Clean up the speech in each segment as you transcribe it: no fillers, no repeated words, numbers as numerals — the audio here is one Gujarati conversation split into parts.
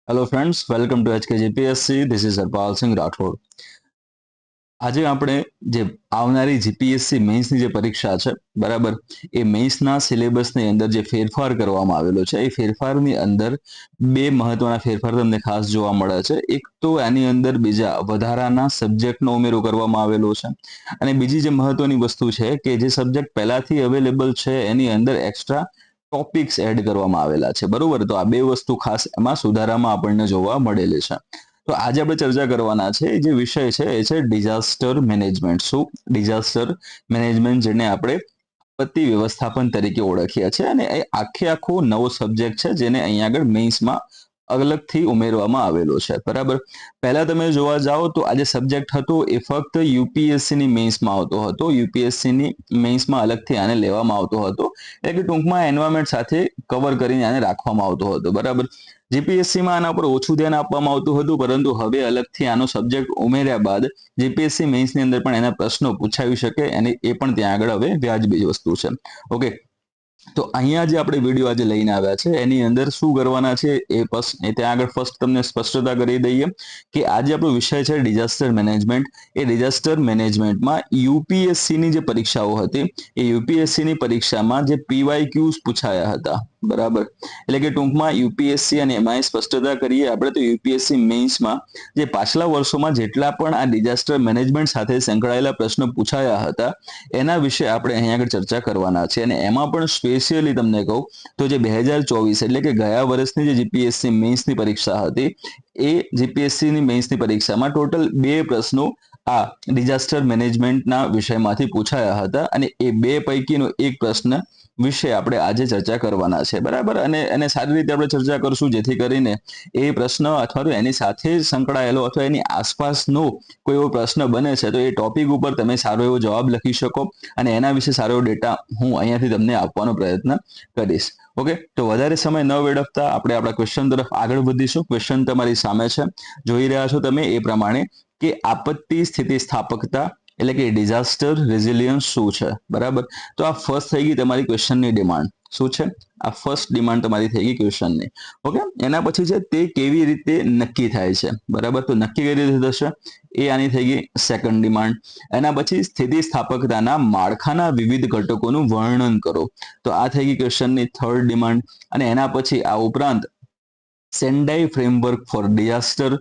Hello friends, welcome to HK GPSC. This is Harpal Singh Rathod. આજે આપણે જે આવનારી જીપીએસસી મેન્સની જે પરીક્ષા છે, બરાબર, એ મેન્સના સિલેબસની અંદર જે ફેરફાર કરવામાં આવેલો છે, એ ફેરફારની અંદર બે મહત્વના ફેરફાર તમને ખાસ જોવા મળે છે. એક તો એની અંદર બીજા વધારાના સબ્જેક્ટનો ઉમેરો કરવામાં આવેલો છે, અને બીજી જે મહત્વની વસ્તુ છે કે જે સબ્જેક્ટ પહેલાથી અવેલેબલ છે એની અંદર એક્સ્ટ્રા ટોપિક્સ એડ કરવામાં આવેલા છે, બરોબર. તો આ બે વસ્તુ ખાસ એમાં સુધારામાં આપણને જોવા મળેલી છે. તો આજે આપણે ચર્ચા કરવાના છે જે વિષય છે એ છે ડિઝાસ્ટર મેનેજમેન્ટ. શું? ડિઝાસ્ટર મેનેજમેન્ટ, જેને આપણે આપત્તિ વ્યવસ્થાપન તરીકે ઓળખીએ છીએ, અને એ આખો નવો સબ્જેક્ટ છે જેને અહીંયા આગળ મેઇન્સમાં અલગથી ઉમેરવામાં આવેલો છે, બરાબર. પહેલા તમે જોવા જાઓ તો આ જે સબ્જેક્ટ હતો એ ફક્ત યુપીએસસીની મેઇન્સમાં આવતો હતો. યુપીએસસીની મેઇન્સમાં અલગથી આને લેવામાં આવતો હતો, એટલે કે ટૂંકમાં એન્વાયરમેન્ટ સાથે કવર કરીને આને રાખવામાં આવતો હતો, બરાબર. જીપીએસસીમાં આના પર ઓછું ધ્યાન આપવામાં આવતું હતું, પરંતુ હવે અલગથી આનો સબ્જેક્ટ ઉમેર્યા બાદ જીપીએસસી મેઇન્સની અંદર પણ એના પ્રશ્નો પૂછાવી શકે, અને એ પણ ત્યાં આગળ હવે વ્યાજબી વસ્તુ છે. ઓકે, તો અહીંયા જે આપણે વિડીયો આજે લઈને આવ્યા છે એની અંદર શું કરવાના છે એ ત્યાં આગળ ફર્સ્ટ તમને સ્પષ્ટતા કરી દઈએ કે આજે આપણો વિષય છે ડિઝાસ્ટર મેનેજમેન્ટ. એ ડિઝાસ્ટર મેનેજમેન્ટમાં યુપીએસસીની જે પરીક્ષાઓ હતી એ યુપીએસસીની પરીક્ષામાં જે પીવાયક્યુઝ પૂછાયા હતા, બરાબર. એટલે કે ટૂંકમાં યુપીએસસી, અને એમાં સ્પષ્ટતા કરીએ આપણે તો યુપીએસસી મેઇન્સમાં જે પાછલા વર્ષોમાં જેટલા પણ આ ડિઝાસ્ટર મેનેજમેન્ટ સાથે સંકળાયેલા પ્રશ્નો પૂછાયા હતા એના વિશે આપણે અહીં આગળ ચર્ચા કરવાના છે. અને એમાં પણ સ્પેશિયલી તમને કહું તો જે 2024 એટલે કે ગયા વર્ષની જે જીપીએસસી મેઇન્સની પરીક્ષા હતી એ જીપીએસસીની મેઇન્સની પરીક્ષામાં ટોટલ 2 પ્રશ્નો આ ડિઝાસ્ટર મેનેજમેન્ટના વિષયમાંથી પૂછાયા હતા, અને એ 2 પૈકીનો એક પ્રશ્ન વિશે આપણે આજે ચર્ચા કરવાના છે, બરાબર. અને એને સારી રીતે આપણે ચર્ચા કરશું જેથી કરીને એ પ્રશ્ન અથવા તો એની સાથે સંકળાયેલો અથવા એની આસપાસનો કોઈ એવો પ્રશ્ન બને છે તો એ ટોપિક ઉપર તમે સારો એવો જવાબ લખી શકો, અને એના વિશે સારો એવો ડેટા હું અહીંયાથી તમને આપવાનો પ્રયત્ન કરીશ. ઓકે, તો વધારે સમય ન વેડફતા આપણે આપણા ક્વેશ્ચન તરફ આગળ વધીશું. ક્વેશ્ચન તમારી સામે છે, જોઈ રહ્યા છો તમે એ પ્રમાણે, કે આપત્તિ સ્થિતિસ્થાપકતા એટલે કે ડિઝાસ્ટર રેઝિલિયન્સ શું છે, બરાબર. તો આ ફર્સ્ટ થઈ ગઈ તમારી ક્વેશ્ચનની ડિમાન્ડ. શું છે? આ ફર્સ્ટ ડિમાન્ડ તમારી થઈ ગઈ ક્વેશ્ચનની. ઓકે, એના પછી છે તે કેવી રીતે નક્કી થાય છે, બરાબર. તો નક્કી કઈ રીતે થશે એ આની થઈ ગઈ સેકન્ડ ડિમાન્ડ. એના પછી સ્થિતિસ્થાપકતાના માળખાના વિવિધ ઘટકોનું વર્ણન કરો. તો આ થઈ ગઈ ક્વેશ્ચનની થર્ડ ડિમાન્ડ. અને એના પછી આ ઉપરાંત Sendai framework for disaster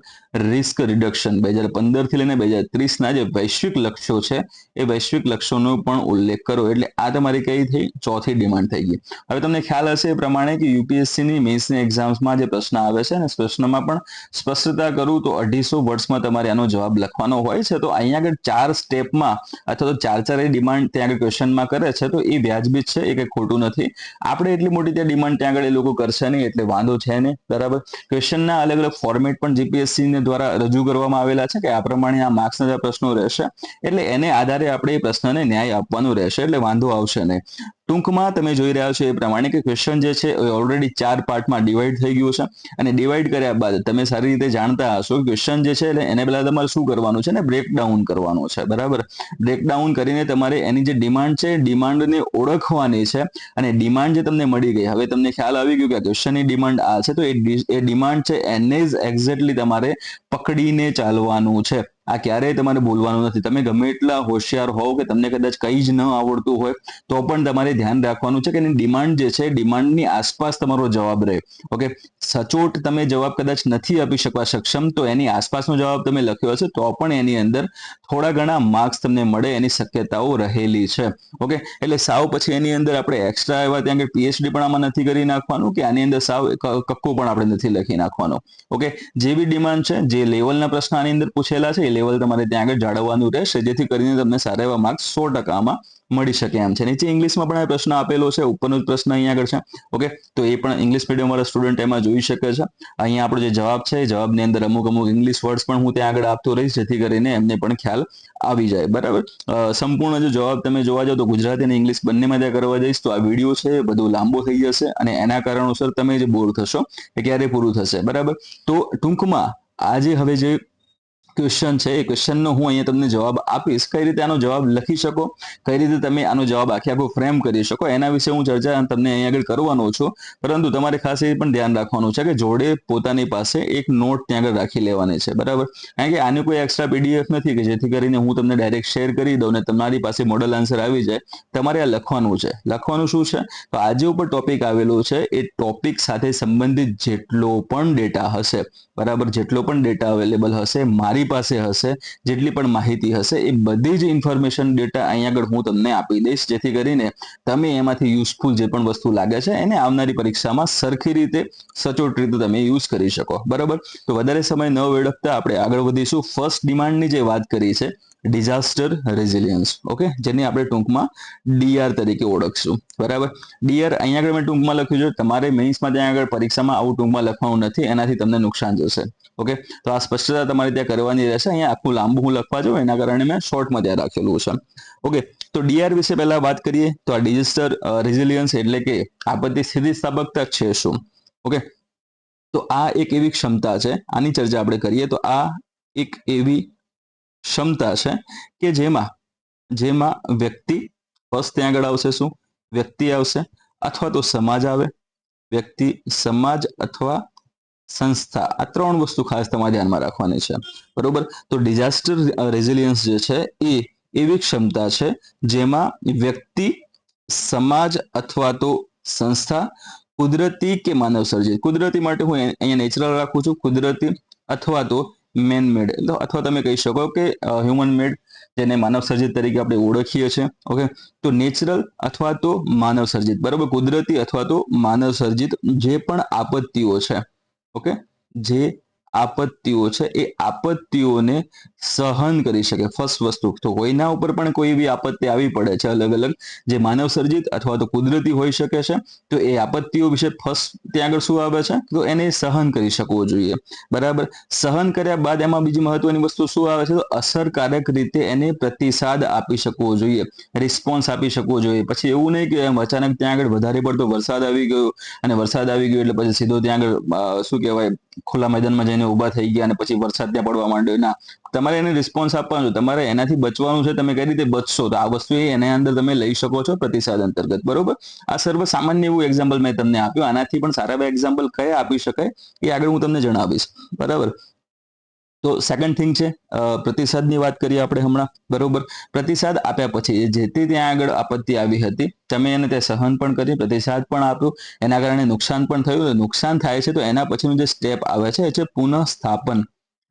risk reduction 2015 થી લઈને 2030 ના જે વૈશ્વિક લક્ષ્યો છે એ વૈશ્વિક લક્ષ્યોનો પણ ઉલ્લેખ કરો. એટલે આ તમારી કઈ થઈ? ચોથી ડિમાન્ડ થઈ ગઈ. હવે તમને ખ્યાલ હશે એ પ્રમાણે કે યુપીએસસીની મેન્સની એક્ઝામ્સમાં જે પ્રશ્ન આવે છે ને પ્રશ્નમાં પણ સ્પષ્ટતા કરું તો 250 વર્ડ્સમાં તમારે આનો જવાબ લખવાનો હોય છે. તો અહીંયા આગળ 4 સ્ટેપમાં અથવા તો 4 ડિમાન્ડ ત્યાં આગળ ક્વેશ્ચનમાં કરે છે, તો એ વ્યાજબી છે, એ કંઈ ખોટું નથી. આપણે એટલી મોટી ત્યાં ડિમાન્ડ ત્યાં આગળ એ લોકો કરશે નહીં, એટલે વાંધો છે નહીં, બરાબર. ક્વેશ્ચનના અલગ અલગ ફોર્મેટ પણ જીપીએસસી દ્વારા રજૂ કરવામાં આવેલા છે કે આ પ્રમાણે આ માર્ક્સના પ્રશ્નો રહેશે, એટલે એને આધારે આપણે એ પ્રશ્નને ન્યાય આપવાનો રહેશે, એટલે વાંધો આવશે નહીં. ટૂંકમાં તમે જોઈ રહ્યા છો એ પ્રમાણે કે ક્વેશ્ચન જે છે એ ઓલરેડી 4 પાર્ટમાં ડિવાઈડ થઈ ગયું છે, અને ડિવાઈડ કર્યા બાદ તમે સારી રીતે જાણતા હશો ક્વેશ્ચન જે છે એને પહેલા તમારે શું કરવાનું છે ને બ્રેકડાઉન કરવાનું છે, બરાબર. બ્રેકડાઉન કરીને તમારે એની જે ડિમાન્ડ છે ડિમાન્ડને ઓળખવાની છે, અને ડિમાન્ડ જે તમને મળી ગઈ, હવે તમને ખ્યાલ આવી ગયો કે ક્વેશ્ચનની ડિમાન્ડ આ છે, તો એ ડિમાન્ડ છે એને જ એક્ઝેક્ટલી તમારે પકડીને ચાલવાનું છે. આ ક્યારેય તમારે બોલવાનું નથી. તમે ગમે એટલા હોશિયાર હોવ કે તમને કદાચ કંઈ જ ન આવડતું હોય તો પણ તમારે ધ્યાન રાખવાનું છે કે એની ડિમાન્ડ જે છે ડિમાન્ડની આસપાસ તમારો જવાબ રહે. ઓકે, સચોટ તમે જવાબ કદાચ નથી આપી શકવા સક્ષમ, તો એની આસપાસનો જવાબ તમે લખ્યો હશે તો પણ એની અંદર થોડા ઘણા માર્ક્સ તમને મળે એની શક્યતાઓ રહેલી છે. ઓકે, એટલે સાવ પછી એની અંદર આપણે એક્સ્ટ્રા એવા ત્યાં પીએચડી પણ આમાં નથી કરી નાખવાનું, કે આની અંદર સાવ કક્કો પણ આપણે નથી લખી નાખવાનો. ઓકે, જેવી ડિમાન્ડ છે, જે લેવલના પ્રશ્ન આની અંદર પૂછેલા છે એ લેવલ તમારે ત્યાં આગળ જાળવવાનું રહેશે, જેથી કરીને તમને સારા એવા માર્ક્સ 100% આમાં મળી શકે એમ છે. નીચે ઇંગ્લિશમાં પણ આ પ્રશ્ન આપેલો છે, ઉપરનો જ પ્રશ્ન અહીંયા આગળ છે. ઓકે, તો એ પણ ઇંગ્લિશ મીડિયમ વાળા સ્ટુડન્ટ એમાં જોઈ શકે છે. અહીંયા આપણો જે જવાબ છે એ જવાબની અંદર અમુક ઇંગ્લિશ વર્ડ્સ પણ હું ત્યાં આગળ આપતો રહીશ, જેથી કરીને એમને પણ ખ્યાલ આવી જાય, બરાબર. સંપૂર્ણ જો જવાબ તમે જોવા જાઓ તો ગુજરાતી અને ઇંગ્લિશ બંનેમાં ત્યાં કરવા જઈશ તો આ વિડીયો છે એ બધો લાંબો થઈ જશે, અને એના કારણોસર તમે જે બોર થશો એ ક્યારે પૂરું થશે, બરાબર. તો ટૂંકમાં આજે હવે જે ક્વેશ્ચન છે એ ક્વેશ્ચનનો હું અહીંયા તમને જવાબ આપીશ. કઈ રીતે આનો જવાબ લખી શકો, કઈ રીતે તમે આનો જવાબ આખો ફ્રેમ કરી શકો, એના વિશે હું ચર્ચા તમને અહીંયા આગળ કરવાનો છું. પરંતુ તમારે ખાસ એ પણ ધ્યાન રાખવાનું છે કે જોડે પોતાની પાસે એક નોટ ત્યાં આગળ રાખી લેવાની છે, બરાબર. કારણ કે આની કોઈ એક્સ્ટ્રા પીડીએફ નથી કે જેથી કરીને હું તમને ડાયરેક્ટ શેર કરી દઉં ને તમારી પાસે મોડલ આન્સર આવી જાય. તમારે આ લખવાનું છે. લખવાનું શું છે? તો આજે ઉપર ટોપિક આવેલો છે એ ટોપિક સાથે સંબંધિત જેટલો પણ ડેટા હશે, બરાબર, જેટલો પણ ડેટા અવેલેબલ હશે મારી પાસે હશે, જેટલી પણ માહિતી હશે, એ બધી જ ઇન્ફોર્મેશન ડેટા અહીંયા આગળ હું તમને આપી દઈશ, જેથી કરીને તમે એમાંથી યુઝફુલ જે પણ વસ્તુ લાગે છે એને આવનારી પરીક્ષામાં સરખી રીતે સચોટ રીતે તમે યુઝ કરી શકો, બરાબર. તો વધારે સમય ન વેડફતા આપણે આગળ વધીશું. ફર્સ્ટ ડિમાન્ડની જે વાત કરી છે ડિઝાસ્ટર રેઝિલિયન્સ, ઓકે, જેની આપણે ટૂંકમાં ડીઆર તરીકે ઓળખશું, બરાબર. ડીઆર અહીંયા આગળ મેં ટૂંકમાં લખ્યું છે. તમારે મેઇન્સમાં ત્યાં આગળ પરીક્ષામાં આવું ટૂંકમાં લખવાનું નથી, એનાથી તમને નુકસાન જશે, ઓકે. તો આ સ્પષ્ટતા તમારે ત્યાં કરવાની રહેશે. અહીંયા આખું લાંબુ હું લખવા જાઉં એના કારણે મેં શોર્ટમાં ત્યાં રાખેલું છે, ઓકે. તો ડીઆર વિશે પહેલા વાત કરીએ તો આ ડિઝાસ્ટર રેઝિલિયન્સ એટલે કે આપત્તિ સ્થિતિસ્થાપકતા છે શું, ઓકે. તો આ એક એવી ક્ષમતા છે, આની ચર્ચા આપણે કરીએ તો આ એક એવી ક્ષમતા છે કે જેમાં વ્યક્તિ ફર્સ્ટ ત્યાં આગળ આવશે શું? વ્યક્તિ આવશે અથવા તો સમાજ આવે, વ્યક્તિ, સમાજ અથવા સંસ્થા, આ ત્રણ વસ્તુ ખાસ તમારે ધ્યાનમાં રાખવાની છે, બરોબર. તો ડિઝાસ્ટર રેઝિલિયન્સ જે છે એ એવી ક્ષમતા છે જેમાં વ્યક્તિ, સમાજ અથવા તો સંસ્થા કુદરતી કે માનવ સર્જિત, કુદરતી માટે હું અહીંયા નેચરલ રાખું છું, કુદરતી અથવા તો મેન મેડ, અથવા તમે કહી શકો કે હ્યુમન મેડ, જેને માનવ સર્જિત તરીકે આપણે ઓળખીએ છીએ, ઓકે. તો નેચરલ અથવા તો માનવ સર્જિત, બરાબર, કુદરતી અથવા તો માનવ સર્જિત જે પણ આપત્તિઓ છે, ઓકે, જે આપત્તિઓ છે એ આપત્તિઓને સહન કરી શકે. ફર્સ્ટ વસ્તુ તો કોઈના ઉપર પણ કોઈ એવી આપત્તિ આવી પડે છે અલગ અલગ, જે માનવ સર્જિત અથવા તો કુદરતી હોઈ શકે છે. તો એ આપત્તિઓ વિશે ફર્સ્ટ ત્યાં આગળ શું આવે છે? તો એને સહન કરી શકવું જોઈએ, બરાબર. સહન કર્યા બાદ એમાં બીજી મહત્વની વસ્તુ શું આવે છે? તો અસરકારક રીતે એને પ્રતિસાદ આપી શકવો જોઈએ, રિસ્પોન્સ આપી શકવો જોઈએ. પછી એવું નહીં કે અચાનક ત્યાં આગળ વધારે પડતો વરસાદ આવી ગયો અને વરસાદ આવી ગયો એટલે પછી સીધો ત્યાં આગળ શું કહેવાય ખુલ્લા મેદાનમાં જઈને ઊભા થઈ ગયા અને પછી વરસાદ ત્યાં પડવા માંડ્યો. ના, તમારે એને રિસ્પોન્સ આપવાનો છે, તમારે એનાથી બચવાનું છે. તમે કઈ રીતે બચશો? તો આ વસ્તુ એના અંદર તમે લઈ શકો છો પ્રતિસાદ અંતર્ગત, બરોબર. આ સર્વ સામાન્ય એવું એક્ઝામ્પલ મેં તમને આપ્યું. આનાથી પણ સારા એક્ઝામ્પલ કયા આપી શકાય એ આગળ હું તમને જણાવીશ, બરાબર. તો સેકન્ડ થિંગ છે પ્રતિસાદની વાત કરીએ આપણે હમણાં, બરોબર. પ્રતિસાદ આપ્યા પછી જે તે ત્યાં આગળ આપત્તિ આવી હતી, તમે એને તે સહન પણ કરી, પ્રતિસાદ પણ આપ્યો, એના કારણે નુકસાન પણ થયું. નુકસાન થાય છે તો એના પછીનું જે સ્ટેપ આવે છે એ છે પુનઃસ્થાપન,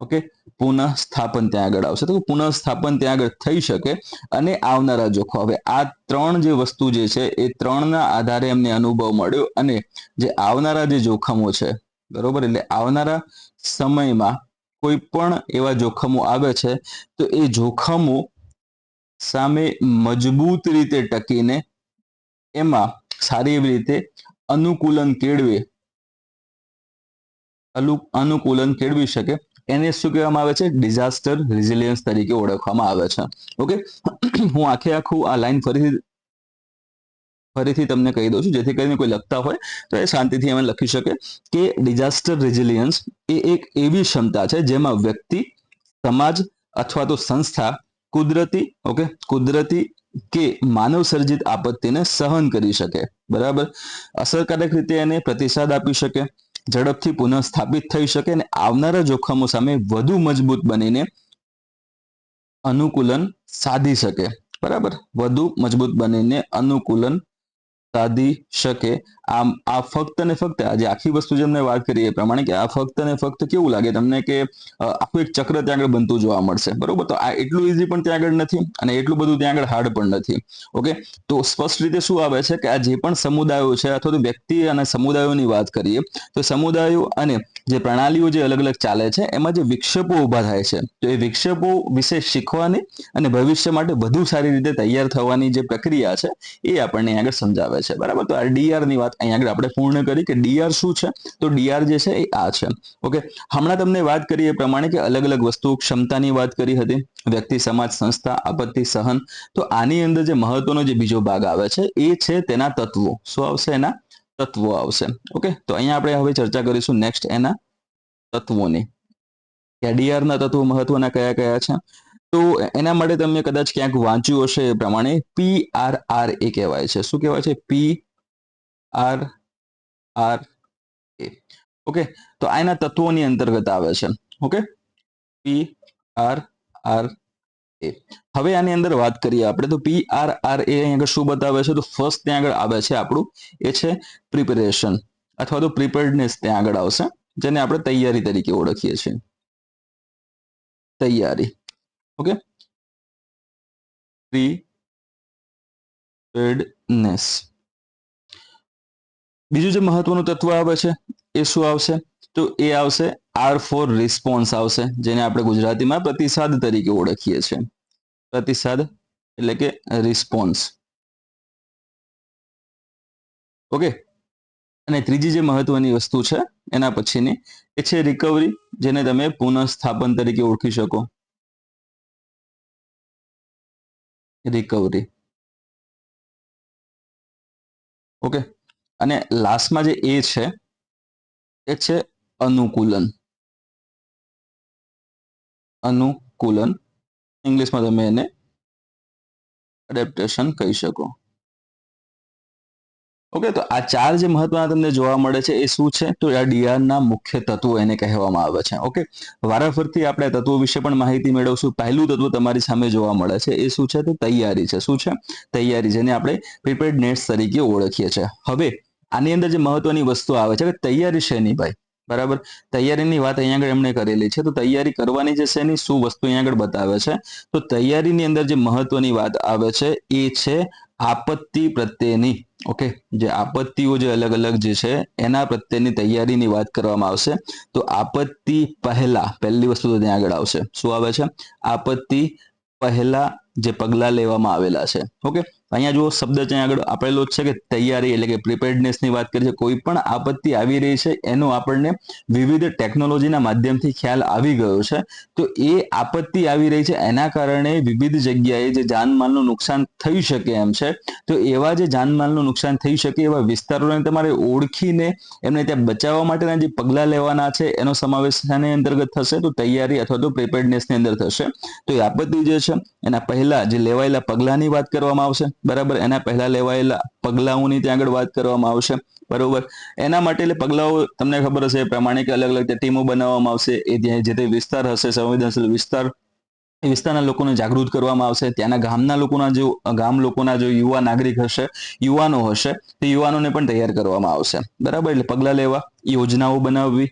ઓકે. પુનઃસ્થાપન ત્યાં આગળ આવશે. તો પુનઃસ્થાપન ત્યાં આગળ થઈ શકે અને આવનારા જોખમ, હવે આ ત્રણ જે વસ્તુ જે છે એ ત્રણના આધારે એમને અનુભવ મળ્યો અને જે આવનારા જે જોખમો છે, બરોબર, એટલે આવનારા સમયમાં કોઈ પણ એવા જોખમો આવે છે તો એ જોખમો સામે મજબૂત રીતે ટકીને એમાં સારી એવી રીતે અનુકૂલન કેળવી શકે, એને શું કહેવામાં આવે છે? ડિઝાસ્ટર રેઝિલિયન્સ તરીકે ઓળખવામાં આવે છે, ઓકે. હું આખું આ લાઈન ફરીથી તમને કહી દઉં છું જેથી કરીને કોઈ લખતા હોય તો એ શાંતિથી એમાં લખી શકે કે ડિઝાસ્ટર રેઝિલિયન્સ એ એક એવી ક્ષમતા છે જેમાં વ્યક્તિ, સમાજ અથવા તો સંસ્થા કુદરતી કે માનવ સર્જિત આપત્તિને સહન કરી શકે, બરાબર. અસરકારક રીતે એને પ્રતિસાદ આપી શકે, ઝડપથી પુનઃસ્થાપિત થઈ શકે અને આવનારા જોખમો સામે વધુ મજબૂત બનીને અનુકૂલન સાધી શકે, બરાબર. વધુ મજબૂત બનીને અનુકૂલન સાધી શકે. આ ફક્ત ને ફક્ત આજે આખી વસ્તુ જે મેં વાત કરી એ પ્રમાણે કે આ ફક્ત ને ફક્ત કેવું લાગે તમને કે આખું એક ચક્ર ત્યાં આગળ બનતું જોવા મળશે, બરોબર. તો આ એટલું ઈઝી પણ ત્યાં આગળ નથી અને એટલું બધું ત્યાં આગળ હાર્ડ પણ નથી, ઓકે. તો સ્પષ્ટ રીતે શું આવે છે કે આ જે પણ સમુદાયો છે અથવા તો વ્યક્તિ અને સમુદાયોની વાત કરીએ તો સમુદાયો અને જે પ્રણાલીઓ જે અલગ અલગ ચાલે છે એમાં જે વિક્ષેપો ઊભા થાય છે તો એ વિક્ષેપો વિશે શીખવાની અને ભવિષ્ય માટે વધુ સારી રીતે તૈયાર થવાની જે પ્રક્રિયા છે એ આપણને આગળ સમજાવે છે, બરાબર. તો આ ડીઆર ની વાત અહીંયા આગળ આપણે પૂર્ણ કરી કે ડીઆર શું છે? તો ડીઆર જે છે એ આ છે, ઓકે. હમણાં તમને વાત કરી એ પ્રમાણે કે અલગ અલગ વસ્તુ ક્ષમતાની વાત કરી હતી, વ્યક્તિ, સમાજ, સંસ્થા, આપત્તિ સહન. તો આની અંદર જે મહત્વનો જે બીજો ભાગ આવે છે એ છે તેના તત્વો. શું આવશે? એના તત્વો આવશે, ઓકે. તો અહીંયા આપણે હવે ચર્ચા કરીશું નેક્સ્ટ એના તત્વોની. કે ડીઆર ના તત્વો મહત્વના કયા કયા છે. તો એના માટે તમે કદાચ ક્યાંક વાંચ્યું હશે એ પ્રમાણે PRR એ કહેવાય છે. શું કહેવાય છે? PRR. ઓકે, તો આના તત્વોની અંતર્ગત આવે છે. Okay, PRR. હવે આની અંદર વાત કરીએ આપણે તો PRR અહીં આગળ શું બતાવે છે? તો ફર્સ્ટ ત્યાં આગળ આવે છે આપણું એ છે પ્રિપેરેશન અથવા તો પ્રિપેર્ડનેસ ત્યાં આગળ આવશે, જેને આપણે તૈયારી તરીકે ઓળખીએ છીએ. તૈયારી. Okay, preparedness. બીજું જે મહત્વનું તત્વ આવે છે એ શું આવશે? તો એ આવશે R ફોર રિસ્પોન્સ આવશે, જેને આપણે ગુજરાતીમાં પ્રતિસાદ તરીકે ઓળખીએ છીએ. પ્રતિસાદ એટલે કે રિસ્પોન્સ. ઓકે, અને ત્રીજી જે મહત્વની વસ્તુ છે એના પછીની એ છે રિકવરી, જેને તમે પુનઃસ્થાપન તરીકે ઓળખી શકો. રિકવરી. ઓકે, અને લાસ્ટમાં જે એ છે અનુકૂલન. અનુકૂલન, ઇંગ્લિશમાં તમે એને એડેપ્ટેશન કહી શકો. ઓકે, તો આ ચાર જે મહત્વના તમને જોવા મળે છે એ શું છે? તો આ ડીઆરના મુખ્ય તત્વો એને કહેવામાં આવે છે. ઓકે, વારાફરતી આપણે તત્વો વિશે પણ માહિતી મેળવશું. પહેલું તત્વ તમારી સામે જોવા મળે છે એ શું છે? તો તૈયારી છે. શું છે? તૈયારી, જેને આપણે પ્રિપેર્ડનેસ તરીકે ઓળખીએ છીએ. હવે આની અંદર જે મહત્વની વસ્તુ આવે છે કે તૈયારી શેની ભાઈ? બરાબર, તૈયારીની વાત અહીંયા આગળ એમણે કરેલી છે. તો તૈયારી કરવાની જે શેની શું વસ્તુ અહીંયા આગળ બતાવે છે? તો તૈયારીની અંદર જે મહત્વની વાત આવે છે એ છે આપત્તિ પ્રત્યેની. ઓકે, જે આપત્તિઓ જે અલગ અલગ જે છે એના પ્રત્યેની તૈયારીની વાત કરવામાં આવશે. તો આપત્તિ પહેલી વસ્તુ તો ત્યાં આગળ આવશે. શું આવે છે? આપત્તિ પહેલા જે પગલાં લેવામાં આવેલા છે. ઓકે, અહીંયા જો શબ્દ ત્યાં આગળ આપેલો છે કે તૈયારી એટલે કે પ્રિપેર્ડનેસની વાત કરી છે. કોઈ પણ આપત્તિ આવી રહી છે એનો આપણને વિવિધ ટેકનોલોજીના માધ્યમથી ખ્યાલ આવી ગયો છે. તો એ આપત્તિ આવી રહી છે એના કારણે વિવિધ જગ્યાએ જે જાનમાલનું નુકસાન થઈ શકે એમ છે. તો એવા જે જાનમાલનું નુકસાન થઈ શકે એવા વિસ્તારોને તમારે ઓળખીને એમને ત્યાં બચાવવા માટેના જે પગલાં લેવાના છે એનો સમાવેશ શાની અંતર્ગત થશે? તો તૈયારી અથવા તો પ્રિપેર્ડનેસની અંદર થશે. તો એ આપત્તિ જે છે એના પહેલા જે લેવાયેલા પગલાંની વાત કરવામાં આવશે. બરાબર, એના પહેલા લેવાયેલા પગલાઓની ત્યાં આગળ વાત કરવામાં આવશે. બરોબર, એના માટે એટલે પગલાઓ તમને ખબર હશે એ પ્રમાણે કે અલગ અલગ ટીમો બનાવવામાં આવશે. એ ત્યાં જે તે વિસ્તાર હશે, સંવેદનશીલ વિસ્તાર, એ વિસ્તારના લોકોને જાગૃત કરવામાં આવશે. ત્યાંના ગામના લોકોના જો યુવા નાગરિક હશે, યુવાનો હશે, તે યુવાનોને પણ તૈયાર કરવામાં આવશે. બરાબર, એટલે પગલાં લેવા, યોજનાઓ બનાવવી.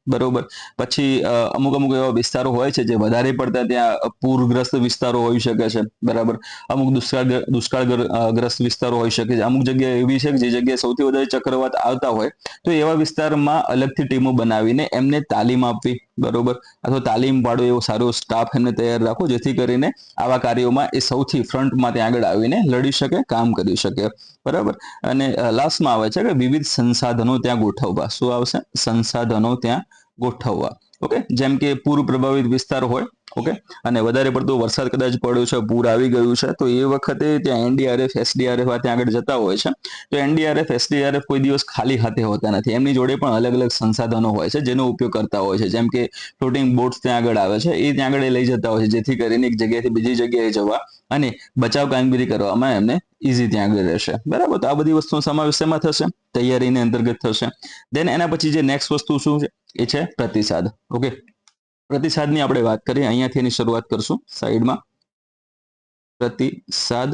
બરોબર, પછી અમુક એવા વિસ્તારો હોય છે જે વધારે પડતા ત્યાં પૂરગ્રસ્ત વિસ્તારો હોઈ શકે છે. બરાબર, અમુક દુષ્કાળગ્રસ્ત વિસ્તારો હોઈ શકે છે. અમુક જગ્યા એવી છે કે જે જગ્યાએ સૌથી વધારે ચક્રવાત આવતા હોય તો એવા વિસ્તારમાં અલગથી ટીમો બનાવીને એમને તાલીમ આપવી. બરોબર, અથવા તાલીમ પાડો એવો સારો સ્ટાફ એમને તૈયાર રાખો, જેથી કરીને આવા કાર્યોમાં એ સૌથી ફ્રન્ટમાં ત્યાં આગળ આવીને લડી શકે, કામ કરી શકે. બરાબર, અને લાસ્ટમાં આવે છે કે વિવિધ સંસાધનો ત્યાં ગોઠવવા. શું આવશે? સંસાધનો ત્યાં ગોઠવવા. ઓકે, જેમ કે પૂર પ્રભાવિત વિસ્તાર હોય, ઓકે, અને વધારે પડતો વરસાદ કદાચ પડ્યો છે, પૂર આવી ગયું છે, તો એ વખતે ત્યાં એનડીઆરએફ, એસડીઆરએફ ત્યાં આગળ જતા હોય છે. તો એનડીઆરએફ, એસડીઆરએફ કોઈ દિવસ ખાલી હાથે હોતા નથી. એમની જોડે પણ અલગ અલગ સંસાધનો હોય છે જેનો ઉપયોગ કરતા હોય છે. જેમ કે ફ્લોટિંગ બોટ્સ ત્યાં આગળ આવે છે, એ ત્યાં આગળ લઈ જતા હોય છે, જેથી કરીને એક જગ્યાએથી બીજી જગ્યાએ જવા અને બચાવ કામગીરી કરવામાં એમને ઇઝી ત્યાં આગળ રહેશે. બરાબર, તો આ બધી વસ્તુનો સમાવેશ શેમાં થશે? તૈયારીની અંતર્ગત થશે. દેન એના પછી જે નેક્સ્ટ વસ્તુ શું છે એ છે પ્રતિસાદ. ઓકે, પ્રતિસાદની આપણે વાત કરીએ, અહીંયાથી એની શરૂઆત કરશું સાઈડમાં. પ્રતિસાદ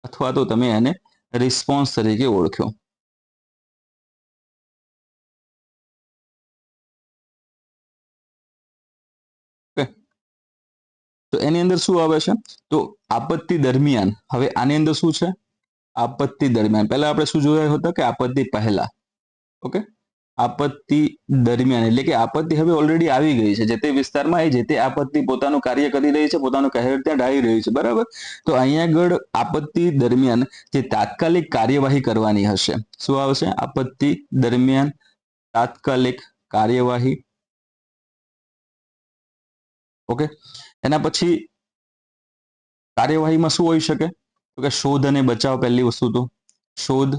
અથવા તો તમે એને રિસ્પોન્સ તરીકે ઓળખ્યો. તો એની અંદર શું આવે છે? તો આપત્તિ દરમિયાન, હવે આની અંદર શું છે? આપત્તિ દરમિયાન. પહેલા આપણે શું જોયા હતા કે આપત્તિ પહેલા. ઓકે, આપત્તિ દરમિયાન એટલે કે આપત્તિ હવે ઓલરેડી આવી ગઈ છે જે તે વિસ્તારમાં, એ જે તે આપત્તિ પોતાનું કાર્ય કરી રહી છે, પોતાનું કહેર ત્યાં ઢાળી રહી છે. બરાબર, તો અહીંયા આગળ આપત્તિ દરમિયાન જે તાત્કાલિક કાર્યવાહી કરવાની હશે, શું આવશે? આપત્તિ દરમિયાન તાત્કાલિક કાર્યવાહી. ઓકે, એના પછી કાર્યવાહીમાં શું હોઈ શકે? તો કે શોધ અને બચાવ. પહેલી વસ્તુ તો શોધ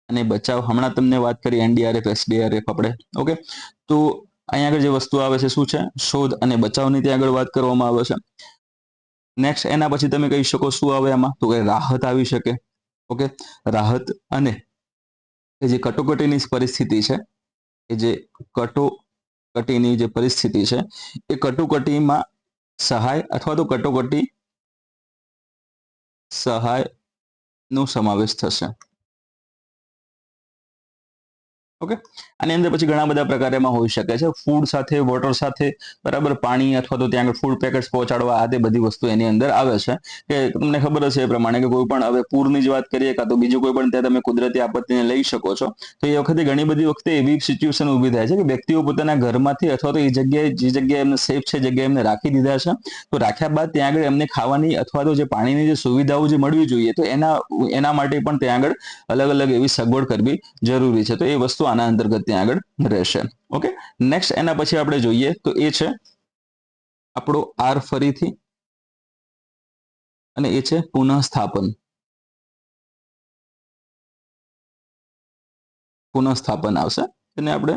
અને બચાવ. હમણાં તમને વાત કરી એનડીઆરએફ, એસડીઆરએફ આપણે. ઓકે, તો અહીંયા આગળ જે વસ્તુ આવે છે શું છે? શોધ અને બચાવની ત્યાં આગળ વાત કરવામાં આવે છે. નેક્સ્ટ એના પછી તમે કહી શકો શું આવે આમાં? તો કે રાહત આવી શકે. ઓકે, રાહત અને એ જે કટોકટીની પરિસ્થિતિ છે, એ જે કટોકટીની જે પરિસ્થિતિ છે, એ કટોકટીમાં સહાય અથવા તો કટોકટી સહાયનો સમાવેશ થશે. ઓકે, આની અંદર પછી ઘણા બધા પ્રકાર એમાં હોઈ શકે છે. ફૂડ સાથે, વોટર સાથે, બરાબર, પાણી અથવા તો ત્યાં આગળ ફૂડ પેકેટ્સ પહોંચાડવા, આ તે બધી વસ્તુ એની અંદર આવે છે. કે તમને ખબર હશે એ પ્રમાણે કે કોઈ પણ હવે પૂરની જ વાત કરીએ કાં તો બીજું કોઈ પણ ત્યાં તમે કુદરતી આપત્તિને લઈ શકો છો. તો એ વખતે ઘણી બધી વખતે એવી સિચ્યુએશન ઊભી થાય છે કે વ્યક્તિઓ પોતાના ઘરમાંથી અથવા તો એ જગ્યાએ જે જગ્યાએ એમને સેફ છે જગ્યાએ એમને રાખી દીધા છે. તો રાખ્યા બાદ ત્યાં આગળ એમને ખાવાની અથવા તો જે પાણીની જે સુવિધાઓ જે મળવી જોઈએ તો એના માટે પણ ત્યાં આગળ અલગ અલગ એવી સગવડ કરવી જરૂરી છે. તો એ વસ્તુ આના અંતર્ગત ત્યાં આગળ રહેશે. ઓકે, નેક્સ્ટ એના પછી આપણે જોઈએ તો એ છે આપણો આર ફરીથી, અને એ છે પુનઃસ્થાપન. પુનઃસ્થાપન આવશે, તેને આપણે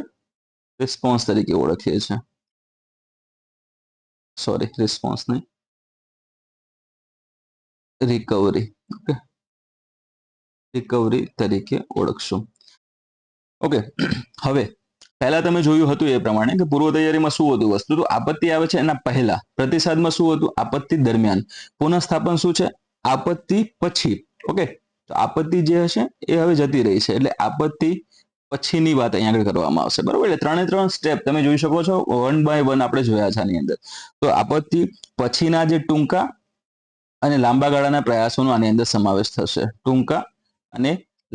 રિસ્પોન્સ તરીકે ઓળખીએ છીએ. સોરી, રિસ્પોન્સ નહીં, રિકવરી. ઓકે, રિકવરી તરીકે ઓળખશું. ઓકે, હવે પહેલા તમે જોયું હતું એ પ્રમાણે કે પૂર્વ તૈયારીમાં શું હતું વસ્તુ? તો આપત્તિ આવે છે એના પહેલા, પ્રતિસાદમાં શું હતું? આપત્તિ દરમિયાન. પુનઃસ્થાપન શું છે? આપત્તિ પછી. ઓકે, તો આપત્તિ જે હશે એ હવે જતી રહી છે, એટલે આપત્તિ પછીની વાત અહીંયા આગળ કરવામાં આવશે. બરોબર, એટલે ત્રણ સ્ટેપ તમે જોઈ શકો છો, વન બાય વન આપણે જોયા છે આની અંદર. તો આપત્તિ પછીના જે ટૂંકા અને લાંબા ગાળાના પ્રયાસોનો આની અંદર સમાવેશ થશે. ટૂંકા અને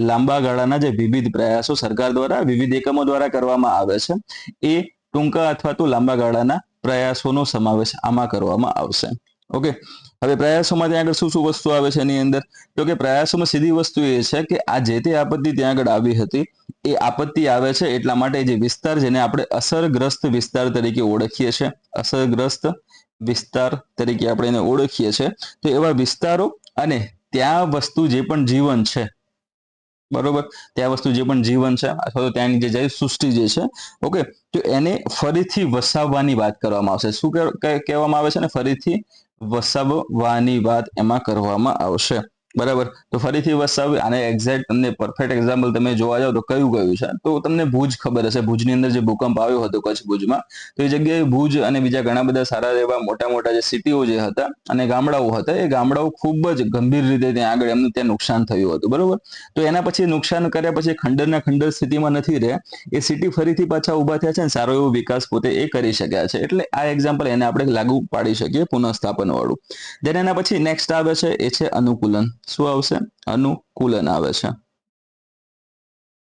લાંબા ગાળાના જે વિવિધ પ્રયાસો સરકાર દ્વારા વિવિધ એકમો દ્વારા કરવામાં આવે છે, એ ટૂંકા અથવા તો લાંબા ગાળાના પ્રયાસોનો સમાવેશ આમાં કરવામાં આવશે. ઓકે, હવે પ્રયાસોમાં ત્યાં આગળ શું શું વસ્તુ આવે છે એની અંદર? તો કે પ્રયાસોમાં સીધી વસ્તુ એ છે કે આ જે તે આપત્તિ ત્યાં આગળ આવી હતી, એ આપત્તિ આવે છે એટલા માટે જે વિસ્તાર જેને આપણે અસરગ્રસ્ત વિસ્તાર તરીકે ઓળખીએ છીએ, અસરગ્રસ્ત વિસ્તાર તરીકે આપણે એને ઓળખીએ છીએ, તો એવા વિસ્તારો અને ત્યાં વસ્તુ જે પણ જીવન છે, બરોબર, ત્યાં વસ્તુ જે પણ જીવન છે અથવા તો ત્યાંની જે જૈવ સૃષ્ટિ જે છે, ઓકે, તો એને ફરીથી વસાવવાની વાત કરવામાં આવશે. શું કહેવામાં આવે છે ને? ફરીથી વસાવવાની વાત એમાં કરવામાં આવશે. બરાબર, તો ફરીથી વસાવી, આને એક્ઝેક્ટ તમને પરફેક્ટ એક્ઝામ્પલ તમે જોવા જાવ તો કયું છે? તો તમને ભુજ ખબર હશે. ભુજની અંદર જે ભૂકંપ આવ્યો હતો કચ્છ ભુજમાં, તો એ જગ્યાએ ભુજ અને બીજા ઘણા બધા સારા એવા મોટા મોટા જે સિટીઓ જે હતા અને ગામડાઓ હતા, એ ગામડાઓ ખૂબ જ ગંભીર રીતે ત્યાં આગળ એમનું ત્યાં નુકસાન થયું હતું. બરોબર, તો એના પછી નુકસાન કર્યા પછી ખંડરના ખંડર સ્થિતિમાં નથી રહ્યા, એ સિટી ફરીથી પાછા ઉભા થયા છે અને સારો એવો વિકાસ પોતે એ કરી શક્યા છે. એટલે આ એક્ઝામ્પલ એને આપણે લાગુ પાડી શકીએ પુનઃસ્થાપન વાળું. દેન એના પછી નેક્સ્ટ આવે છે એ છે અનુકૂલન. શું આવશે? અનુકૂલન આવે છે.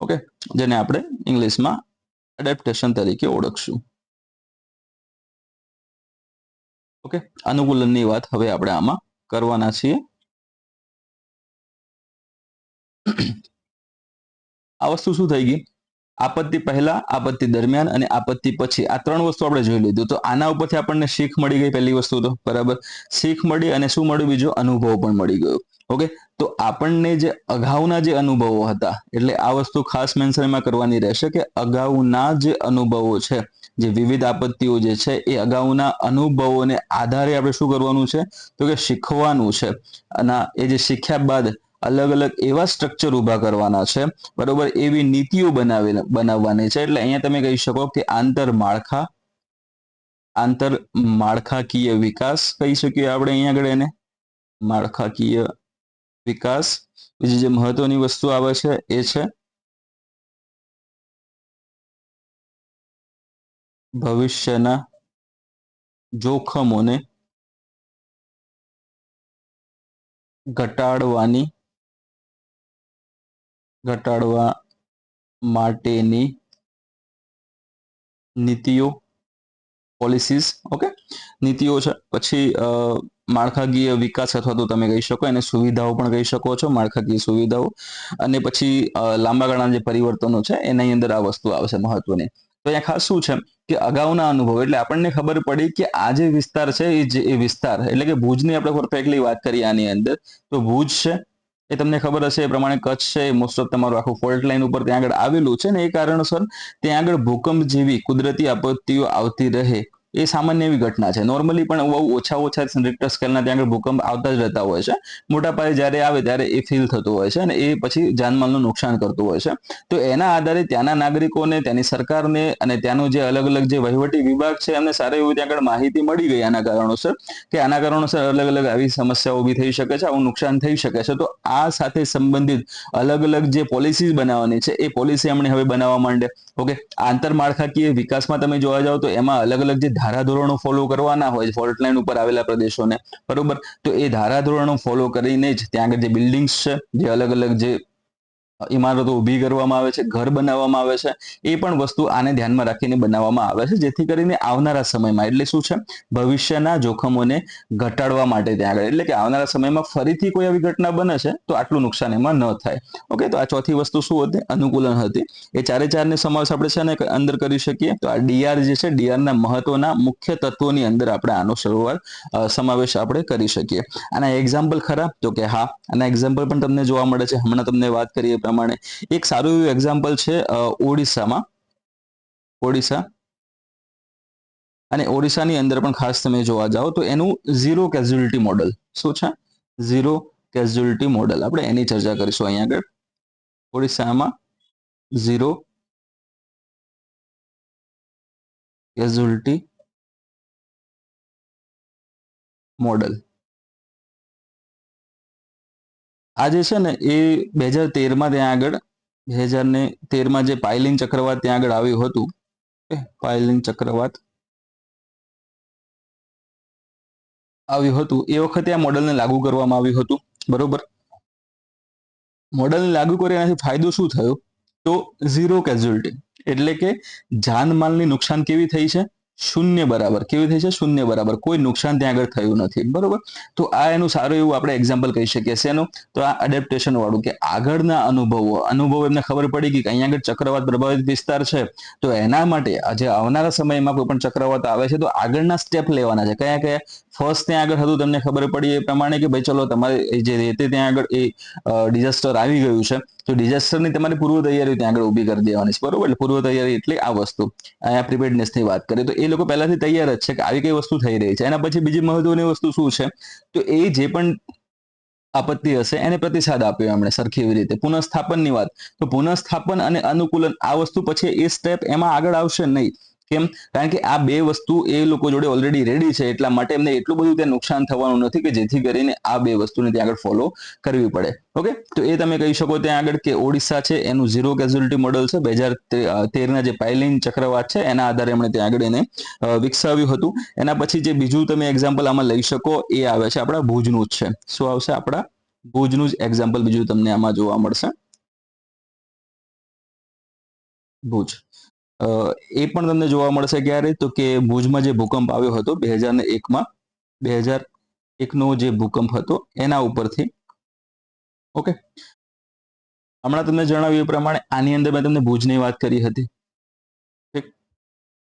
ઓકે, જેને આપણે ઇંગ્લિશમાં એડેપ્ટેશન તરીકે ઓળખશું. ઓકે, અનુકૂલનની વાત હવે આપણે આમાં કરવાના છીએ. આ વસ્તુ શું થઈ ગઈ? આપત્તિ પહેલા, આપત્તિ દરમિયાન અને આપત્તિ પછી, આ ત્રણ વસ્તુ આપણે જોઈ લીધું. તો આના ઉપરથી આપણને શીખ મળી ગઈ. પહેલી વસ્તુ તો બરાબર શીખ મળી, અને શું મળ્યું? બીજો અનુભવ પણ મળી ગયો. ઓકે, તો આપણને જે અગાઉના જે અનુભવો હતા, એટલે આ વસ્તુ ખાસ મેન્શનમાં કરવાની રહેશે કે અગાઉના જે અનુભવો છે, જે વિવિધ આપત્તિઓ જે છે, એ અગાઉના અનુભવોને આધારે આપણે શું કરવાનું છે? તો કે શીખવાનું છે. અને એ જે શીખ્યા બાદ અલગ અલગ એવા સ્ટ્રક્ચર ઊભા કરવાના છે, બરોબર, એવી નીતિઓ બનાવવાની છે. એટલે અહીંયા તમે કહી શકો કે આંતરમાળખાકીય વિકાસ કહી શકીએ આપણે અહીંયા આગળ એને, માળખાકીય વિકાસ. બીજી જે મહત્વની વસ્તુ આવે છે એ છે ભવિષ્યના જોખમોને ઘટાડવા માટેની નીતિઓ, પોલિસીસ. ઓકે, નીતિઓ છે. પછી માળખાકીય વિકાસ અથવા તો તમે કહી શકો એને સુવિધાઓ પણ કહી શકો છો, માળખાકીય સુવિધાઓ. અને પછી લાંબા ગાળાના જે પરિવર્તનો છે એની અંદર આ વસ્તુ આવશે મહત્વની. તો અહીંયા ખાસ શું છે કે અગાઉના અનુભવ, એટલે આપણને ખબર પડી કે આ જે વિસ્તાર છે એ વિસ્તાર એટલે કે ભુજની આપણે પરફેક્ટલી વાત કરીએ આની અંદર, તો ભુજ છે, એ તમને ખબર હશે એ પ્રમાણે કચ્છ છે મોસ્ટ ઓફ તમારું આખું ફોલ્ટ લાઈન ઉપર ત્યાં આગળ આવેલું છે ને એ કારણસર ત્યાં આગળ ભૂકંપ જેવી કુદરતી આપત્તિઓ આવતી રહે એ સામાન્ય એવી ઘટના છે. નોર્મલી પણ બહુ ઓછા રિક્ટર સ્કેલના ત્યાં આગળ ભૂકંપ આવતા જ રહેતા હોય છે. મોટા પાયે જ્યારે આવે ત્યારે એ ફીલ થતું હોય છે અને એ પછી જાનમાલનું નુકસાન કરતું હોય છે. તો એના આધારે ત્યાંના નાગરિકોને, ત્યાંની સરકારને અને ત્યાંનું જે અલગ અલગ જે વહીવટી વિભાગ છે એમને સારી એવી ત્યાં આગળ માહિતી મળી ગઈ આના કારણોસર કે આના કારણોસર અલગ અલગ આવી સમસ્યાઓ ઊભી થઈ શકે છે, આવું નુકસાન થઈ શકે છે. તો આ સાથે સંબંધિત અલગ અલગ જે પોલિસીઝ બનાવવાની છે એ પોલિસી એમણે હવે બનાવવા માંડે. ઓકે, આંતરમાળખાકીય વિકાસમાં તમે જોવા જાઓ તો એમાં અલગ અલગ જે ધારાધોરણો ફોલો કરવાના હોય ફોલ્ટ લાઈન ઉપર આવેલા પ્રદેશોને, બરોબર, તો એ ધારાધોરણો ફોલો કરીને જ ત્યાં આગળ જે બિલ્ડિંગ્સ છે, જે અલગ અલગ જે ઇમારતો ઊભી કરવામાં આવે છે, ઘર બનાવવામાં આવે છે, એ પણ વસ્તુ આને ધ્યાનમાં રાખીને બનાવવામાં આવે છે, જેથી કરીને આવનારા સમયમાં એટલે શું છે ભવિષ્યના જોખમોને ઘટાડવા માટે ત્યાં આગળ, એટલે કે આવનારા સમયમાં ફરીથી કોઈ આવી ઘટના બને છે તો આટલું નુકસાન એમાં ન થાય. ઓકે, તો આ ચોથી વસ્તુ શું હતી? અનુકૂલન હતી. એ ચારે સમાવેશ આપણે છે ને અંદર કરી શકીએ. તો આ ડીઆર જે છે, ડીઆરના મહત્વના મુખ્ય તત્વોની અંદર આપણે આનો સમાવેશ આપણે કરી શકીએ. આના એક્ઝામ્પલ ખરા? તો કે હા, આના એક્ઝામ્પલ પણ તમને જોવા મળે છે. હમણાં તમને વાત કરીએ પ્રમાણે એક સારું એવું એક્ઝામ્પલ છે ઓડિશામાં. ઓડિશા અને ઓડિશાની અંદર પણ ખાસ તમે જોવા જાઓ તો એનું ઝીરો કેઝ્યુઅલિટી મોડલ શું છે? ઝીરો કેઝ્યુઅલિટી મોડલ, આપણે એની ચર્ચા કરીશું અહીંયા આગળ. ઓડિશામાં ઝીરો કેઝ્યુઅલિટી મોડલ આ જે છે ને એ 2013માં ત્યાં આગળ 2013માં જે પાયલિન ચક્રવાત ત્યાં આગળ આવ્યું હતું, પાયલિન ચક્રવાત આવ્યું હતું એ વખતે આ મોડલને લાગુ કરવામાં આવ્યું હતું, બરોબર. મોડલને લાગુ કર્યા એનાથી ફાયદો શું થયો? તો ઝીરો કેઝ્યુઅલિટી, એટલે કે જાનમાલની નુકસાન કેવી થઈ છે? શૂન્ય બરાબર. કેવી થઈ છે? શૂન્ય બરાબર. કોઈ નુકસાન ત્યાં આગળ થયું નથી, બરોબર. તો આ એનું સારું એવું આપણે એક્ઝામ્પલ કહી શકીએ છીએ એનું. તો આ એડેપ્ટેશન વાળું કે આગળના અનુભવો એમને ખબર પડી કે અહીંયા આગળ ચક્રવાત પ્રભાવિત વિસ્તાર છે, તો એના માટે આજે આવનારા સમયમાં કોઈ પણ ચક્રવાત આવે છે તો આગળના સ્ટેપ લેવાના છે. કયા કયા? ફર્સ્ટ ત્યાં આગળ હતું તમને ખબર પડી એ પ્રમાણે કે ભાઈ ચલો તમારે જે રીતે ત્યાં આગળ એ ડિઝાસ્ટર આવી ગયું છે તો ડિઝાસ્ટરની તમારી પૂર્વ તૈયારી ત્યાં આગળ ઊભી કરી દેવાની છે, બરોબર. એટલે પૂર્વ તૈયારી એટલે આ વસ્તુ અહીંયા પ્રિપેર્ડનેસની વાત કરીએ તો એ લોકો પહેલાથી તૈયાર જ છે કે આવી કઈ વસ્તુ થઈ રહી છે. એના પછી બીજી મહત્વની વસ્તુ શું છે? તો એ જે પણ આપત્તિ હશે એને પ્રતિસાદ આપ્યો એમણે સરખી એવી રીતે. પુનઃસ્થાપનની વાત, તો પુનઃસ્થાપન અને અનુકૂલન આ વસ્તુ પછી એ સ્ટેપ એમાં આગળ આવશે નહીં. કેમ? કારણ કે આ બે વસ્તુ એ લોકો જોડે ઓલરેડી રેડી છે, એટલા માટે એમને એટલું બધું ત્યાં નુકસાન થવાનું નથી કે જેથી કરીને આ બે વસ્તુને ત્યાં આગળ ફોલો કરવી પડે. ઓકે, તો એ તમે કહી શકો ત્યાં આગળ કે ઓડિશા છે એનું ઝીરો કેઝ્યુઅલિટી મોડલ છે. 2013ના જે પાયલિન ચક્રવાત છે એના આધારે એમણે ત્યાં આગળ એને વિકસાવ્યું હતું. એના પછી જે બીજું તમે એક્ઝામ્પલ આમાં લઈ શકો એ આવે છે આપણા ભુજનું જ છે. શું આવશે? આપણા ભુજનું જ એક્ઝામ્પલ બીજું તમને આમાં જોવા મળશે. ભુજ એ પણ તમને જોવા મળશે ક્યારે? તો કે ભુજમાં જે ભૂકંપ આવ્યો હતો 2001માં, 2001નો જે ભૂકંપ હતો એના ઉપરથી. ઓકે, હમણાં તમને જણાવ્યું એ પ્રમાણે આની અંદર મેં તમને ભુજની વાત કરી હતી,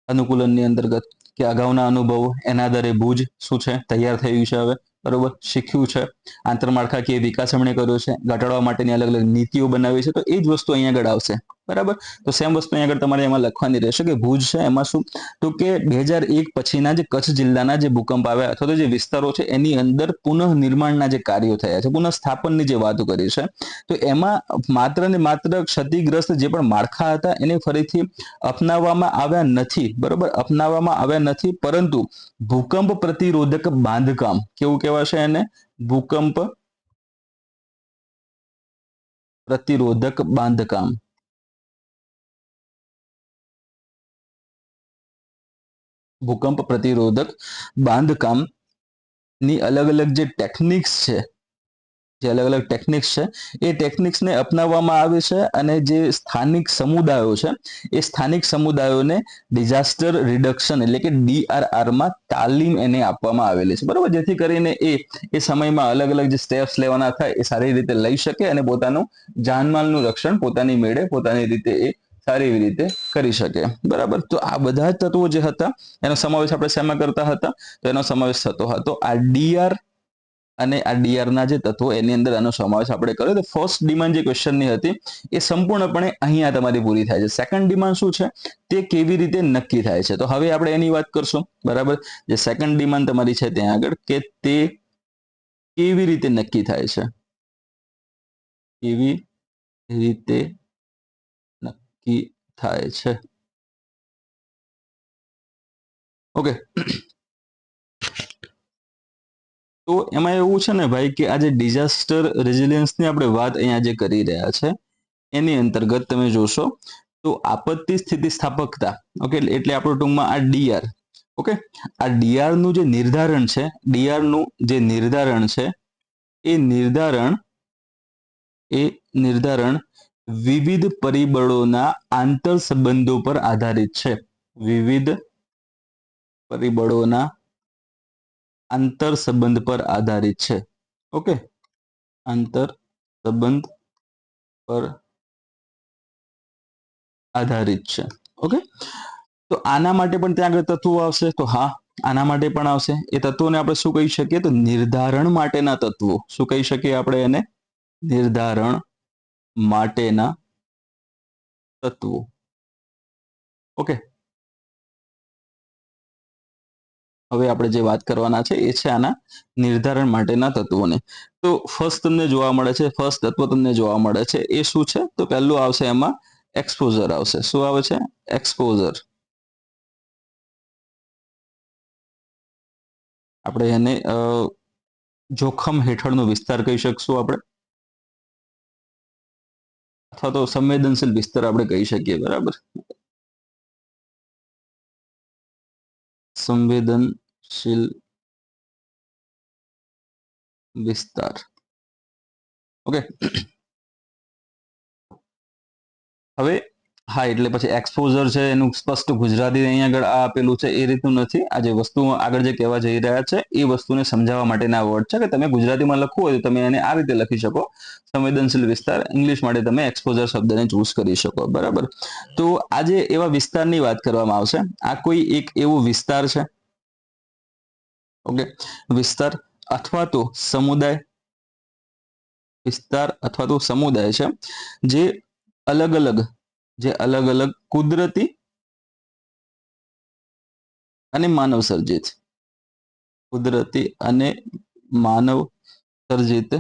અનુકૂલનની અંતર્ગત, કે અગાઉના અનુભવો એના આધારે ભુજ શું છે? તૈયાર થયું છે હવે, બરોબર, શીખ્યું છે, આંતરમાળખાકીય વિકાસ એમણે કર્યો છે, ઘટાડવા માટેની અલગ અલગ નીતિઓ બનાવી છે. તો એ જ વસ્તુ અહીંયા આગળ આવશે, બરાબર. તો સેમ વસ્તુ અહીંયા આગળ તમારે એમાં લખવાની રહેશે કે ભુજ છે એમાં શું? તો કે 2001 પછીના જે કચ્છ જિલ્લાના જે ભૂકંપ આવ્યા અથવા તો જે વિસ્તારો છે એની અંદર પુનઃનિર્માણના જે કાર્યો થયા છે, પુનઃસ્થાપનની જે વાતો કરી છે, તો એમાં માત્ર ને માત્ર ક્ષતિગ્રસ્ત જે પણ માળખા હતા એને ફરીથી અપનાવવામાં આવ્યા નથી, બરોબર, અપનાવવામાં આવ્યા નથી, પરંતુ ભૂકંપ પ્રતિરોધક બાંધકામ, કેવું કહેવાશે એને? ભૂકંપ પ્રતિરોધક બાંધકામ. ભૂકંપ પ્રતિરોધક બાંધકામની અલગ અલગ જે ટેકનિક્સ છે, જે અલગ અલગ ટેકનિક્સ છે એ ટેકનિક્સને અપનાવવામાં આવે છે અને જે સ્થાનિક સમુદાયો છે એ સ્થાનિક સમુદાયોને ડિઝાસ્ટર રિડક્શન એટલે કે DRRમાં તાલીમ એને આપવામાં આવેલી છે, બરોબર, જેથી કરીને એ સમયમાં અલગ અલગ જે સ્ટેપ્સ લેવાના થાય એ સારી રીતે લઈ શકે અને પોતાનું જાનમાલનું રક્ષણ પોતાની મેળે પોતાની રીતે એ સારી એવી રીતે કરી શકે, બરાબર. તો આ બધા જ તત્વો જે હતા એનો સમાવેશ આપણે શેમાં કરતા હતા? તો એનો સમાવેશ થતો હતો આ અને આ ડીઆર ના જે તત્વો એની અંદર આનો સમાવેશ આપણે કર્યો. તો ફર્સ્ટ ડિમાન્ડ જે ક્વેશ્ચનની હતી એ સંપૂર્ણપણે અહીંયા તમારી પૂરી થાય છે. સેકન્ડ ડિમાન્ડ શું છે તે કેવી રીતે નક્કી થાય છે, તો હવે આપણે એની વાત કરશું. બરાબર, જે સેકન્ડ ડિમાન્ડ તમારી છે ત્યાં આગળ કે તે કેવી રીતે નક્કી થાય છે, કેવી રીતે નક્કી થાય છે. ઓકે, તો એમાં એવું છે ને ભાઈ કે આ જે ડિઝાસ્ટર રેઝિલિયન્સની આપણે વાત અહીંયા જે કરી રહ્યા છે એની અંતર્ગત તમે જોશો તો આપત્તિ સ્થિતિસ્થાપકતા, ઓકે, એટલે આપણું ટૂંકમાં આ ડીઆર. ઓકે, આ ડીઆર નું જે નિર્ધારણ છે, ડીઆર નું જે નિર્ધારણ છે એ નિર્ધારણ વિવિધ પરિબળોના આંતર સંબંધો પર આધારિત છે. વિવિધ પરિબળોના આંતર સંબંધ પર આધારિત છે. ઓકે, આંતર સંબંધ પર આધારિત છે. ઓકે, તો આના માટે પણ ત્યાં આગળ તત્વો આવશે, તો હા આના માટે પણ આવશે. એ તત્વોને આપણે શું કહી શકીએ, તો નિર્ધારણ માટેના તત્વો. શું કહી શકીએ આપણે એને? નિર્ધારણ માટેના તત્વો. ઓકે, હવે આપણે જે વાત કરવાના છે એ છે આના નિર્ધારણ માટેના તત્વોને. તો ફર્સ્ટ તમને જોવા મળે છે, ફર્સ્ટ તત્વ તમને જોવા મળે છે એ શું છે, તો પહેલું આવશે એમાં એક્સપોઝર આવશે. શું આવે છે? એક્સપોઝર. આપણે એને જોખમ હેઠળનો વિસ્તાર કહી શકશું આપણે, અથવા તો સંવેદનશીલ વિસ્તાર આપણે કહી શકીએ. બરાબર, સંવેદનશીલ વિસ્તાર. ઓકે, હવે હા, એટલે પછી એક્સપોઝર છે એનું સ્પષ્ટ ગુજરાતી અહીંયા આગળ આ આપેલું છે એ રીતનું નથી. આ જે વસ્તુ આગળ જે કહેવા જઈ રહ્યા છે એ વસ્તુને સમજાવવા માટેના વર્ડ છે, કે તમે ગુજરાતીમાં લખવું હોય તો તમે એને આ રીતે લખી શકો, સંવેદનશીલ વિસ્તાર. ઇંગ્લિશ માટે તમે એક્સપોઝર શબ્દને ચૂઝ કરી શકો. બરાબર, તો આજે એવા વિસ્તારની વાત કરવામાં આવશે. આ કોઈ એક એવો વિસ્તાર છે, ઓકે, વિસ્તાર અથવા તો સમુદાય, વિસ્તાર અથવા તો સમુદાય છે જે અલગ અલગ કુદરતી અને માનવ સર્જિત, કુદરતી અને માનવ સર્જિત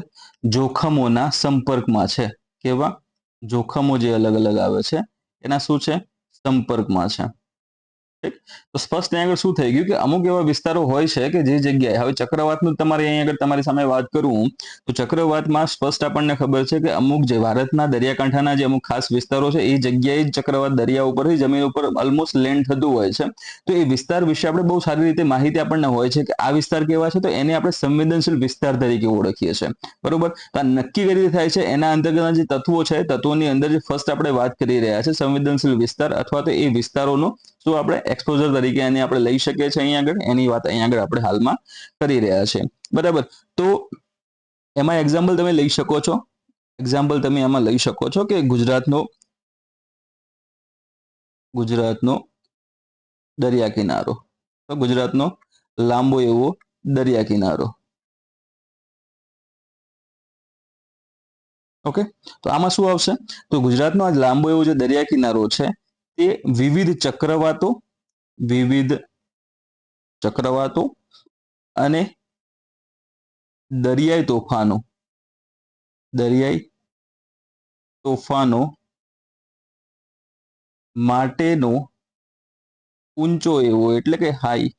જોખમોના સંપર્કમાં છે. કેવા જોખમો જે અલગ અલગ આવે છે એના શું છે? સંપર્કમાં છે. તો સ્પષ્ટ ત્યાં આગળ શું થઈ ગયું કે અમુક એવા વિસ્તારો હોય છે કે જે જગ્યાએ, હવે ચક્રવાતનું તમારે અહીં આગળ તમારી સામે વાત કરું તો ચક્રવાતમાં સ્પષ્ટ આપણને ખબર છે કે અમુક જે ભારતના દરિયાકાંઠાના જે અમુક ખાસ વિસ્તારો છે એ જગ્યાએ જ ચક્રવાત દરિયા ઉપરથી જમીન ઉપર ઓલમોસ્ટ લેન્ડ થતું હોય છે. તો એ વિસ્તાર વિશે આપણે બહુ સારી રીતે માહિતી આપણને હોય છે કે આ વિસ્તાર કેવા છે, તો એને આપણે સંવેદનશીલ વિસ્તાર તરીકે ઓળખીએ છીએ. બરોબર, તો આ નક્કી કઈ રીતે થાય છે? એના અંતર્ગત જે તત્વો છે, તત્વોની અંદર જે ફર્સ્ટ આપણે વાત કરી રહ્યા છે સંવેદનશીલ વિસ્તાર અથવા તો એ વિસ્તારોનો શું આપણે એક્સપોઝર તરીકે એને આપણે લઈ શકીએ છીએ. અહીંયા આગળ એની વાત અહીંયા આગળ આપણે હાલમાં કરી રહ્યા છે. બરાબર, તો એમાં એક્ઝામ્પલ તમે લઈ શકો છો. એક્ઝામ્પલ તમે એમાં લઈ શકો છો કે ગુજરાતનો દરિયા કિનારો, ગુજરાતનો લાંબો એવો દરિયા કિનારો. ઓકે, તો આમાં શું આવશે? તો ગુજરાતનો આ લાંબો એવો જે દરિયા કિનારો છે તે વિવિધ ચક્રવાતો અને દરિયાઈ તોફાનો માટેનો ઊંચો એવો, એટલે કે હાઈ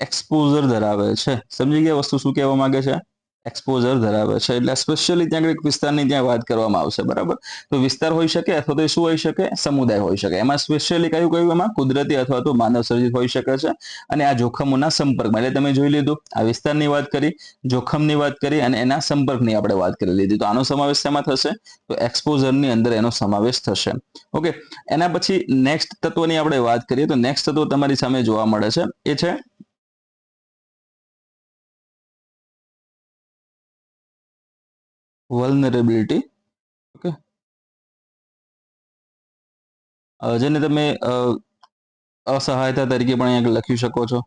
એક્સપોઝર ધરાવે છે. સમજી ગયા વસ્તુ શું કહેવા માંગે છે? એક્સપોઝર ધરાવે છે. એટલે સ્પેશિયલી ત્યાં એક વિસ્તારની ત્યાં વાત કરવામાં આવશે. બરાબર, તો વિસ્તાર હોઈ શકે અથવા તો શું હોઈ શકે? સમુદાય હોઈ શકે. એમાં સ્પેશિયલી કયું કયું? એમાં કુદરતી અથવા તો માનવ સર્જિત હોઈ શકે છે. અને આ જોખમોના સંપર્કમાં, એટલે તમે જોઈ લીધું, આ વિસ્તારની વાત કરી, જોખમની વાત કરી અને એના સંપર્કની આપણે વાત કરી લીધી. તો આનો સમાવેશ શેમાં થશે? તો એક્સપોઝરની અંદર એનો સમાવેશ થશે. ઓકે, એના પછી નેક્સ્ટ તત્વની આપણે વાત કરીએ તો નેક્સ્ટ તત્વ તમારી સામે જોવા મળે છે એ છે વલ્નરેબિલિટી. ઓકે, જેને તમે અસહાયતા તરીકે પણ અહીંયા લખી શકો છો.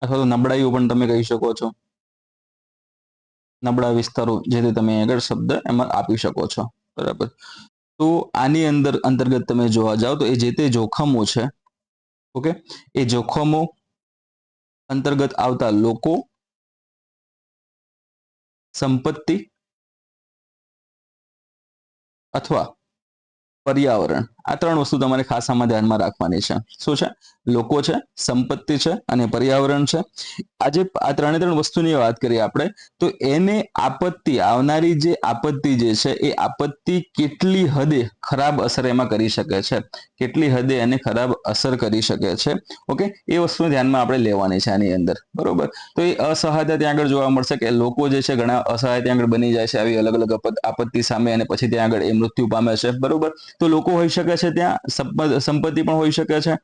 અથવા તો નબળાઈઓ પણ તમે કહી શકો છો, નબળા વિસ્તારો જે તે તમે આગળ શબ્દ એમાં આપી શકો છો, બરાબર. તો આની અંતર્ગત તમે જોવા જાઓ તો એ જે તે જોખમો છે, ઓકે, એ જોખમો અંતર્ગત આવતા લોકો, સંપત્તિ અથવા પર્યાવરણ, આ ત્રણ વસ્તુ તમારે ખાસ આમાં ધ્યાનમાં રાખવાની છે. શું છે? લોકો છે, સંપત્તિ છે અને પર્યાવરણ છે. આજે આ ત્રણ વસ્તુની વાત કરીએ આપણે, તો એને આપત્તિ, આવનારી જે આપત્તિ જે છે એ આપત્તિ કેટલી હદે ખરાબ અસર એમાં કરી શકે છે, કેટલી હદે એને ખરાબ અસર કરી શકે છે, ઓકે, એ વસ્તુ ધ્યાનમાં આપણે લેવાની છે આની અંદર, બરોબર. તો એ અસહાયતા ત્યાં આગળ જોવા મળશે કે લોકો જે છે ઘણા અસહાય ત્યાં આગળ બની જાય છે આવી અલગ અલગ આપત્તિ સામે, અને પછી ત્યાં આગળ એ મૃત્યુ પામે છે, બરોબર. તો લોકો હોઈ શકે છે, ત્યાં સંપત્તિ પણ હોઈ શકે છે,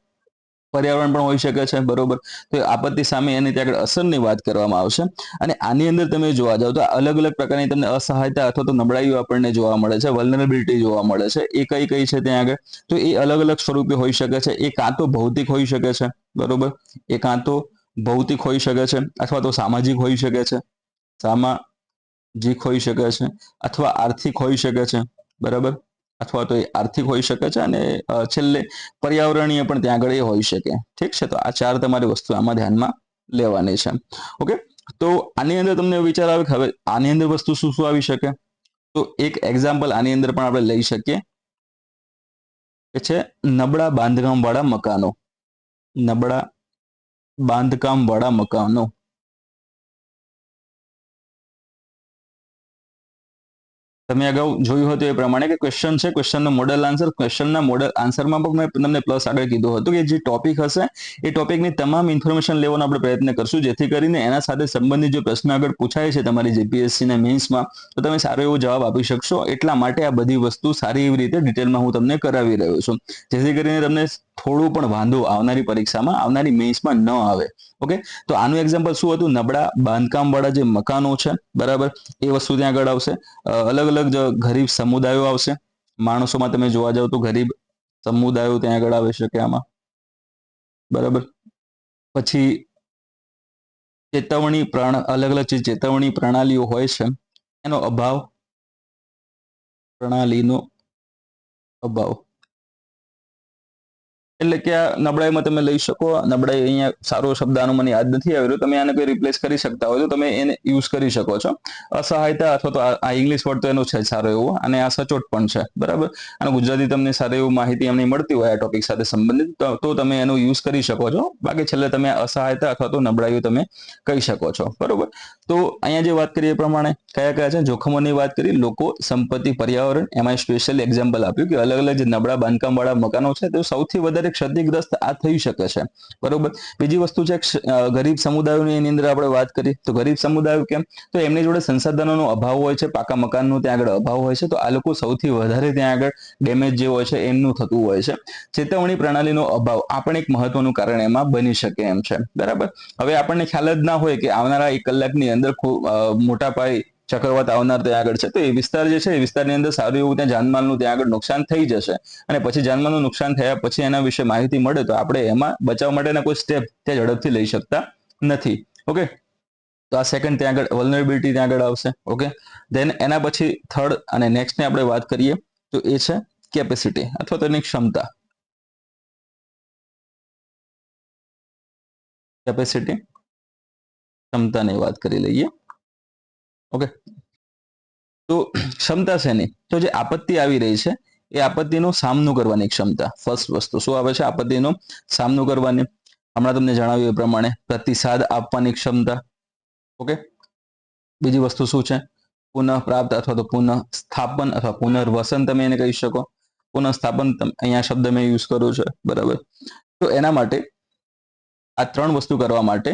પર્યાવરણ પણ હોઈ શકે છે, બરોબર. તો આપત્તિ સામે એની ત્યાં આગળ અસરની વાત કરવામાં આવશે. અને આની અંદર તમે જોવા જાવ તો અલગ અલગ પ્રકારની તમને અસહાયતા અથવા તો નબળાઈઓ આપણને જોવા મળે છે, વલ્નરેબિલિટી જોવા મળે છે. એ કઈ કઈ છે ત્યાં આગળ? તો એ અલગ અલગ સ્વરૂપે હોઈ શકે છે. એ કાં તો ભૌતિક હોઈ શકે છે, બરોબર, એ કાં તો ભૌતિક હોઈ શકે છે, અથવા તો સામાજિક હોઈ શકે છે, સામાજિક હોઈ શકે છે, અથવા આર્થિક હોઈ શકે છે, બરાબર, અથવા તો એ આર્થિક હોઈ શકે છે, અને છેલ્લે પર્યાવરણીય પણ ત્યાં આગળ એ હોઈ શકે. ઠીક છે, તો આ ચાર તમારી વસ્તુ આમાં ધ્યાનમાં લેવાની છે, ઓકે. તો આની અંદર તમને વિચાર આવે કે હવે આની અંદર વસ્તુ શું શું આવી શકે? તો એક એક્ઝામ્પલ આની અંદર પણ આપણે લઈ શકીએ કે છે નબળા બાંધકામ વાળા મકાનો, નબળા બાંધકામ વાળા મકાનો. તમે અગાઉ જોયું હતું એ પ્રમાણે કે ક્વેશ્ચન છે, ક્વેશ્ચનનો મોડલ આન્સર, ક્વેશ્ચનના મોડલ આન્સરમાં પણ મેં તમને પ્લસ આગળ કીધું હતું કે જે ટોપિક હશે એ ટોપિકની તમામ ઇન્ફોર્મેશન લેવાનો આપણે પ્રયત્ન કરશું, જેથી કરીને એના સાથે સંબંધિત જો પ્રશ્ન આગળ પૂછાય છે તમારી જીપીએસસીના મેન્સમાં, તો તમે સારો એવો જવાબ આપી શકશો. એટલા માટે આ બધી વસ્તુ સારી એવી રીતે ડિટેલમાં હું તમને કરાવી રહ્યો છું, જેથી કરીને તમને થોડું પણ વાંધો આવનારી પરીક્ષામાં, આવનારી મેન્સમાં ન આવે, ઓકે. તો આનું એક્ઝામ્પલ શું હતું? નબળા બાંધકામ વાળા જે મકાનો છે, બરાબર, એ વસ્તુ ત્યાં આગળ આવશે. અલગ અલગ ગરીબ સમુદાયો આવશે, માણસોમાં તમે જોવા જાવ તો ગરીબ સમુદાયો ત્યાં આગળ આવી શકે આમાં, બરાબર. પછી ચેતવણી અલગ અલગ જે ચેતવણી પ્રણાલીઓ હોય છે એનો અભાવ, પ્રણાલીનો અભાવ, એટલે કે આ નબળાઈમાં તમે લઈ શકો. નબળાઈ અહીંયા સારો શબ્દ આનો મને યાદ નથી આવી રહ્યો, તમે આને કોઈ રિપ્લેસ કરી શકતા હોય તો તમે એને યુઝ કરી શકો છો. અસહાયતા અથવા તો આ ઇંગ્લિશ વર્ડ તો એનો છે સારો એવો, અને આ સચોટ પણ છે, બરાબર. અને ગુજરાતી તમને સારી એવું માહિતી એમની મળતી હોય આ ટોપિક સાથે સંબંધિત, તો તમે એનો યુઝ કરી શકો છો. બાકી છેલ્લે તમે અસહાયતા અથવા તો નબળાઈઓ તમે કહી શકો છો, બરોબર. તો અહીંયા જે વાત કરીએ એ પ્રમાણે કયા કયા છે જોખમોની વાત કરી, લોકો, સંપત્તિ, પર્યાવરણ, એમાં સ્પેશિયલ એક્ઝામ્પલ આપ્યું કે અલગ અલગ જે નબળા બાંધકામ વાળા મકાનો છે તો સૌથી વધારે ક્ષતિગ્રસ્ત આ થઈ શકે છે, બરોબર. બીજી વસ્તુ છે ગરીબ સમુદાયોની એની અંદર આપણે વાત કરી, તો ગરીબ સમુદાયો કેમ? તો એમની જોડે સંસાધનોનો અભાવ હોય છે, પાકા મકાનનો ત્યાં આગળ અભાવ હોય છે, તો આ લોકો સૌથી વધારે ત્યાં આગળ ડેમેજ જે હોય છે એમનું થતું હોય છે. ચેતવણી પ્રણાલીનો અભાવ આ પણ એક મહત્વનું કારણ એમાં બની શકે એમ છે, બરાબર. હવે આપણને ખ્યાલ જ ના હોય કે આવનારા 1 કલાકની અંદર ખૂબ મોટા પાયે ચક્રવાત આવનાર ત્યાં આગળ છે, તો એ વિસ્તાર જે છે એ વિસ્તારની અંદર સારું એવું ત્યાં જાનમાલનું ત્યાં આગળ નુકસાન થઈ જશે, અને પછી જાનમાલનું નુકસાન થયા પછી એના વિશે માહિતી મળે તો આપણે એમાં બચાવ માટેના કોઈ સ્ટેપ ત્યાં ઝડપથી લઈ શકતા નથી, ઓકે. તો આ સેકન્ડ ત્યાં આગળ વલ્નરેબિલિટી ત્યાં આગળ આવશે, ઓકે. ધેન એના પછી થર્ડ અને નેક્સ્ટની આપણે વાત કરીએ તો એ છે કેપેસિટી અથવા તો એની ક્ષમતા, કેપેસિટી, ક્ષમતાની વાત કરી લઈએ, ઓકે. તો ક્ષમતા છે એની, તો જે આપત્તિ આવી રહી છે એ આપત્તિનો સામનો કરવાની ક્ષમતા, ફર્સ્ટ વસ્તુ શું આવે છે? આપત્તિનો સામનો કરવાની. હમણાં તમને જણાવ્યું એ પ્રમાણે પ્રતિસાદ આપવાની ક્ષમતા, ઓકે. બીજી વસ્તુ શું છે? પુનઃ પ્રાપ્ત અથવા તો પુનઃ સ્થાપન અથવા પુનર્વસન તમે એને કહી શકો. પુનઃ સ્થાપન અહીંયા શબ્દ મેં યુઝ કર્યો છે, બરાબર. તો એના માટે આ ત્રણ વસ્તુ કરવા માટે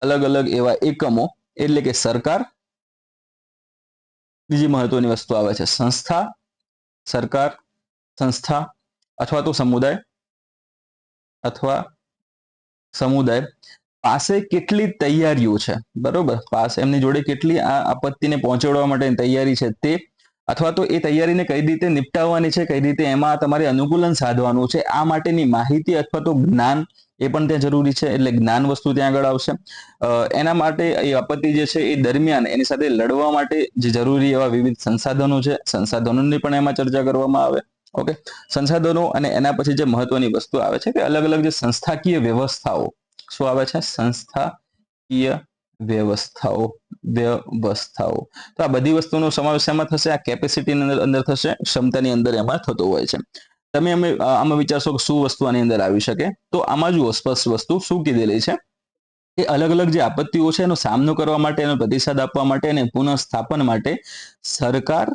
અલગ અલગ એવા એકમો, એટલે કે સરકાર, બીજી મહત્વની વસ્તુ આવે છે સંસ્થા, સરકાર, સંસ્થા અથવા તો સમુદાય, અથવા સમુદાય પાસે કેટલી તૈયારીઓ છે, બરોબર, પાસે એમની જોડે કેટલી આ આપત્તિને પહોંચાડવા માટેની તૈયારી છે તે અથવા તો એ તૈયારીને કઈ રીતે નિપટાવવાની છે, કઈ રીતે એમાં તમારે અનુકૂલન સાધવાનું છે, આ માટેની માહિતી અથવા તો જ્ઞાન એ પણ ત્યાં જરૂરી છે. એટલે જ્ઞાન વસ્તુ ત્યાં આગળ આવશે. એના માટે એ આપત્તિ જે છે એ દરમિયાન એની સાથે લડવા માટે જે જરૂરી એવા વિવિધ સંસાધનો છે, સંસાધનોની પણ એમાં ચર્ચા કરવામાં આવે. ઓકે, સંસાધનો અને એના પછી જે મહત્વની વસ્તુ આવે છે કે અલગ અલગ જે સંસ્થાકીય વ્યવસ્થાઓ, શું આવે છે? સંસ્થાકીય વ્યવસ્થાઓ. તો આ બધી વસ્તુનો સમાવેશ એમાં થશે, આ કેપેસિટીની અંદર થશે, ક્ષમતાની અંદર એમાં થતો હોય છે. તમે આમાં વિચારશો કે શું વસ્તુ આની અંદર આવી શકે, તો આમાં જુઓ સ્પષ્ટ વસ્તુ શું કીધેલી છે કે અલગ અલગ જે આપત્તિઓ છે એનો સામનો કરવા માટે, એનો પ્રતિસાદ આપવા માટે અને પુનઃસ્થાપન માટે સરકાર,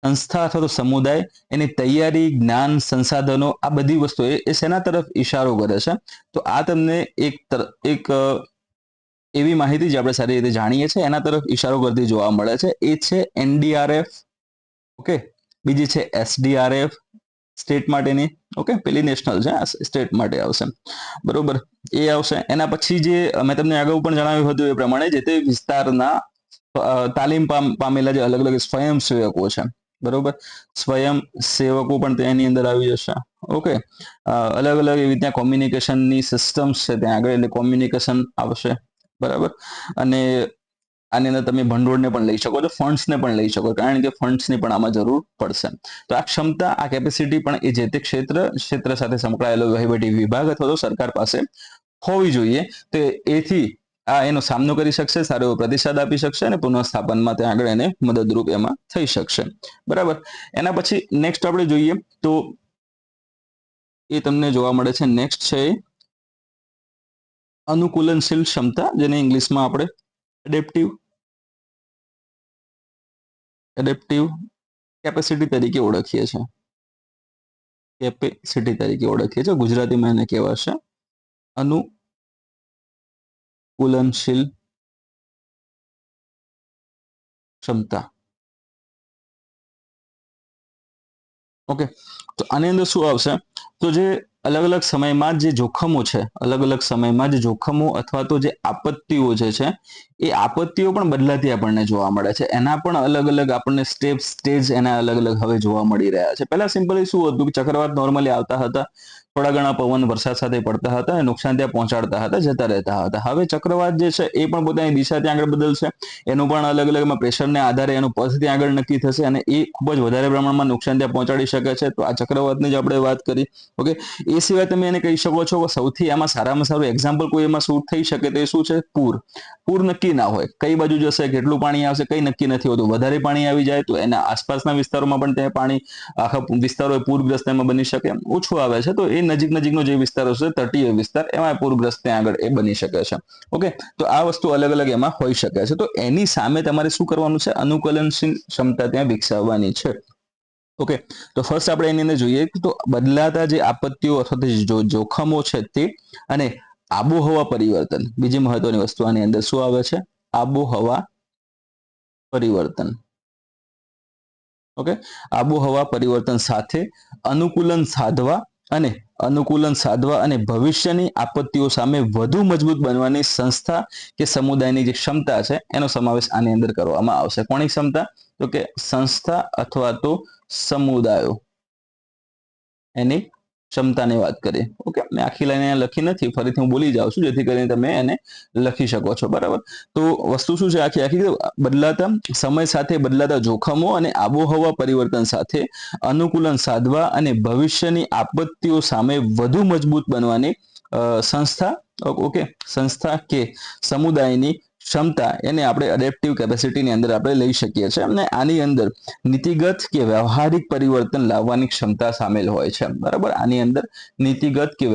સંસ્થા અથવા તો સમુદાય એની તૈયારી, જ્ઞાન, સંસાધનો, આ બધી વસ્તુ એ શેના તરફ ઈશારો કરે છે? તો આ તમને એક એવી માહિતી જે આપણે સારી રીતે જાણીએ છીએ એના તરફ ઈશારો કરતી જોવા મળે છે. એ છે એનડીઆરએફ. ઓકે, બીજી છે એસડીઆરએફ સ્ટેટ માટેની. ઓકે, પેલી નેશનલ છે, સ્ટેટ માટે આવશે, બરોબર, એ આવશે. એના પછી જે મેં તમને અગાઉ પણ જણાવ્યું હતું એ પ્રમાણે જે તે વિસ્તારના તાલીમ પામેલા જે અલગ અલગ સ્વયંસેવકો છે, બરોબર, સ્વયંસેવકો પણ તેની અંદર આવી જશે. ઓકે, અલગ અલગ એવી ત્યાં કોમ્યુનિકેશનની સિસ્ટમ્સ છે ત્યાં આગળ, એટલે કોમ્યુનિકેશન આવશે, બરાબર. અને આની અંદર તમે ભંડોળને પણ લઈ શકો છો, ફંડ્સને પણ લઈ શકો, કારણ કે ફંડ્સની પણ આમાં જરૂર પડશે. તો આ ક્ષમતા, આ કેપેસિટી પણ એ જે તે ક્ષેત્ર સાથે સંકળાયેલો વહીવટી વિભાગ અથવા તો સરકાર પાસે હોવી જોઈએ. તો એથી આ એનો સામનો કરી શકશે, સારો એવો પ્રતિસાદ આપી શકશે અને પુનઃસ્થાપનમાં ત્યાં આગળ એને મદદરૂપ એમાં થઈ શકશે, બરાબર. એના પછી નેક્સ્ટ આપણે જોઈએ તો એ તમને જોવા મળે છે. નેક્સ્ટ છે અનુકૂલનશીલ ક્ષમતા, જેને ઇંગ્લિશમાં આપણે એડેપ્ટિવ કેપેસિટી તરીકે ઓળખીએ છીએ. ગુજરાતીમાં એને કહેવાશે અનુકૂલનશીલ ક્ષમતા. ઓકે, તો આની અંદર શું આવશે? તો જે અલગ અલગ સમયમાં જે જોખમો છે, અલગ અલગ સમયમાં જે જોખમો અથવા તો જે આપત્તિઓ જે છે એ આપત્તિઓ પણ બદલાતી આપણને જોવા મળે છે. એના પણ અલગ અલગ આપણને સ્ટેજ એના અલગ અલગ હવે જોવા મળી રહ્યા છે. પહેલા સિમ્પલી શું હતું કે ચક્રવાત નોર્મલી આવતા હતા, થોડા ઘણા પવન વરસાદ સાથે પડતા હતા, નુકસાન ત્યાં પહોંચાડતા હતા, જતા રહેતા હતા. હવે ચક્રવાત જે છે એ પણ પોતાની દિશા ત્યાં આગળ બદલશે, એનું પણ અલગ અલગ પ્રેશરને આધારે એનું પથ ત્યાં આગળ નક્કી થશે અને એ ખૂબ જ વધારે પ્રમાણમાં નુકસાન ત્યાં પહોંચાડી શકે છે. તો આ ચક્રવાતની જ આપણે વાત કરી. ઓકે, એ સિવાય તમે એને કહી શકો છો કે સૌથી આમાં સારામાં સારું એક્ઝામ્પલ કોઈ એમાં શૂટ થઈ શકે તો એ શું છે? પૂર નક્કી ના હોય, કઈ બાજુ જશે, કેટલું પાણી આવશે, કઈ નક્કી નથી હોતું. વધારે પાણી આવી જાય તો એના આસપાસના વિસ્તારોમાં પણ ત્યાં પાણી, આખા વિસ્તારો પૂરગ્રસ્ત એમાં બની શકે. ઓછું આવે છે તો એ નજીકનો જે વિસ્તારો છે, તટીય વિસ્તાર, એમાં પૂરગ્રસ્ત ત્યાં આગળ એ બની શકે છે. ઓકે, તો આ વસ્તુ અલગ અલગ એમાં હોઈ શકે છે. તો એની સામે તમારે શું કરવાનું છે? અનુકૂલનશીલ ક્ષમતા ત્યાં વિકસાવવાની છે. ઓકે, તો ફર્સ્ટ આપણે એની અંદર જોઈએ તો બદલાતા જે આપત્તિઓ અથવા તો જોખમો છે તે, અને આબોહવા પરિવર્તન. બીજી મહત્વની વસ્તુ આની અંદર શું આવે છે? આબોહવા પરિવર્તન. ઓકે, આબોહવા પરિવર્તન સાથે અનુકૂલન સાધવા અને ભવિષ્યની આપત્તિઓ સામે વધુ મજબૂત બનવાની સંસ્થા કે સમુદાયની જે ક્ષમતા છે એનો સમાવેશ આની અંદર કરવામાં આવશે. કોની ક્ષમતા? તો કે સંસ્થા અથવા તો સમુદાયો, એની ક્ષમતાની વાત કરીએ. ઓકે, મેં આખી લાઈન અહીંયા લખી નથી, ફરીથી હું બોલી જાઉં છું જેથી કરીને તમે એને લખી શકો છો, બરાબર. તો વસ્તુ શું છે? આખી બદલાતા સમય સાથે બદલાતા જોખમો અને આબોહવા પરિવર્તન સાથે અનુકૂલન સાધવા અને ભવિષ્યની આપત્તિઓ સામે વધુ મજબૂત બનવાની સંસ્થા, ઓકે, સંસ્થા કે સમુદાયની ક્ષમતા, એને આપણે એડેપ્ટિવ કેપેસિટીની અંદર આપણે લઈ શકીએ છીએ. અને આની અંદર નીતિગત કે વ્યવહારિક પરિવર્તન લાવવાની ક્ષમતા સામેલ હોય છે, બરાબર. આની અંદર નીતિગત કે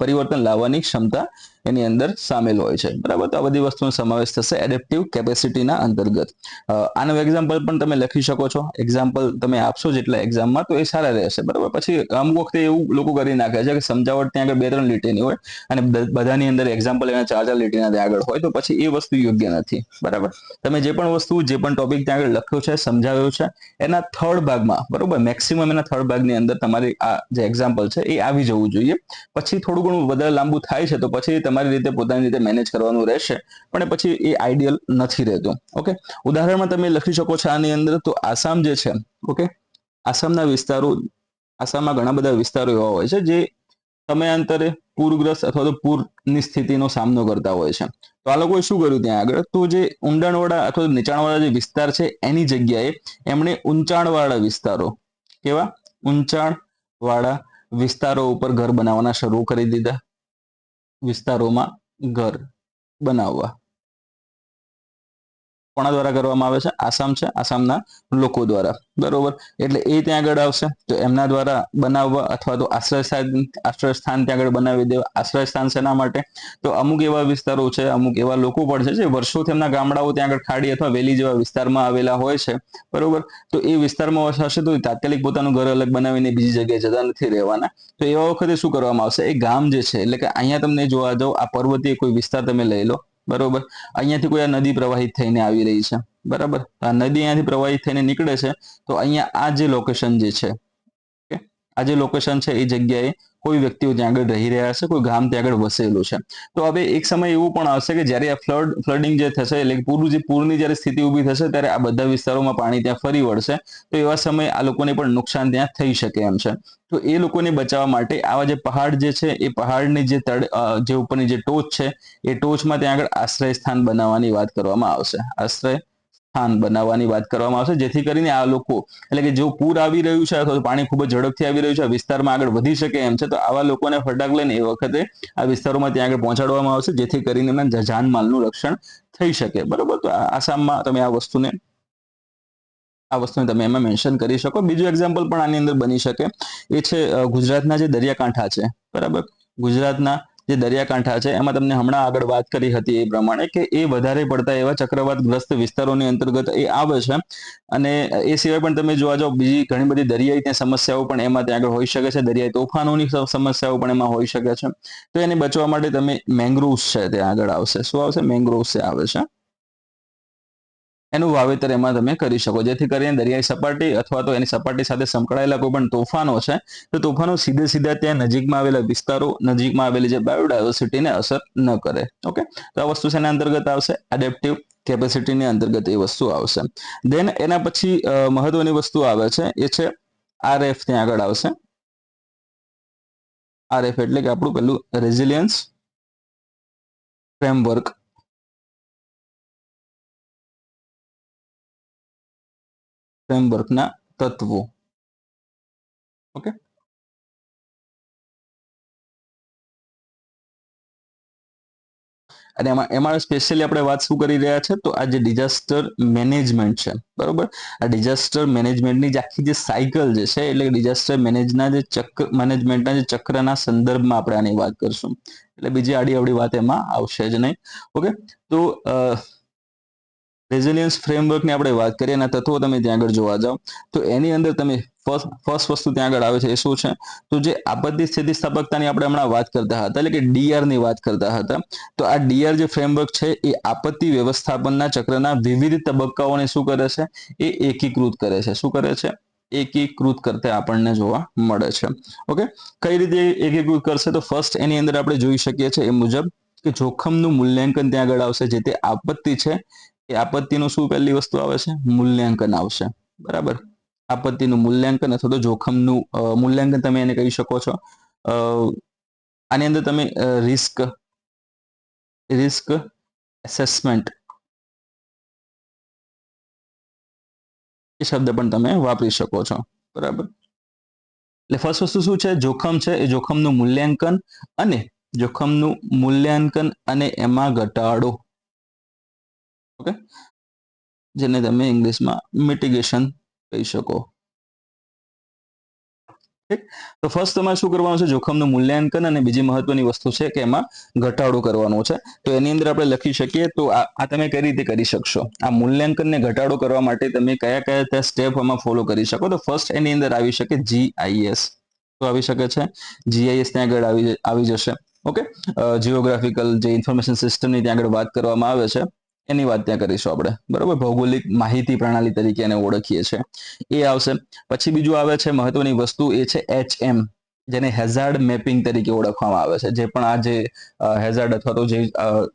પરિવર્તન લાવવાની ક્ષમતા એની અંદર સામેલ હોય છે, બરાબર. તો આ બધી વસ્તુનો સમાવેશ થશે એડેપ્ટિવ કેપેસિટીના અંતર્ગત. આનું એક્ઝામ્પલ પણ તમે લખી શકો છો. એક્ઝામ્પલ તમે આપશો જેટલા એક્ઝામમાં તો એ સારા રહેશે, બરાબર. પછી અમુક વખતે એવું લોકો કરી નાખે છે કે સમજાવટ ત્યાં આગળ 2-3 લીટીની હોય અને બધાની અંદર એક્ઝામ્પલ એના 4-4 લીટીના આગળ હોય, તો પછી એ વસ્તુ યોગ્ય નથી, બરાબર. તમે જે પણ ટોપિક ત્યાં આગળ લખ્યો છે, સમજાવ્યો છે, એના થર્ડ ભાગમાં, બરાબર, મેક્સિમમ એના થર્ડ ભાગની અંદર તમારી આ જે એક્ઝામ્પલ છે એ આવી જવું જોઈએ. પછી થોડું ઘણું વધારે લાંબુ થાય છે તો પછી તમારે તમારી રીતે પોતાની રીતે મેનેજ કરવાનું રહેશે, પણ પછી એ આઈડિયલ નથી રહેતું. ઓકે, ઉદાહરણમાં તમે લખી શકો છો આની અંદર. તો આસામ જે છે, ઓકે, આસામના વિસ્તારો, આસામમાં ઘણા બધા વિસ્તારો એવા હોય છે જે સમયાંતરે પૂરગ્રસ્ત અથવા તો પૂરની સ્થિતિનો સામનો કરતા હોય છે. તો આ લોકોએ શું કર્યું ત્યાં આગળ, તો જે ઊંડાણવાળા અથવા નીચાણવાળા જે વિસ્તાર છે એની જગ્યાએ એમણે ઊંચાણવાળા વિસ્તારો, કેવા ઊંચાણવાળા વિસ્તારો ઉપર ઘર બનાવવાના શરૂ કરી દીધા. વિસ્તારોમાં ઘર બનાવવા કોના દ્વારા કરવામાં આવે છે? આસામ છે, આસામના લોકો દ્વારા, બરોબર. એટલે એ ત્યાં આગળ આવશે, તો એમના દ્વારા બનાવવા અથવા તો આશ્રય સ્થાન ત્યાં આગળ બનાવી દેવા. આશ્રય સ્થાન શેના માટે? તો અમુક એવા વિસ્તારો છે, અમુક એવા લોકો પણ છે જે વર્ષોથી એમના ગામડાઓ ત્યાં આગળ ખાડી અથવા વેલી જેવા વિસ્તારમાં આવેલા હોય છે, બરોબર. તો એ વિસ્તારમાં હશે તો તાત્કાલિક પોતાનું ઘર અલગ બનાવીને બીજી જગ્યાએ જતા નથી રહેવાના. તો એવા વખતે શું કરવામાં આવશે? એ ગામ જે છે, એટલે કે અહીંયા તમને જોવા જાવ, આ પર્વતીય કોઈ વિસ્તાર તમે લઈ લો, બરોબર. અહીંયાથી કોઈ આ નદી પ્રવાહિત થઈને આવી રહી છે, બરાબર. આ નદી અહીંયાથી પ્રવાહિત થઈને નીકળે છે, તો અહીંયા આ જે લોકેશન જે છે, આ જે લોકેશન છે એ જગ્યાએ કોઈ વ્યક્તિઓ ત્યાં આગળ રહી રહ્યા છે, કોઈ ગામ ત્યાં આગળ વસેલું છે. તો હવે એક સમય એવું પણ આવશે કે જ્યારે આ ફ્લડિંગ જે થશે, એટલે પૂરની જ્યારે સ્થિતિ ઊભી થશે, ત્યારે આ બધા વિસ્તારોમાં પાણી ત્યાં ફરી વળશે. તો એવા સમયે આ લોકોને પણ નુકસાન ત્યાં થઈ શકે એમ છે. તો એ લોકોને બચાવવા માટે આવા જે પહાડ જે છે, એ પહાડની જે ઉપરની જે ટોચ છે, એ ટોચમાં ત્યાં આગળ આશ્રય સ્થાન બનાવવાની વાત કરવામાં આવશે. આશ્રય સ્થાન બનાવવાની વાત કરવામાં આવશે, જેથી કરીને આ લોકો, એટલે કે જો પૂર આવી રહ્યું છે અથવા પાણી ખૂબ જ ઝડપથી આવી રહ્યું છે, વિસ્તારમાં આગળ વધી શકે એમ છે, તો આવા લોકોને ફટાક લઈને એ વખતે આ વિસ્તારોમાં ત્યાં આગળ પહોંચાડવામાં આવશે, જેથી કરીને જાનમાલનું રક્ષણ થઈ શકે, બરોબર. તો આસામમાં તમે આ વસ્તુને તમે એમાં મેન્શન કરી શકો. બીજું એક્ઝામ્પલ પણ આની અંદર બની શકે, એ છે ગુજરાતના જે દરિયાકાંઠા છે, બરાબર. ગુજરાતના જે દરિયાકાંઠા છે એમાં તમને હમણાં આગળ વાત કરી હતી એ પ્રમાણે કે એ વધારે પડતા એવા ચક્રવાતગ્રસ્ત વિસ્તારોની અંતર્ગત એ આવે છે. અને એ સિવાય પણ તમે જોવા જાઓ, બીજી ઘણી બધી દરિયાઈ ત્યાં સમસ્યાઓ પણ એમાં ત્યાં આગળ હોઈ શકે છે. દરિયાઈ તોફાનોની સમસ્યાઓ પણ એમાં હોઈ શકે છે. તો એને બચવા માટે તમે મેંગ્રોવ્સ છે ત્યાં આગળ આવશે. શું આવશે? મેંગ્રોવ્સ આવે છે. એનું વાવેતર એમાં તમે કરી શકો, જેથી કરીને દરિયાઈ સપાટી અથવા તો એની સપાટી સાથે સંકળાયેલા કોઈ પણ તોફાનો છે, તો તોફાનો સીધા ત્યાં નજીકમાં આવેલા વિસ્તારો, નજીકમાં આવેલી જે બાયોડાયવર્સિટીને અસર ન કરે. ઓકે, તો આ વસ્તુ શેના અંતર્ગત આવશે? એડેપ્ટિવ કેપેસિટીની અંતર્ગત એ વસ્તુ આવશે. દેન એના પછી મહત્વની વસ્તુ આવે છે, એ છે આરએફ ત્યાં આગળ આવશે. આરએફ એટલે કે આપણું પેલું રેઝિલિયન્સ ફ્રેમવર્ક. ફ્રેમવર્કના તત્વો. ઓકે, અને એમાં સ્પેશિયલી આપણે વાત શું કરી રહ્યા છે? તો આ જે ડિઝાસ્ટર મેનેજમેન્ટ છે, બરોબર. આ ડિઝાસ્ટર મેનેજમેન્ટની જે આખી જે સાયકલ જે છે, એટલે ડિઝાસ્ટર મેનેજમેન્ટના જે ચક્રના સંદર્ભમાં આપણે આની વાત કરશું. એટલે બીજી આડી અવડી વાત એમાં આવશે જ નહીં. ઓકે, તો રેઝિલિયન્સ ફ્રેમવર્કની આપણે વાત કરીએ, એના તત્વો તમે ત્યાં આગળ જોવા જાઓ, તો એની અંદર તમે ફર્સ્ટ વસ્તુ ત્યાં આગળ આવે છે એ શું છે? તો જે આપત્તિ સ્થિતિસ્થાપકતાની આપણે હમણાં વાત કરતા હતા, એટલે કે ડીઆર ની વાત કરતા હતા. તો આ ડીઆર જે ફ્રેમવર્ક છે, એ આપત્તિ વ્યવસ્થાપનના ચક્રના વિવિધ તબક્કાઓને શું કરે છે? એ એકીકૃત કરે છે. શું કરે છે? એકીકૃત કરતા આપણને જોવા મળે છે. ઓકે, કઈ રીતે એકીકૃત કરશે? તો ફર્સ્ટ એની અંદર આપણે જોઈ શકીએ છીએ એ મુજબ કે જોખમનું મૂલ્યાંકન ત્યાં આગળ આવશે. જે તે આપત્તિ છે, એ આપત્તિનું શું પહેલી વસ્તુ આવે છે? મૂલ્યાંકન આવશે, બરાબર. આપત્તિનું મૂલ્યાંકન અથવા તો જોખમનું મૂલ્યાંકન તમે એને કહી શકો છો. આની અંદર તમે રિસ્ક એસેસમેન્ટ એ શબ્દ પણ તમે વાપરી શકો છો, બરાબર. એટલે ફર્સ્ટ વસ્તુ શું છે? જોખમ છે, એ જોખમનું મૂલ્યાંકન અને એમાં ઘટાડો. ઓકે, જેને તમે ઇંગ્લિશમાં મિટિગેશન કહી શકો. તો ફર્સ્ટ તમારે શું કરવાનું છે? જોખમનું મૂલ્યાંકન, અને બીજી મહત્વની વસ્તુ છે કે એમાં ઘટાડો કરવાનો છે. તો એની અંદર આપણે લખી શકીએ, તો આ તમે કઈ રીતે કરી શકશો? આ મૂલ્યાંકનને ઘટાડો કરવા માટે તમે કયા સ્ટેપ આમાં ફોલો કરી શકો? તો ફર્સ્ટ એની અંદર આવી શકે જીઆઈએસ. તો આવી શકે છે જીઆઈએસ ત્યાં આગળ આવી જશે. ઓકે, જીઓગ્રાફિકલ જે ઇન્ફોર્મેશન સિસ્ટમની ત્યાં આગળ વાત કરવામાં આવે છે, એની વાત ત્યાં કરીશું આપણે, બરોબર. ભૌગોલિક માહિતી પ્રણાલી તરીકે એને ઓળખીએ છીએ, એ આવશે. પછી બીજું આવે છે મહત્વની વસ્તુ, એ છે HM. જેને હેઝાર્ડ મેપિંગ તરીકે ઓળખવામાં આવે છે. જે પણ આ જે હેઝાર્ડ અથવા તો જે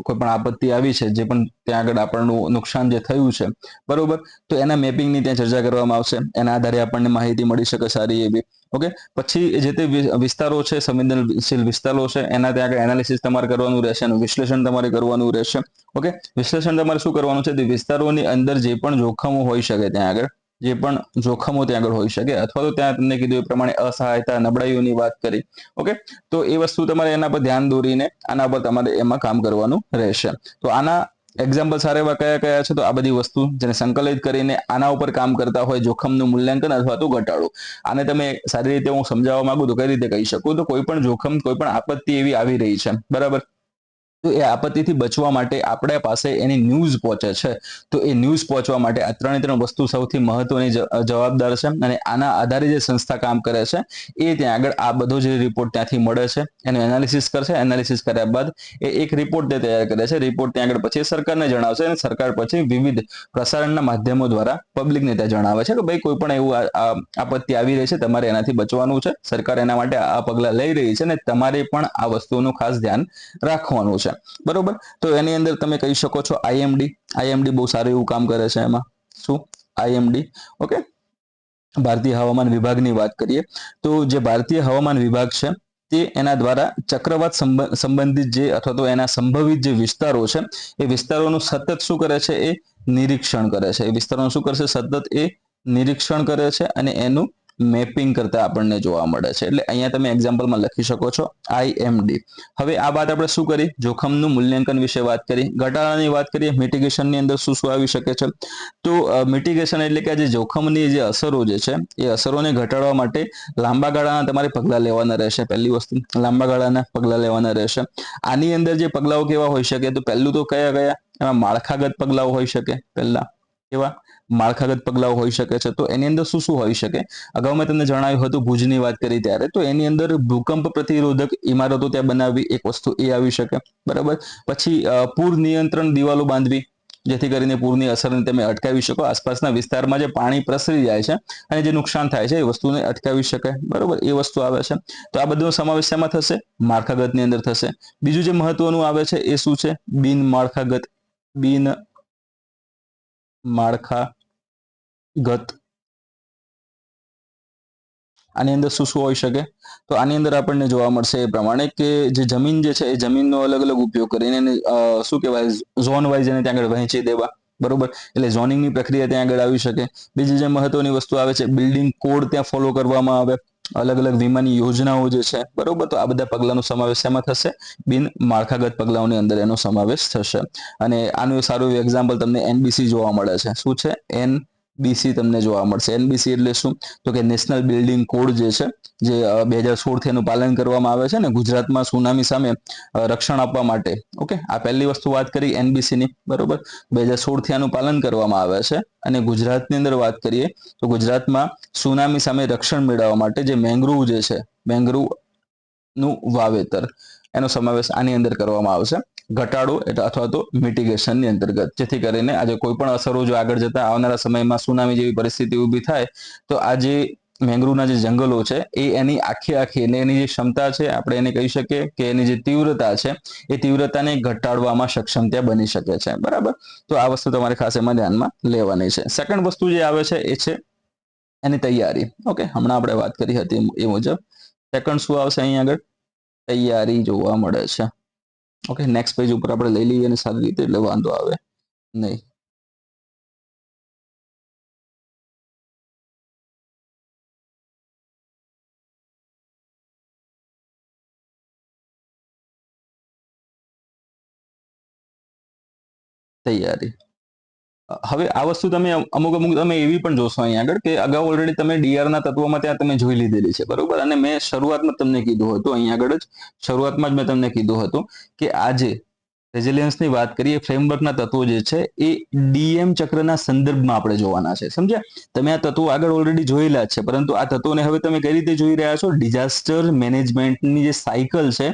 કોઈ પણ આપત્તિ આવી છે, જે પણ ત્યાં આગળ આપણનું નુકસાન જે થયું છે, બરોબર, તો એના મેપિંગની ત્યાં ચર્ચા કરવામાં આવશે. એના આધારે આપણને માહિતી મળી શકે સારી એવી. ઓકે, પછી જે તે વિસ્તારો છે, સંવેદનશીલ વિસ્તારો છે, એના ત્યાં આગળ એનાલિસિસ તમારે કરવાનું રહેશે, એનું વિશ્લેષણ તમારે કરવાનું રહેશે. ઓકે, વિશ્લેષણ તમારે શું કરવાનું છે? તે વિસ્તારોની અંદર જે પણ જોખમો હોઈ શકે ત્યાં આગળ, જે પણ જોખમો ત્યાં આગળ હોઈ શકે, અથવા તો ત્યાં તમને કીધું એ પ્રમાણે અસહાયતા, નબળાઈઓની વાત કરી. ઓકે, તો એ વસ્તુ તમારે એના પર ધ્યાન દોરીને આના પર તમારે એમાં કામ કરવાનું રહેશે. તો આના એક્ઝામ્પલ સારા એવા કયા કયા છે? તો આ બધી વસ્તુ જેને સંકલિત કરીને આના ઉપર કામ કરતા હોય, જોખમનું મૂલ્યાંકન અથવા તો ઘટાડો. આને તમે સારી રીતે હું સમજાવવા માંગુ તો કઈ રીતે કહી શકું? તો કોઈ પણ જોખમ, કોઈ પણ આપત્તિ એવી આવી રહી છે, બરાબર, તો એ આપત્તિથી બચવા માટે આપણા પાસે એની ન્યૂઝ પહોંચે છે. તો એ ન્યૂઝ પહોંચવા માટે આ ત્રણ વસ્તુ સૌથી મહત્વની જવાબદાર છે. અને આના આધારે જે સંસ્થા કામ કરે છે, એ ત્યાં આગળ આ બધો જે રિપોર્ટ ત્યાંથી મળે છે એનું એનાલિસિસ કરશે. એનાલિસિસ કર્યા બાદ એ એક રિપોર્ટ તે તૈયાર કરે છે. રિપોર્ટ ત્યાં આગળ પછી સરકારને જણાવશે, અને સરકાર પછી વિવિધ પ્રસારણના માધ્યમો દ્વારા પબ્લિકને ત્યાં જણાવે છે કે ભાઈ કોઈ પણ એવું આપત્તિ આવી રહી છે, તમારે એનાથી બચવાનું છે. સરકાર એના માટે આ પગલાં લઈ રહી છે, અને તમારે પણ આ વસ્તુનું ખાસ ધ્યાન રાખવાનું છે. બરોબર, તો એની અંદર તમે કહી શકો છો આઈએમડી બહુ સારું એવું કામ કરે છે. એમાં શું? આઈએમડી. ઓકે, ભારતીય હવામાન વિભાગની વાત કરીએ તો જે ભારતીય હવામાન વિભાગ છે, તે એના દ્વારા ચક્રવાત સંબંધિત જે અથવા તો એના સંભવિત જે વિસ્તારો છે, એ વિસ્તારોનું સતત શું કરે છે? એ નિરીક્ષણ કરે છે. એ વિસ્તારોનું શું કરશે? સતત એ નિરીક્ષણ કરે છે, અને એનું મેપિંગ કરતા આપણને જોવા મળે છે. એટલે અહીંયા તમે એક્ઝામ્પલમાં લખી શકો છો આઈએમડી. હવે આ વાત આપણે શું કરી? જોખમનું મૂલ્યાંકન વિશે વાત કરી. ઘટાડાની વાત કરીએ, મિટિગેશનની અંદર શું શું આવી શકે છે? તો મિટિગેશન એટલે કે જે જોખમની જે અસરો જે છે, એ અસરોને ઘટાડવા માટે લાંબા ગાળાના તમારે પગલાં લેવાના રહેશે. પહેલી વસ્તુ, લાંબા ગાળાના પગલાં લેવાના રહેશે. આની અંદર જે પગલાઓ કેવા હોઈ શકે? તો પહેલું તો કયા કયા? એમાં માળખાગત પગલાઓ હોઈ શકે. પહેલા કેવા? માળખાગત પગલાઓ હોઈ શકે છે. તો એની અંદર શું શું હોઈ શકે? અગાઉ મેં તમને જણાવ્યું હતું ભુજની વાત કરી ત્યારે, તો એની અંદર ભૂકંપ પ્રતિરોધક ઇમારતો ત્યાં બનાવવી એક વસ્તુ એ આવી શકે. બરાબર, પછી પૂર નિયંત્રણ દિવાલો બાંધવી, જેથી કરીને પૂરની અસરને તમે અટકાવી શકો. આસપાસના વિસ્તારમાં જે પાણી પ્રસરી જાય છે અને જે નુકસાન થાય છે, એ વસ્તુને અટકાવી શકાય. બરોબર, એ વસ્તુ આવે છે. તો આ બધું સમાવેશ શેમાં થશે? માળખાગતની અંદર થશે. બીજું જે મહત્વનું આવે છે એ શું છે? બિન માળખાગત આની અંદર શું શું હોઈ શકે? તો આની અંદર આપણને જોવા મળશે એ પ્રમાણે કે જે જમીન જે છે, એ જમીનનો અલગ અલગ ઉપયોગ કરીને શું કહેવાય, ઝોન વાઇઝ એને ત્યાં આગળ વહેંચી દેવા. બરોબર, એટલે ઝોનિંગની પ્રક્રિયા ત્યાં આગળ આવી શકે. બીજી જે મહત્વની વસ્તુ આવે છે, બિલ્ડિંગ કોડ ત્યાં ફોલો કરવામાં આવે. અલગ અલગ વીમાની યોજનાઓ જે છે, બરોબર, તો આ બધા પગલાંનો સમાવેશ શેમાં થશે? બિન માળખાગત પગલાઓની અંદર એનો સમાવેશ થશે. અને આનું સારું એક્ઝામ્પલ તમને એનબીસી જોવા મળે છે. શું છે? એનબીસી તમને જોવા મળશે. એનબીસી એટલે શું? તો કે નેશનલ બિલ્ડિંગ કોડ જે છે, જે 2016 થી એનું પાલન કરવામાં આવે છે ને ગુજરાતમાં સુનામી સામે રક્ષણ આપવા માટે. ઓકે, આ પહેલી વસ્તુ વાત કરી એનબીસી ની. બરોબર, 2016 થી આનું પાલન કરવામાં આવે છે. અને ગુજરાતની અંદર વાત કરીએ તો ગુજરાતમાં સુનામી સામે રક્ષણ મેળવવા માટે જે મેંગ્રુવ જે છે, મેંગ્રુવનું વાવેતર, એનો સમાવેશ આની અંદર કરવામાં આવશે. ઘટાડો એટલે અથવા તો મિટિગેશનની અંતર્ગત, જેથી કરીને આજે કોઈ પણ અસરો જો આગળ જતા આવનારા સમયમાં સુનામી જેવી પરિસ્થિતિ ઊભી થાય, તો આ જે મેંગ્રુવના જે જંગલો છે, એ એની આખી એની જે ક્ષમતા છે, આપણે એને કહી શકીએ કે એની જે તીવ્રતા છે, એ તીવ્રતાને ઘટાડવામાં સક્ષમ ત્યાં બની શકે છે. બરાબર, તો આ વસ્તુ તમારે ખાસ એમાં ધ્યાનમાં લેવાની છે. સેકન્ડ વસ્તુ જે આવે છે એ છે એની તૈયારી. ઓકે, હમણાં આપણે વાત કરી હતી એ મુજબ સેકન્ડ શું આવશે? અહીં આગળ તૈયારી જોવા મળે છે. ઓકે, નેક્સ્ટ પેજ ઉપર આપણે લઈ લઈએ અને સારી રીતે, એટલે વાંધો આવે નહીં. તૈયારી. હવે આ વસ્તુ તમે અમુક તમે એવી પણ જોશો અહીં આગળ કે અગાઉ ઓલરેડી તમે ડીઆરના તત્વોમાં ત્યાં તમે જોઈ લીધેલી છે. બરોબર, અને મેં શરૂઆતમાં તમને કીધું હતું, અહીં આગળ જ શરૂઆતમાં જ મેં તમને કીધું હતું કે આજે રેઝિલિયન્સની વાત કરીએ, ફ્રેમવર્કના તત્વો જે છે એ ડીએમ ચક્રના સંદર્ભમાં આપણે જોવાના છે. સમજ્યા? તમે આ તત્વો આગળ ઓલરેડી જોયેલા જ છે, પરંતુ આ તત્વોને હવે તમે કઈ રીતે જોઈ રહ્યા છો? ડિઝાસ્ટર મેનેજમેન્ટની જે સાયકલ છે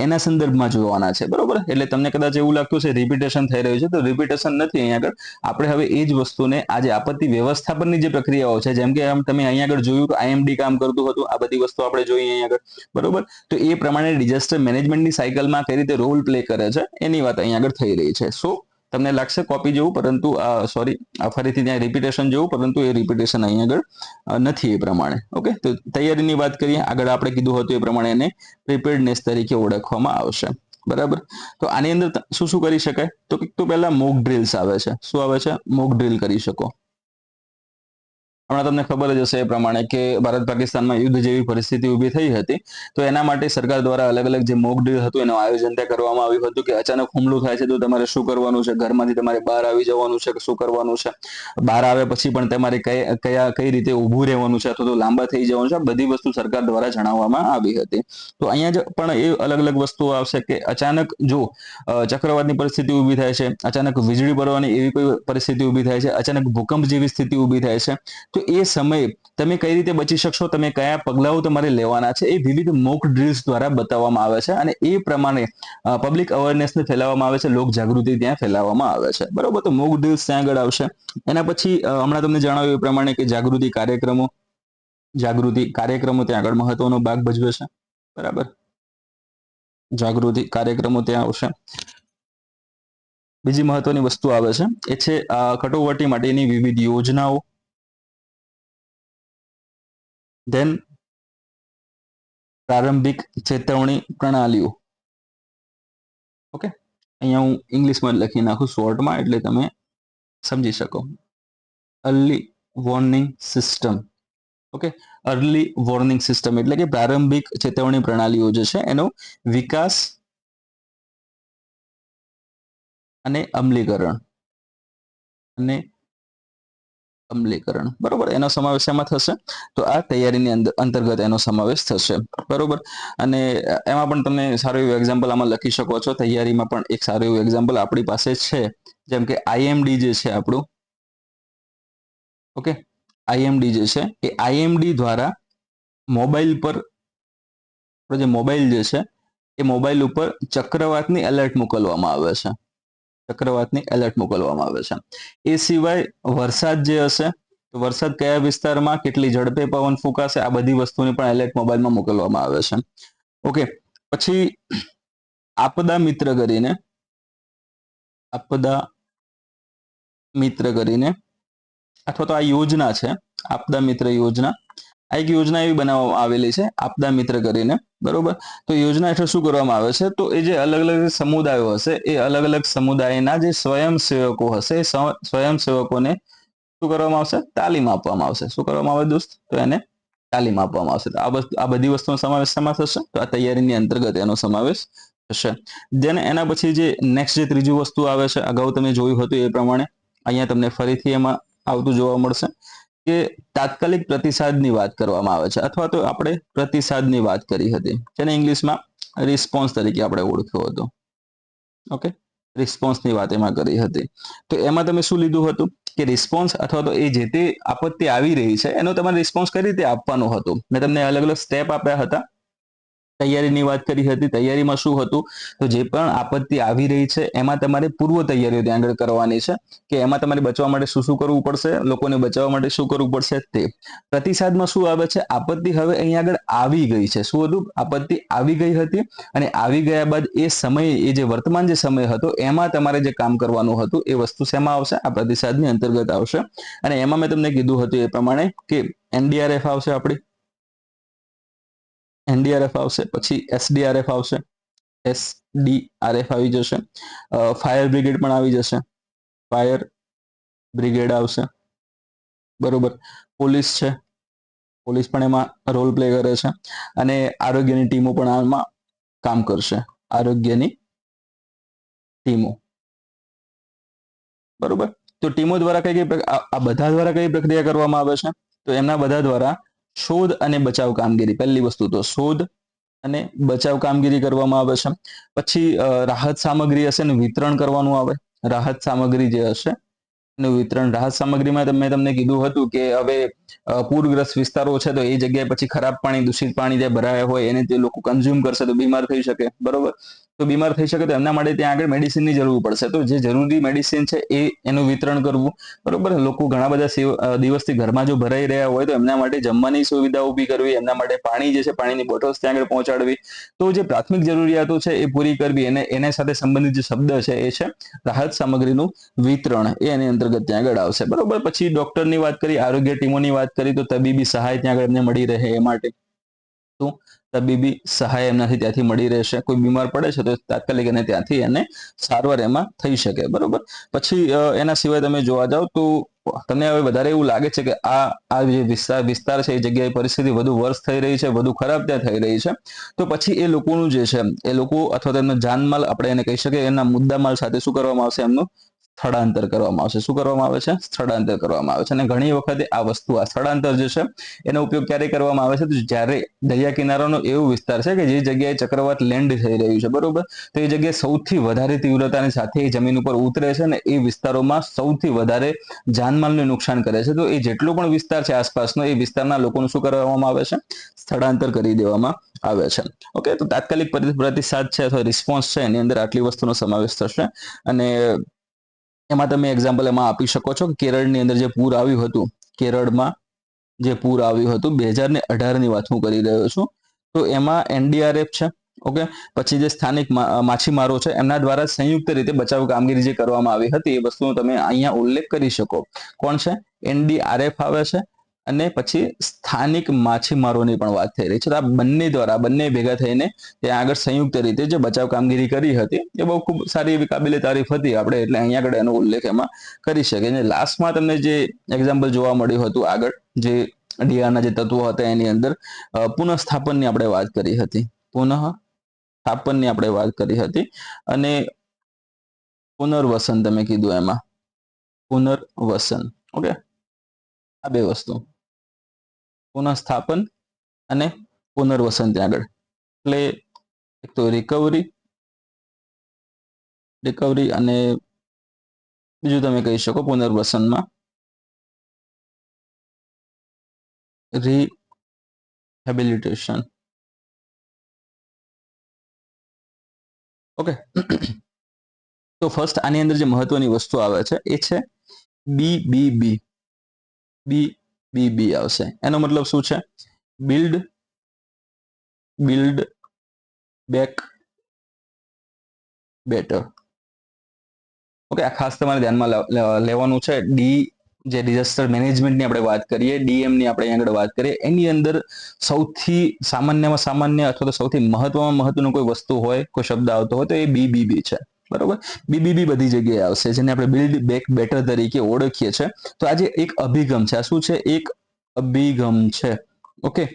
એના સંદર્ભમાં જોવાના છે. બરોબર? એટલે તમને કદાચ એવું લાગતું છે રિપીટેશન થઈ રહ્યું છે, તો રિપીટેશન નથી. અહીંયા આગળ આપણે હવે એ જ વસ્તુને આજે આપત્તિ વ્યવસ્થાપનની જે પ્રક્રિયાઓ છે, જેમ કે તમે અહીંયા આગળ જોયું તો આઈએમડી કામ કરતું હતું, આ બધી વસ્તુ આપણે જોઈ અહીંયા આગળ. બરોબર? તો એ પ્રમાણે ડિઝાસ્ટર મેનેજમેન્ટની સાયકલમાં કઈ રીતે રોલ પ્લે કરે છે એની વાત અહીંયા આગળ થઈ રહી છે. સો તમને લાગશે કોપી જેવું, પરંતુ સોરી ફરીથી ત્યાં રિપીટેશન જેવું, પરંતુ એ રિપીટેશન અહીંયા આગળ નથી એ પ્રમાણે. ઓકે, તો તૈયારીની વાત કરીએ. આગળ આપણે કીધું હતું એ પ્રમાણે એને પ્રિપેર્ડનેસ તરીકે ઓળખવામાં આવશે. બરાબર? તો આની અંદર શું શું કરી શકાય? તો પહેલા મોક ડ્રિલ્સ આવે છે. શું આવે છે? મોક ડ્રિલ કરી શકો. હમણાં તમને ખબર જ હશે એ પ્રમાણે કે ભારત પાકિસ્તાનમાં યુદ્ધ જેવી પરિસ્થિતિ ઊભી થઈ હતી, તો એના માટે સરકાર દ્વારા અલગ અલગ જે મોક ડ્રિલ હતું એનું આયોજન ત્યાં કરવામાં આવ્યું હતું કે અચાનક હુમલો થાય છે તો તમારે શું કરવાનું છે, ઘરમાંથી તમારે બહાર આવી જવાનું છે કે શું કરવાનું છે, બહાર આવે પછી પણ તમારે કઈ રીતે ઊભું રહેવાનું છે અથવા તો લાંબા થઈ જવાનું છે, આ બધી વસ્તુ સરકાર દ્વારા જણાવવામાં આવી હતી. તો અહીંયા પણ એ અલગ અલગ વસ્તુઓ આવશે કે અચાનક જો ચક્રવાતની પરિસ્થિતિ ઊભી થાય છે, અચાનક વીજળી પડવાની એવી કોઈ પરિસ્થિતિ ઊભી થાય છે, અચાનક ભૂકંપ જેવી સ્થિતિ ઊભી થાય છે, તો એ સમયે તમે કઈ રીતે બચી શકશો, તમે કયા પગલાઓ તમારે લેવાના છે, એ વિવિધ મોક ડ્રિલ્સ દ્વારા બતાવવામાં આવે છે અને એ પ્રમાણે પબ્લિક અવેરનેસને ફેલાવવામાં આવે છે, લોક જાગૃતિ ત્યાં ફેલાવવામાં આવે છે. બરોબર? તો મોક ડ્રિલ્સ ત્યાં આગળ આવશે. એના પછી હમણાં તમને જણાવ્યું એ પ્રમાણે કે જાગૃતિ કાર્યક્રમો ત્યાં આગળ મહત્વનો ભાગ ભજવે છે. બરાબર? જાગૃતિ કાર્યક્રમો ત્યાં આવશે. બીજી મહત્વની વસ્તુ આવે છે એ છે કટોકટી માટેની વિવિધ યોજનાઓ. ધેન પ્રારંભિક ચેતવણી પ્રણાલીઓ. ઓકે, અહીંયા હું ઇંગ્લિશમાં લખી નાખું શોર્ટમાં એટલે તમે સમજી શકો. Early warning system. Okay, early warning system એટલે કે પ્રારંભિક ચેતવણી પ્રણાલીઓ જે છે એનો વિકાસ અને અમલીકરણ બરોબર, એનો સમાવેશ એમાં થશે. તો આ તૈયારીની અંતર્ગત એનો સમાવેશ થશે. બરોબર? અને એમાં પણ તમે સારું એવું એક્ઝામ્પલ આમાં લખી શકો છો. તૈયારીમાં પણ એક સારું એવું એક્ઝામ્પલ આપણી પાસે છે, જેમ કે આઈએમડી જે છે આપણું. ઓકે, આઈએમડી જે છે એ આઈએમડી દ્વારા મોબાઈલ પર જે મોબાઈલ જે છે એ મોબાઈલ ઉપર ચક્રવાતની એલર્ટ મોકલવામાં આવે છે. એ સિવાય વરસાદ જે હશે તો વરસાદ કયા વિસ્તારમાં કેટલી ઝડપે પવન ફૂંકાશે આ બધી વસ્તુની પણ એલર્ટ મોબાઈલમાં મોકલવામાં આવે છે. ઓકે, પછી આપદા મિત્ર કરીને અથવા તો આ યોજના છે આપદા મિત્ર યોજના. આ એક યોજના એવી બનાવવામાં આવેલી છે આપદા મિત્ર કરીને. બરોબર? તો યોજના હેઠળ શું કરવામાં આવે છે? તો એ જે અલગ અલગ સમુદાયો હશે એ અલગ અલગ સમુદાયના જે સ્વયંસેવકો હશે એ સ્વયંસેવકોને શું કરવામાં આવશે? તાલીમ આપવામાં આવશે. શું કરવામાં આવે દોસ્ત? તો એને તાલીમ આપવામાં આવશે. આ બધી વસ્તુનો સમાવેશ શેમાં થશે? તો આ તૈયારીની અંતર્ગત એનો સમાવેશ થશે. દેન એના પછી જે નેક્સ્ટ જે ત્રીજી વસ્તુ આવે છે, અગાઉ તમે જોયું હતું એ પ્રમાણે અહીંયા તમને ફરીથી એમાં આવતું જોવા મળશે કે તાત્કાલિક પ્રતિસાદની વાત કરવામાં આવે છે, અથવા તો આપણે પ્રતિસાદની વાત કરી હતી, જેને ઇંગ્લિશમાં રિસ્પોન્સ તરીકે આપણે ઓળખ્યો હતો. ઓકે, રિસ્પોન્સની વાત એમાં કરી હતી. તો એમાં તમે શું લીધું હતું કે રિસ્પોન્સ અથવા તો એ જે તે આપત્તિ આવી રહી છે એનો તમારે રિસ્પોન્સ કઈ રીતે આપવાનો હતો. મેં તમને અલગ અલગ સ્ટેપ આપ્યા હતા. તૈયારીની વાત કરી હતી. તૈયારીમાં શું હતું? તો જે પણ આપત્તિ આવી રહી છે એમાં તમારે પૂર્વ તૈયારીઓ ત્યાં આગળ કરવાની છે કે એમાં તમારે બચવા માટે શું શું કરવું પડશે, લોકોને બચાવવા માટે શું કરવું પડશે તે. પ્રતિસાદમાં શું આવે છે? આપત્તિ હવે અહીંયા આગળ આવી ગઈ છે. શું હતું? આપત્તિ આવી ગઈ હતી અને આવી ગયા બાદ એ સમયે એ જે વર્તમાન જે સમય હતો એમાં તમારે જે કામ કરવાનું હતું એ વસ્તુ શેમાં આવશે? આ પ્રતિસાદની અંતર્ગત આવશે. અને એમાં મેં તમને કીધું હતું એ પ્રમાણે કે એનડીઆરએફ આવશે, આપણી એનડીઆરએફ આવશે, પછી એસડીઆરએફ આવશે, એસડીઆરએફ આવી જશે, ફાયર બ્રિગેડ પણ આવી જશે, ફાયર બ્રિગેડ આવશે. બરોબર? પોલીસ છે, પોલીસ પણ એમાં રોલ પ્લે કરે છે અને આરોગ્યની ટીમો પણ આમાં કામ કરશે. આરોગ્યની ટીમો. બરોબર? તો ટીમો દ્વારા આ બધા દ્વારા કઈ પ્રક્રિયા કરવામાં આવે છે? તો એમના બધા દ્વારા શોધ અને બચાવ કામગીરી. પહેલી વસ્તુ તો શોધ અને બચાવ કામગીરી કરવામાં આવે છે. પછી રાહત સામગ્રી હશે એનું વિતરણ કરવાનું આવે. રાહત સામગ્રી જે હશે એનું વિતરણ. રાહત સામગ્રીમાં મેં તમને કીધું હતું કે હવે પૂરગ્રસ્ત વિસ્તારો છે તો એ જગ્યાએ પછી ખરાબ પાણી, દૂષિત પાણી જે ભરાયા હોય એને તે લોકો કન્ઝ્યુમ કરશે તો બીમાર થઈ શકે, બરોબર. તો બીમાર થઈ શકે તો એમના માટે ત્યાં આગળ મેડિસિનની જરૂર પડશે. તો જે જરૂરી મેડિસિન છે એનું વિતરણ કરવું, બરોબર. લોકો ઘણા બધા દિવસથી ઘરમાં જો ભરાઈ રહ્યા હોય તો એમના માટે જમવાની સુવિધા ઊભી કરવી, એમના માટે પાણી જે છે પાણીની બોટલ્સ ત્યાં આગળ પહોંચાડવી. તો જે પ્રાથમિક જરૂરિયાતો છે એ પૂરી કરવી અને એના સાથે સંબંધિત જે શબ્દ છે એ છે રાહત સામગ્રીનું વિતરણ. એ એની અંતર્ગત ત્યાં આગળ આવશે, બરોબર. પછી ડોક્ટરની વાત કરી, આરોગ્ય ટીમોની વાત કરી તો તબીબી સહાય ત્યાં આગળ એમને મળી રહે એ માટે તો તબીબી સહાય એમનાથી ત્યાંથી મળી રહેશે. કોઈ બીમાર પડે છે તો તાત્કાલિક એને ત્યાંથી એને સારવાર એમાં થઈ શકે, બરોબર. પછી એના સિવાય તમે જોવા જાવ તો તમને હવે વધારે એવું લાગે છે કે આ જે વિસ્તાર છે એ જગ્યાએ પરિસ્થિતિ વધુ વર્ષ થઈ રહી છે, વધુ ખરાબ ત્યાં થઈ રહી છે, તો પછી એ લોકોનું જે છે એ લોકો અથવા તો એમનો જાનમાલ આપણે એને કહી શકીએ એના મુદ્દામાલ સાથે શું કરવામાં આવશે, એમનું સ્થળાંતર કરવામાં આવશે. શું કરવામાં આવે છે? સ્થળાંતર કરવામાં આવે છે. અને ઘણી વખતે આ વસ્તુ, આ સ્થળાંતર જે છે એનો ઉપયોગ ક્યારે કરવામાં આવે છે? તો જ્યારે દરિયા કિનારાનો એવો વિસ્તાર છે કે જે જગ્યાએ ચક્રવાત લેન્ડ થઈ રહ્યું છે, બરોબર. તો એ જગ્યાએ સૌથી વધારે તીવ્રતાની સાથે એ જમીન ઉપર ઉતરે છે ને એ વિસ્તારોમાં સૌથી વધારે જાનમાલને નુકસાન કરે છે. તો એ જેટલો પણ વિસ્તાર છે આસપાસનો એ વિસ્તારના લોકોનું શું કરવામાં આવે છે? સ્થળાંતર કરી દેવામાં આવે છે. ઓકે, તો તાત્કાલિક પ્રતિસાદ છે અથવા રિસ્પોન્સ છે એની અંદર આટલી વસ્તુનો સમાવેશ થશે. અને એમાં તમે એક્ઝામ્પલ એમાં આપી શકો છો કે કેરળની અંદર જે પૂર આવ્યું હતું, કેરળમાં જે પૂર આવ્યું હતું 2018ની વાત હું કરી રહ્યો છું, તો એમાં એનડીઆરએફ છે, ઓકે. પછી જે સ્થાનિક માછીમારો છે એમના દ્વારા સંયુક્ત રીતે બચાવ કામગીરી જે કરવામાં આવી હતી એ વસ્તુનો તમે અહીંયા ઉલ્લેખ કરી શકો. કોણ છે? એનડીઆરએફ આવે છે અને પછી સ્થાનિક માછીમારોની પણ વાત થઈ રહી છે. તો આ બંને દ્વારા, બંને ભેગા થઈને ત્યાં આગળ સંયુક્ત રીતે જે બચાવ કામગીરી કરી હતી એ બહુ ખૂબ સારી એવી કાબિલે તારીફ હતી આપણે, એટલે અહીંયા આગળ એનો ઉલ્લેખ એમાં કરી શકીએ. અને લાસ્ટમાં તમને જે એક્ઝામ્પલ જોવા મળ્યું હતું આગળ, જે ડીઆરના જે તત્વો હતા એની અંદર પુનઃસ્થાપનની આપણે વાત કરી હતી. પુનઃસ્થાપનની આપણે વાત કરી હતી અને પુનર્વસન તમે કીધું એમાં, પુનર્વસન, ઓકે. આ બે વસ્તુ, પુનઃસ્થાપન અને પુનર્વસન ત્યાં આગળ. એટલે એક તો રિકવરી અને બીજું તમે કહી શકો પુનર્વસનમાં રિહેબિલિટેશન, ઓકે. તો ફર્સ્ટ આની અંદર જે મહત્વની વસ્તુ આવે છે એ છે બીબીબી આવશે. એનો મતલબ શું છે? Build back better, okay. આ ખાસ તમારે ધ્યાનમાં લેવાનું છે. ડી જે ડિઝાસ્ટર મેનેજમેન્ટની આપણે વાત કરીએ, ડીએમની આપણે અહીં આગળ વાત કરીએ, એની અંદર સૌથી સામાન્યમાં સામાન્ય અથવા તો સૌથી મહત્વમાં મહત્વનું કોઈ વસ્તુ હોય, કોઈ શબ્દ આવતો હોય તો એ બીબીબી છે, બરોબર. બીબીબી બધી જગ્યાએ આવશે, જેને આપણે બિલ્ડ બેક બેટર તરીકે ઓળખીએ છીએ. તો આજે એક અભિગમ છે. આ શું છે? એક અભિગમ છે, ઓકે.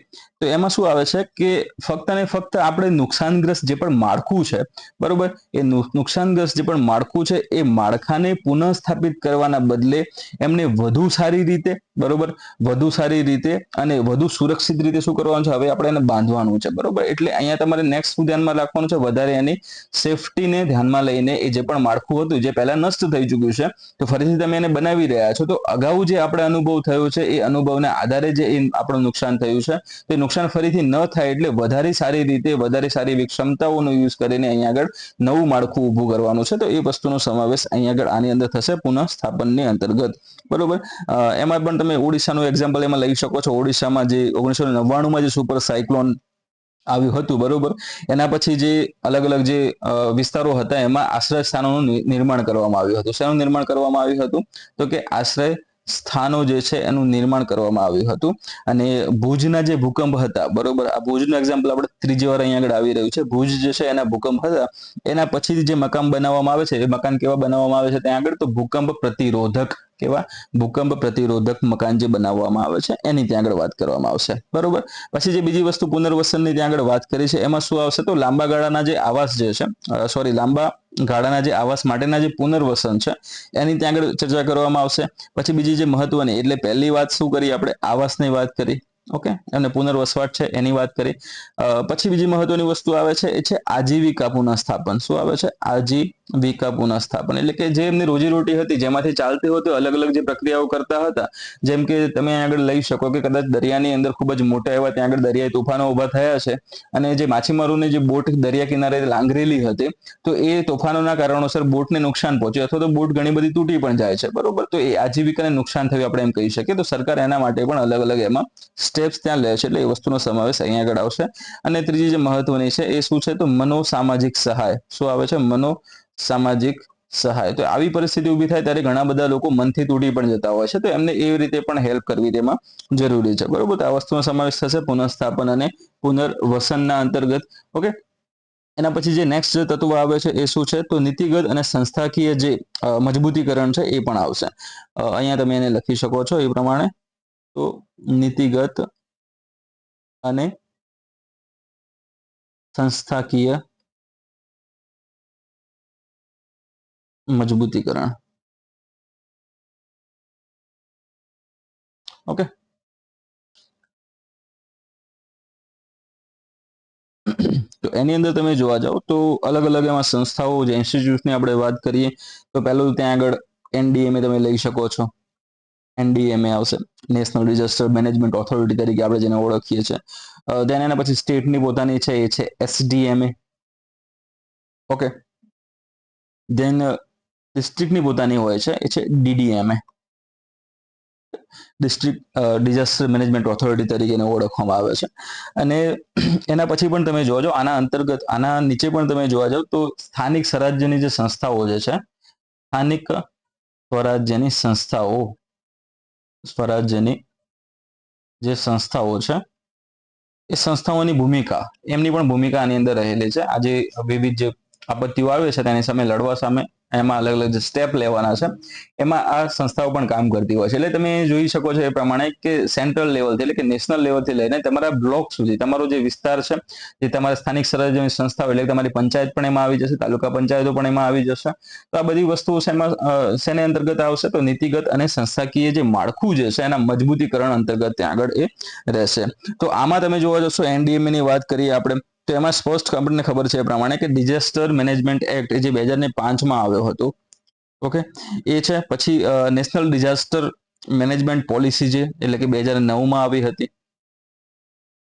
તો એમાં શું આવે છે કે ફક્ત ને ફક્ત આપણે નુકસાનગ્રસ્ત જે પણ માળખું છે, બરોબર, એ નુકસાનગ્રસ્ત જે પણ માળખું છે એ માળખાને પુનઃસ્થાપિત કરવાના બદલે એમને વધુ સારી રીતે, બરોબર, વધુ સારી રીતે અને વધુ સુરક્ષિત રીતે શું કરવાનું છે? હવે આપણે એને બાંધવાનું છે, બરોબર. એટલે અહીંયા તમારે નેક્સ્ટ શું ધ્યાનમાં રાખવાનું છે? વધારે એની સેફટીને ધ્યાનમાં લઈને એ જે પણ માળખું હતું જે પહેલા નષ્ટ થઈ ચૂક્યું છે તો ફરીથી તમે એને બનાવી રહ્યા છો, તો અગાઉ જે આપણે અનુભવ થયો છે એ અનુભવના આધારે જે આપણું નુકસાન થયું છે તે નુકસાન ફરીથી ન થાય એટલે વધારે સારી રીતે, વધારે સારી એવી ક્ષમતાઓનો યુઝ કરીને અહીંયા આગળ નવું માળખું ઊભું કરવાનું છે. તો એ વસ્તુનો સમાવેશ અહીંયા આગળ આની અંદર થશે પુનઃસ્થાપનની અંતર્ગત, બરોબર. એમાં પણ તમે ઓડિશાનું એક્ઝામ્પલ એમાં લઈ શકો છો. ઓડિશામાં જે 1999માં જે સુપર સાયક્લોન આવ્યું હતું, બરોબર, એના પછી જે અલગ અલગ જે વિસ્તારો હતા એમાં આશ્રય સ્થાનોનું નિર્માણ કરવામાં આવ્યું હતું. શેનું નિર્માણ કરવામાં આવ્યું હતું? તો કે આશ્રય સ્થાનો જે છે એનું નિર્માણ કરવામાં આવ્યું હતું. અને ભુજના જે ભૂકંપ હતા, બરોબર, આ ભુજનું એક્ઝામ્પલ આપણે ત્રીજી વાર અહીંયા આગળ આવી રહ્યું છે. ભુજ જે છે એના ભૂકંપ હતા, એના પછી જે મકાન બનાવવામાં આવે છે એ મકાન કેવા બનાવવામાં આવે છે ત્યાં આગળ? તો ભૂકંપ પ્રતિરોધક, કેવા? ભૂકંપ પ્રતિરોધક મકાન જે બનાવવામાં આવે છે એની ત્યાં આગળ વાત કરવામાં આવશે, બરોબર. પછી જે બીજી વસ્તુ પુનર્વસનની ત્યાં આગળ વાત કરી છે એમાં શું આવશે? તો લાંબા ગાળાના જે આવાસ જે છે, લાંબા ગાળાના જે આવાસ માટેના જે પુનર્વસન છે એની ત્યાં આગળ ચર્ચા કરવામાં આવશે. પછી બીજી જે મહત્વની, એટલે પહેલી વાત શું કરી આપણે? આવાસની વાત કરી, ઓકે, અને પુનર્વસવાટ છે એની વાત કરી. પછી બીજી મહત્વની વસ્તુ આવે છે એ છે આજીવિકા પુનઃસ્થાપન. શું આવે છે? આજીવિકા પુનઃસ્થાપન, એટલે કે જે એમની રોજીરોટી હતી જેમાંથી ચાલતી હતી અલગ અલગ જે પ્રક્રિયાઓ કરતા હતા, જેમ કે તમે આગળ લઈ શકો કે કદાચ દરિયાની અંદર ખૂબ જ મોટા એવા ત્યાં આગળ દરિયાઈ તોફાનો ઉભા થયા છે અને જે માછીમારોની જે બોટ દરિયા કિનારે લાંગરેલી હતી, તો એ તોફાનોના કારણોસર બોટને નુકસાન પહોંચ્યું અથવા તો બોટ ઘણી બધી તૂટી પણ જાય છે, બરોબર. તો એ આજીવિકાને નુકસાન થયું આપણે એમ કહી શકીએ. તો સરકાર એના માટે પણ અલગ અલગ એમાં સ્ટેપ્સ ત્યાં લે છે, એટલે એ વસ્તુનો સમાવેશ અહીંયા આગળ આવશે. અને ત્રીજી જે મહત્વની છે એ શું છે? તો મનોસામાજિક સહાય. શું આવે છે? મનોસામાજિક સહાય. તો આવી પરિસ્થિતિ ઊભી થાય ત્યારે ઘણા બધા લોકો મનથી તૂટી પણ જતા હોય છે, તો એમને એવી રીતે પણ હેલ્પ કરવી તેમાં જરૂરી છે, બરોબર. તો આ વસ્તુનો સમાવેશ થશે પુનઃસ્થાપન અને પુનર્વસનના અંતર્ગત. ઓકે, એના પછી જે નેક્સ્ટ જે તત્વ આવે છે એ શું છે? તો નીતિગત અને સંસ્થાકીય જે મજબૂતીકરણ છે એ પણ આવશે. અહીંયા તમે એને લખી શકો છો એ પ્રમાણે. તો નીતિગત અને સંસ્થાકીય મજબૂતીકરણ. ઓકે, તો એની અંદર તમે જોવા જાઓ તો અલગ અલગ એમાં સંસ્થાઓ જે ઇન્સ્ટિટ્યૂટની આપણે વાત કરીએ તો પહેલું ત્યાં આગળ એનડીએમએ તમે લઈ શકો છો. એનડીએમએ આવશે, નેશનલ ડિઝાસ્ટર મેનેજમેન્ટ ઓથોરિટી તરીકે આપણે જેને ઓળખીએ છીએ. દેન એના પછી સ્ટેટની પોતાની છે એ છે એસડીએમએ. ઓકે, દેન ડિસ્ટ્રિક્ટની પોતાની હોય છે એ છે ડીડીએમએ, ડિસ્ટ્રિક્ટ ડિઝાસ્ટર મેનેજમેન્ટ ઓથોરિટી તરીકે ઓળખવામાં આવે છે. અને એના પછી પણ તમે જોવા જાઓ આના અંતર્ગત આના નીચે પણ તમે જોવા જાઓ તો સ્થાનિક સ્વરાજ્યની જે સંસ્થાઓ જે છે, સ્થાનિક સ્વરાજ્યની સંસ્થાઓ, સ્વરાજ્યની જે સંસ્થાઓ છે એ સંસ્થાઓની ભૂમિકા, એમની પણ ભૂમિકા આની અંદર રહેલી છે. આજે વિવિધ જે આપત્તિઓ આવે છે તેની સામે લડવા સામે એમાં અલગ અલગ જે સ્ટેપ લેવાના છે એમાં આ સંસ્થાઓ પણ કામ કરતી હોય છે. એટલે તમે જોઈ શકો છો એ પ્રમાણે કે સેન્ટ્રલ લેવલથી એટલે કે નેશનલ લેવલથી લઈને તમારા બ્લોક સુધી તમારો જે વિસ્તાર છે જે તમારા સ્થાનિક સ્વરાજ્યની સંસ્થાઓ એટલે તમારી પંચાયત પણ એમાં આવી જશે, તાલુકા પંચાયતો પણ એમાં આવી જશે. તો આ બધી વસ્તુઓ શેમાં શેને અંતર્ગત આવશે? તો નીતિગત અને સંસ્થાકીય જે માળખું જે છે એના મજબૂતીકરણ અંતર્ગત ત્યાં આગળ એ રહેશે. તો આમાં તમે જોવા જશો એનડીએમએ ની વાત કરીએ આપણે તો એમાં સ્પષ્ટ આપણને ખબર છે એ પ્રમાણે કે ડિઝાસ્ટર મેનેજમેન્ટ એક્ટ જે 2005માં આવ્યો હતો. ઓકે, એ છે. પછી નેશનલ ડિઝાસ્ટર મેનેજમેન્ટ પોલિસી છે એટલે કે 2009માં આવી હતી,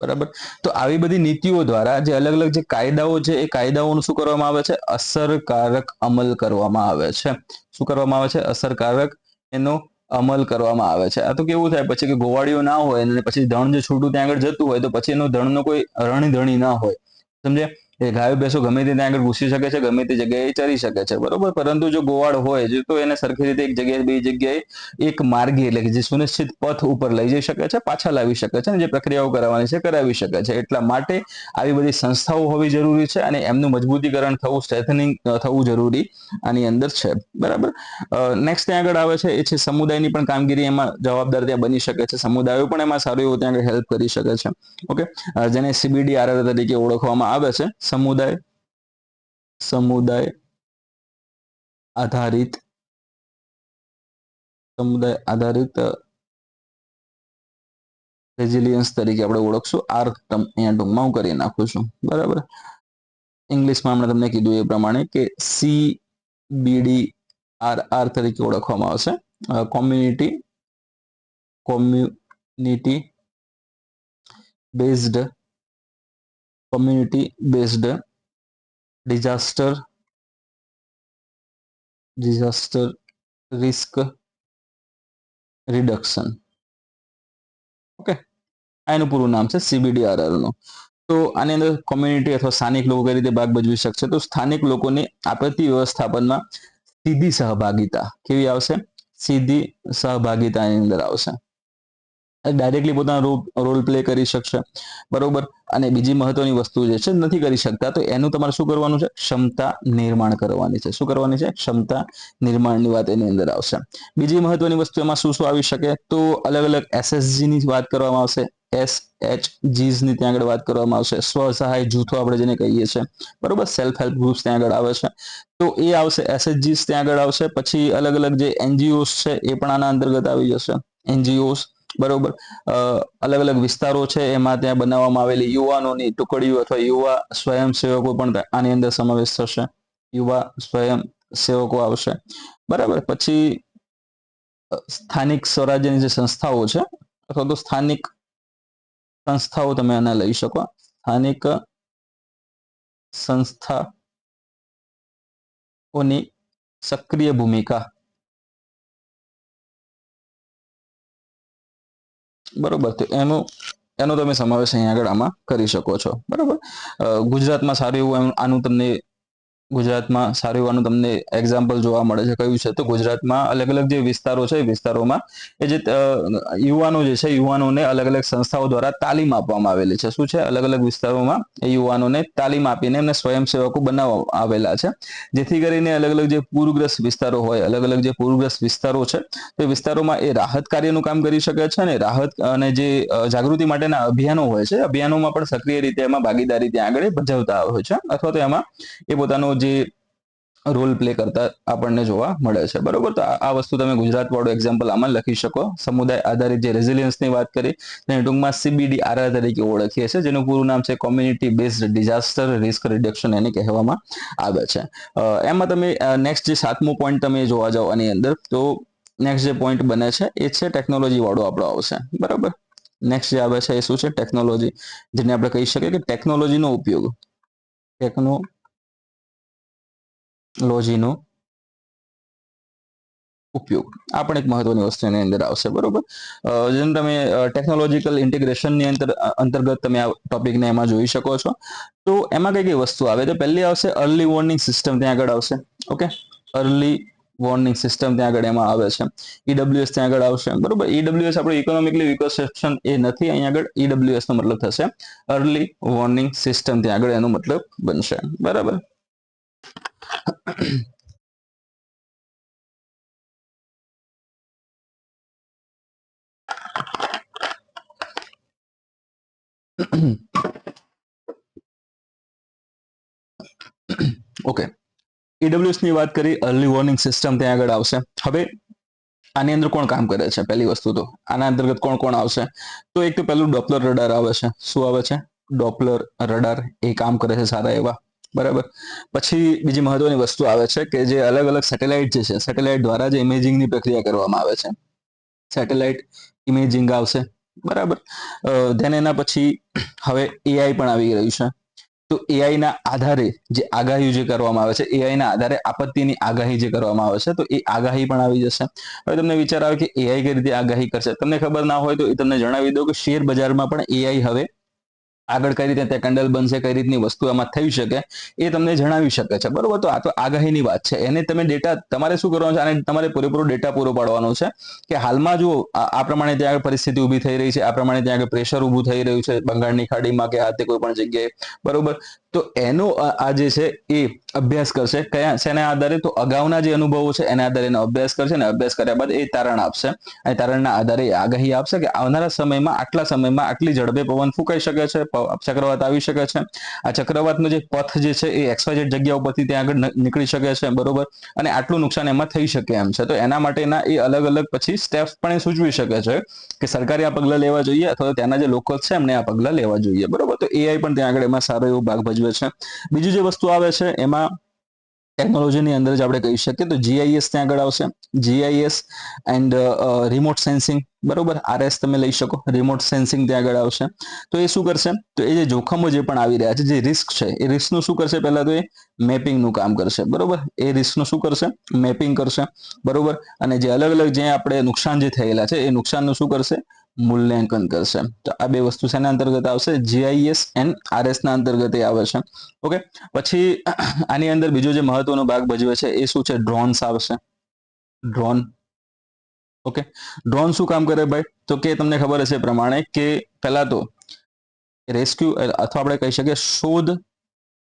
બરાબર. તો આવી બધી નીતિઓ દ્વારા જે અલગ અલગ જે કાયદાઓ છે એ કાયદાઓનું શું કરવામાં આવે છે? અસરકારક અમલ કરવામાં આવે છે. શું કરવામાં આવે છે? અસરકારક એનો અમલ કરવામાં આવે છે. આ તો કેવું થાય પછી કે ગોવાળીઓ ના હોય અને પછી ધણ જે છૂટું ત્યાં આગળ જતું હોય તો પછી એનો ધણનો કોઈ રણધણી ના હોય, સમજે. એ ગાયો ભેંસો ગમે તે ત્યાં આગળ ઘૂસી શકે છે, ગમે તે જગ્યાએ ચરી શકે છે, બરોબર. પરંતુ જો ગોવાળ હોય જો તો એને સરખી રીતે એક જગ્યાએ બીજી જગ્યાએ એક માર્ગી એટલે કે જે સુનિશ્ચિત પથ ઉપર લઈ જઈ શકે છે, પાછા લાવી શકે છે અને જે પ્રક્રિયાઓ કરાવવાની છે કરાવી શકે છે. એટલા માટે આવી બધી સંસ્થાઓ હોવી જરૂરી છે અને એમનું મજબૂતીકરણ થવું, સ્ટ્રેથનિંગ થવું જરૂરી આની અંદર છે, બરાબર. નેક્સ્ટ ત્યાં આગળ આવે છે એ છે સમુદાયની પણ કામગીરી એમાં જવાબદાર ત્યાં બની શકે છે. સમુદાયો પણ એમાં સારું એવું ત્યાં આગળ હેલ્પ કરી શકે છે. ઓકે, જેને CBDRR તરીકે ઓળખવામાં આવે છે, સમુદાય આધારિત રેઝિલિયન્સ તરીકે આપણે ઓળખશું. આર ટર્મ અહીંયા ટૂંકમાં હું કરી નાખું છું, બરાબર. ઇંગ્લિશમાં હમણાં તમને કીધું એ પ્રમાણે કે CBDRR તરીકે ઓળખવામાં આવશે. Community based disaster risk reduction. Okay, એનું પૂરું નામ છે CBDRR નું. તો આની અંદર કોમ્યુનિટી અથવા સ્થાનિક લોકો કઈ રીતે ભાગ ભજવી શકશે? તો સ્થાનિક લોકોની આપત્તિ વ્યવસ્થાપનમાં સીધી સહભાગિતા કેવી આવશે? સીધી સહભાગિતાની અંદર આવશે. ડાયરેક્ટલી પોતાનો રોલ પ્લે કરી શકશે, બરોબર. અને બીજી મહત્વની વસ્તુ જે છે નથી કરી શકતા તો એનું તમારે શું કરવાનું છે? ક્ષમતા નિર્માણ કરવાની છે. શું કરવાની છે? ક્ષમતા નિર્માણની વાત એની અંદર આવશે. બીજી મહત્વની વસ્તુ એમાં શું શું આવી શકે? તો અલગ અલગ SSG ની વાત કરવામાં આવશે, SHGs ની ત્યાં આગળ વાત કરવામાં આવશે, સ્વસહાય જૂથો આપણે જેને કહીએ છીએ, બરોબર. સેલ્ફ હેલ્પ ગ્રુપ્સ ત્યાં આગળ આવે છે તો એ આવશે, SHGs ત્યાં આગળ આવશે. પછી અલગ અલગ જે NGOs છે એ પણ આના અંતર્ગત આવી જશે, NGOs. બરોબર. અલગ અલગ વિસ્તારો છે એમાં ત્યાં બનાવવામાં આવેલી યુવાનોની ટુકડીઓ અથવા યુવા સ્વયંસેવકો પણ આની અંદર સમાવેશ થશે. યુવા સ્વયંસેવકો આવશે. બરાબર. પછી સ્થાનિક સ્વરાજ્યની જે સંસ્થાઓ છે અથવા તો સ્થાનિક સંસ્થાઓ તમે આને લઈ શકો. સ્થાનિક સંસ્થાઓની સક્રિય ભૂમિકા. બરોબર. તો એનો તમે સમાવેશ અહીંયા આગળ આમાં કરી શકો છો. બરોબર. ગુજરાતમાં સારું એવું આનું તમને ગુજરાતમાં સારું એવું તમને એક્ઝામ્પલ જોવા મળે છે. કયું છે? તો ગુજરાતમાં અલગ અલગ જે વિસ્તારો છે એ વિસ્તારોમાં એ જે યુવાનો જે છે યુવાનોને અલગ અલગ સંસ્થાઓ દ્વારા તાલીમ આપવામાં આવેલી છે. શું છે? અલગ અલગ વિસ્તારોમાં એ યુવાનોને તાલીમ આપીને એમને સ્વયંસેવકો બનાવવામાં આવેલા છે. જેથી કરીને અલગ અલગ જે પૂરગ્રસ્ત વિસ્તારો હોય, અલગ અલગ જે પૂરગ્રસ્ત વિસ્તારો છે તે વિસ્તારોમાં એ રાહત કાર્યનું કામ કરી શકે છે અને રાહત અને જે જાગૃતિ માટેના અભિયાનો હોય છે અભિયાનોમાં પણ સક્રિય રીતે એમાં ભાગીદારી ત્યાં આગળ ભજવતા હોય છે અથવા તો એમાં એ પોતાનો જે રોલ પ્લે કરતા આપણને જોવા મળે છે. બરોબર. તો આ વસ્તુ તમે ગુજરાત વાળું એક્ઝામ્પલ આમાં લખી શકો. સમુદાય આધારિત જે રેઝિલિયન્સની વાત કરી તેને ટૂંકમાં CBDRR તરીકે ઓળખીએ છીએ, જેનું પૂરું નામ છે community based disaster risk reduction એને કહેવામાં આવે છે. એમાં તમે નેક્સ્ટ જે 7મો પોઈન્ટ તમે જોવા જાઓ આની અંદર, તો નેક્સ્ટ જે પોઈન્ટ બને છે એ છે ટેકનોલોજી વાળો આપણો આવશે. બરાબર. નેક્સ્ટ જે આવે છે એ શું છે? ટેકનોલોજી, જેને આપણે કહી શકીએ કે ટેકનોલોજીનો ઉપયોગ. ટેકનોલોજીનો ઉપયોગ આ પણ એક મહત્વની વસ્તુ એની અંદર આવશે. બરોબર. જેમ તમે ટેકનોલોજીકલ ઇન્ટિગ્રેશનની અંતર્ગત તમે આ ટોપિકને એમાં જોઈ શકો છો. તો એમાં કઈ કઈ વસ્તુ આવે? તો પહેલી આવશે અર્લી વોર્નિંગ સિસ્ટમ ત્યાં આગળ આવશે. ઓકે. અર્લી વોર્નિંગ સિસ્ટમ ત્યાં આગળ એમાં આવે છે. EWS ત્યાં આગળ આવશે. બરોબર. EWS આપણું ઇકોનોમિકલી વીકર સેક્શન એ નથી. અહીંયા આગળ EWS નો મતલબ થશે અર્લી વોર્નિંગ સિસ્ટમ ત્યાં આગળ એનો મતલબ બનશે. બરાબર. ઓકે. EWS ની વાત કરી, અર્લી વોર્નિંગ સિસ્ટમ ત્યાં આગળ આવશે. હવે આની અંદર કોણ કામ કરે છે? પહેલી વસ્તુ તો આના અંતર્ગત કોણ કોણ આવશે? તો એક તો પહેલું ડોપલર રડાર આવે છે. શું આવે છે? ડોપલર રડાર એ કામ કરે છે સારા એવા. બરાબર. પછી બીજી મહત્વની વસ્તુ આવે છે કે જે અલગ અલગ સેટેલાઇટ જે છે સેટેલાઇટ દ્વારા જે ઇમેજિંગની પ્રક્રિયા કરવામાં આવે છે, સેટેલાઇટ ઇમેજિંગ આવશે. બરાબર. ધેન એના પછી હવે AI પણ આવી રહ્યું છે. તો AI ના આધારે જે આગાહી જે કરવામાં આવે છે, AI ના આધારે આપત્તિની આગાહી જે કરવામાં આવે છે, તો એ આગાહી પણ આવી જશે. હવે તમને વિચાર આવે કે AI કઈ રીતે આગાહી કરશે? તમને ખબર ના હોય તો એ તમને જણાવી દઉં કે શેર બજારમાં પણ AI હવે આગળ કઈ રીતે તે કેન્ડલ બનશે, કઈ રીતની વસ્તુ આમાં થઈ શકે એ તમને જણાવી શકે છે. બરોબર. તો આ તો આગાહીની વાત છે. એને તમે ડેટા તમારે શું કરવાનું છે? આને તમારે પૂરેપૂરો ડેટા પૂરો પાડવાનો છે કે હાલમાં જો આ પ્રમાણે ત્યાં પરિસ્થિતિ ઊભી થઈ રહી છે, આ પ્રમાણે ત્યાં પ્રેશર ઊભું થઈ રહ્યું છે બંગાળની ખાડીમાં કે આ તે કોઈ પણ જગ્યાએ. બરોબર. તો એનો આ જે છે એ અભ્યાસ કરશે. કયા શેના આધારે? તો અગાઉના જે અનુભવો છે એના આધારે એનો અભ્યાસ કરશે અને અભ્યાસ કર્યા બાદ એ તારણ આપશે અને તારણના આધારે આગાહી આપશે કે આવનારા સમયમાં આટલા સમયમાં આટલી ઝડપે પવન ફૂંકાઈ શકે છે, ચક્રવાત આવી શકે છે. આ ચક્રવાતનો જે પથ જે છે એ XYZ જગ્યા ઉપરથી ત્યાં આગળ નીકળી શકે છે. બરોબર. અને આટલું નુકસાન એમાં થઈ શકે એમ છે. તો એના માટેના એ અલગ અલગ પછી સ્ટેપ્સ પણ એ સૂચવી શકે છે કે સરકારે આ પગલા લેવા જોઈએ અથવા તો ત્યાંના જે લોકો છે એમને આ પગલા લેવા જોઈએ. બરોબર. તો AI પણ ત્યાં આગળ એમાં સારો એવો ભાગ ભજવે છે. બીજું જે વસ્તુ આવે છે એમાં ટેકનોલોજીની અંદર જ આપણે કહી શકીએ તો GIS ત્યાં આગળ આવશે. GIS and remote sensing. બરોબર. RS તમે લઈ શકો. રિમોટ સેન્સિંગ ત્યાં આગળ આવશે. તો એ શું કરશે? તો એ જે જોખમો જે પણ આવી રહ્યા છે, જે રિસ્ક છે, એ રિસ્કનું શું કરશે? પહેલા તો એ મેપિંગનું કામ કરશે. બરોબર. એ રિસ્કનું શું કરશે? મેપિંગ કરશે. બરોબર. અને જે અલગ અલગ જે આપણે નુકસાન જે થયેલા છે એ નુકસાનનું શું કરશે? મૂલ્યાંકન કરશે. તો આ બે વસ્તુ શેના અંતર્ગત આવશે? GIS એન્ડ RS ના અંતર્ગત એ આવે છે. ઓકે. પછી આની અંદર બીજો જે મહત્વનો ભાગ ભજવે છે એ શું છે? ડ્રોન્સ આવશે. ડ્રોન. ઓકે. ડ્રોન શું કામ કરે ભાઈ? તો કે તમને ખબર હશે પ્રમાણે કે પહેલા તો રેસ્ક્યુ અથવા આપણે કહી શકીએ શોધ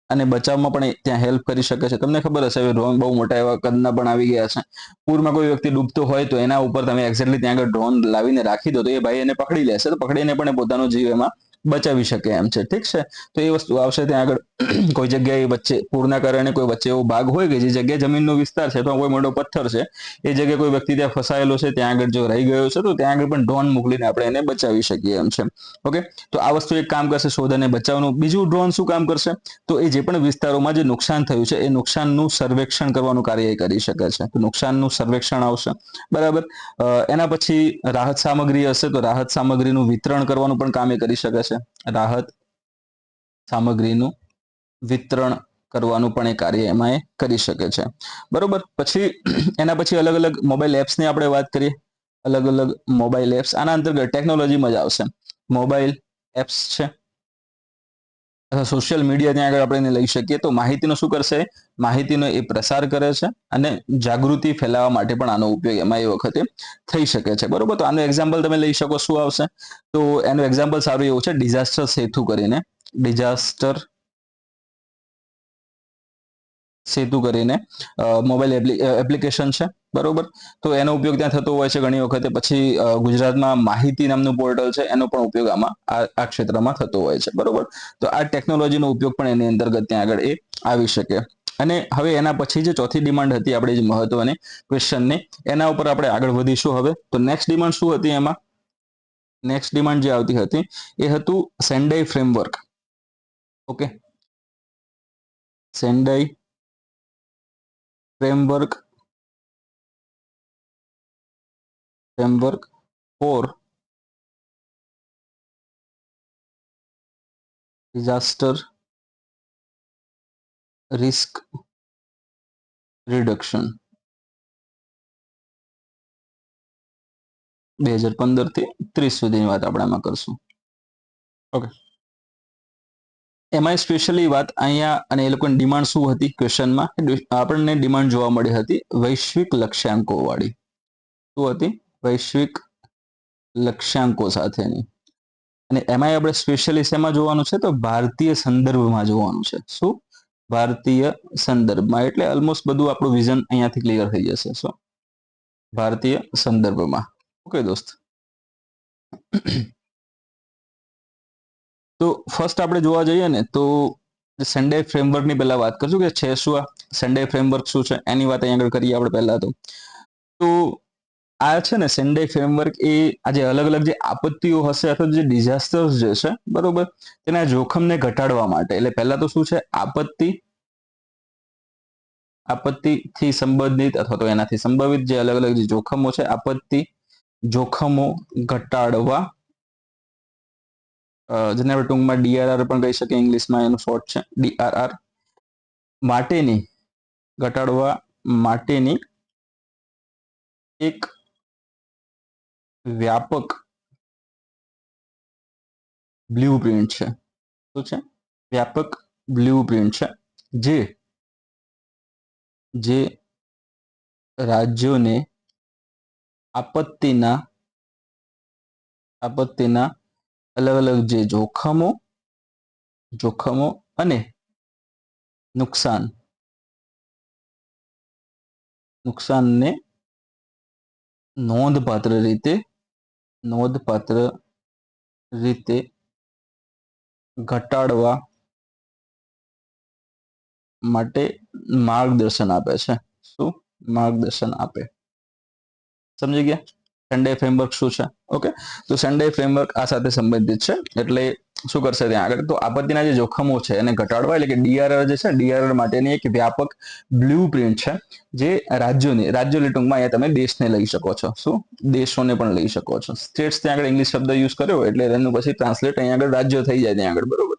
અને બચાવમાં પણ ત્યાં હેલ્પ કરી શકે છે. તમને ખબર હશે ડ્રોન બહુ મોટા એવા કદના પણ આવી ગયા છે. પૂરમાં કોઈ વ્યક્તિ ડૂબતો હોય તો એના ઉપર તમે એક્ઝેક્ટલી ત્યાં આગળ ડ્રોન લાવીને રાખી દો તો એ ભાઈ એને પકડી લેશે. તો પકડીને પણ પોતાનો જીવ એમાં બચાવી શકે એમ છે. ઠીક છે, તો એ વસ્તુ આવશે ત્યાં આગળ. કોઈ જગ્યાએ વચ્ચે પૂરના કારણે કોઈ વચ્ચે એવો ભાગ હોય કે જે જગ્યાએ જમીનનો વિસ્તાર છે તો કોઈ મોટો પથ્થર છે, એ જગ્યાએ કોઈ વ્યક્તિ ત્યાં ફસાયેલો છે, ત્યાં આગળ જો રહી ગયો છે તો ત્યાં આગળ પણ ડ્રોન મોકલીને આપણે એને બચાવી શકીએ એમ છે. ઓકે, તો આ વસ્તુ એક કામ કરશે શોધ અને બચાવનું. બીજું ડ્રોન શું કામ કરશે, તો એ જે પણ વિસ્તારોમાં જે નુકસાન થયું છે એ નુકસાનનું સર્વેક્ષણ કરવાનું કાર્ય એ કરી શકે છે. તો નુકસાનનું સર્વેક્ષણ આવશે, બરાબર. એના પછી રાહત સામગ્રી હશે તો રાહત સામગ્રીનું વિતરણ કરવાનું પણ કામ એ કરી શકે છે. રાહત સામગ્રીનું વિતરણ કરવાનું પણ એ કાર્ય એમાં એ કરી શકે છે, બરોબર. પછી એના પછી અલગ અલગ મોબાઈલ એપ્સની આપણે વાત કરીએ. અલગ અલગ મોબાઈલ એપ્સ આના અંતર્ગત ટેકનોલોજીમાં જ આવશે. મોબાઈલ એપ્સ છે, સોશિયલ મીડિયા ત્યાં આગળ આપણે એને લઈ શકીએ. તો માહિતીનો શું કરશે, માહિતીનો એ પ્રસાર કરે છે અને જાગૃતિ ફેલાવવા માટે પણ આનો ઉપયોગ એમાં એ વખતે થઈ શકે છે, બરોબર. તો આનું એક્ઝામ્પલ તમે લઈ શકો, શું આવશે, તો એનું એક્ઝામ્પલ સારું એવું છે, ડિઝાસ્ટર સેતુ કરીને. ડિઝાસ્ટર સેતુ કરીને મોબાઈલ એપ્લિકેશન છે, બરોબર. તો એનો ઉપયોગ ત્યાં થતો હોય છે ઘણી વખતે. પછી ગુજરાતમાં માહિતી નામનું પોર્ટલ છે, એનો પણ ઉપયોગ આમાં આ ક્ષેત્રમાં થતો હોય છે, બરોબર. તો આ ટેકનોલોજીનો ઉપયોગ પણ એની અંતર્ગત ત્યાં આગળ એ આવી શકે. અને હવે એના પછી જે ચોથી ડિમાન્ડ હતી આપણે જે મહત્વની ક્વેશ્ચનની, એના ઉપર આપણે આગળ વધીશું હવે. તો નેક્સ્ટ ડિમાન્ડ શું હતી એમાં, નેક્સ્ટ ડિમાન્ડ જે આવતી હતી એ હતું Sendai framework. Okay, Sendai framework for disaster risk reduction 2015 થી 30 સુધીની વાત આપણે આમાં કરશું. ઓકે, એમાં સ્પેશિયલી વાત અહીંયા અને એ લોકોની ડિમાન્ડ શું હતી ક્વેશ્ચનમાં, આપણને ડિમાન્ડ જોવા મળી હતી વૈશ્વિક લક્ષ્યાંકો વાળી. શું હતી, વૈશ્વિક લક્ષ્યાંકો સાથેની. અને એમાં આપણે સ્પેશિયલી શેમાં જોવાનું છે, તો ભારતીય સંદર્ભમાં જોવાનું છે. શું, ભારતીય સંદર્ભમાં. એટલે ઓલમોસ્ટ બધું આપણું વિઝન અહીંયાથી ક્લિયર થઈ જશે. શું, ભારતીય સંદર્ભમાં. ઓકે દોસ્ત, તો ફર્સ્ટ આપણે જોવા જઈએ ને તો સેન્ડાઈ ફ્રેમવર્કની પહેલા વાત કરશું કે છે શું આ સેન્ડાઈ ફ્રેમવર્ક શું છે એની વાત અહીં આગળ કરીએ આપણે પહેલા. તો આ છે ને સેન્ડાઈ ફ્રેમવર્ક એ આજે અલગ અલગ જે આપત્તિઓ હશે અથવા જે ડિઝાસ્ટર્સ જે છે, બરોબર, તેના જોખમને ઘટાડવા માટે. એટલે પહેલા તો શું છે, આપત્તિથી સંબંધિત અથવા તો એનાથી સંભવિત જે અલગ અલગ જે જોખમો છે, આપત્તિ જોખમો ઘટાડવા, જેને આપણે ટૂંકમાં DRR પણ કહી શકીએ, ઇંગ્લિશમાં એનું શોર્ટ છે DRR, માટેની ઘટાડવા માટેની એક વ્યાપક બ્લુપ્રિન્ટ છે. શું છે, વ્યાપક બ્લુપ્રિન્ટ છે, જે રાજ્યોને આપત્તિના અલગ અલગ જે જોખમો અને નુકસાનને નોંધપાત્ર રીતે ઘટાડવા માટે માર્ગદર્શન આપે છે. શું, માર્ગદર્શન આપે. સમજી ગયા સેન્ડાઈ ફ્રેમવર્ક શું છે? ઓકે, તો સેન્ડાઈ ફ્રેમવર્ક આ સાથે સંબંધિત છે. એટલે શું કરશે ત્યાં આગળ, તો આપત્તિના જે જોખમો છે એને ઘટાડવા, એટલે કે DRR જે છે, DRR માટેની એક વ્યાપક બ્લુપ્રિન્ટ છે, જે રાજ્યો ટૂંકમાં અહીંયા તમે દેશને લઈ શકો છો. શું, દેશોને પણ લઈ શકો છો. સ્ટેટ્સ ત્યાં આગળ ઇંગ્લિશ શબ્દ યુઝ કર્યો એટલે એનું પછી ટ્રાન્સલેટ અહીંયા આગળ રાજ્યો થઈ જાય ત્યાં આગળ, બરોબર.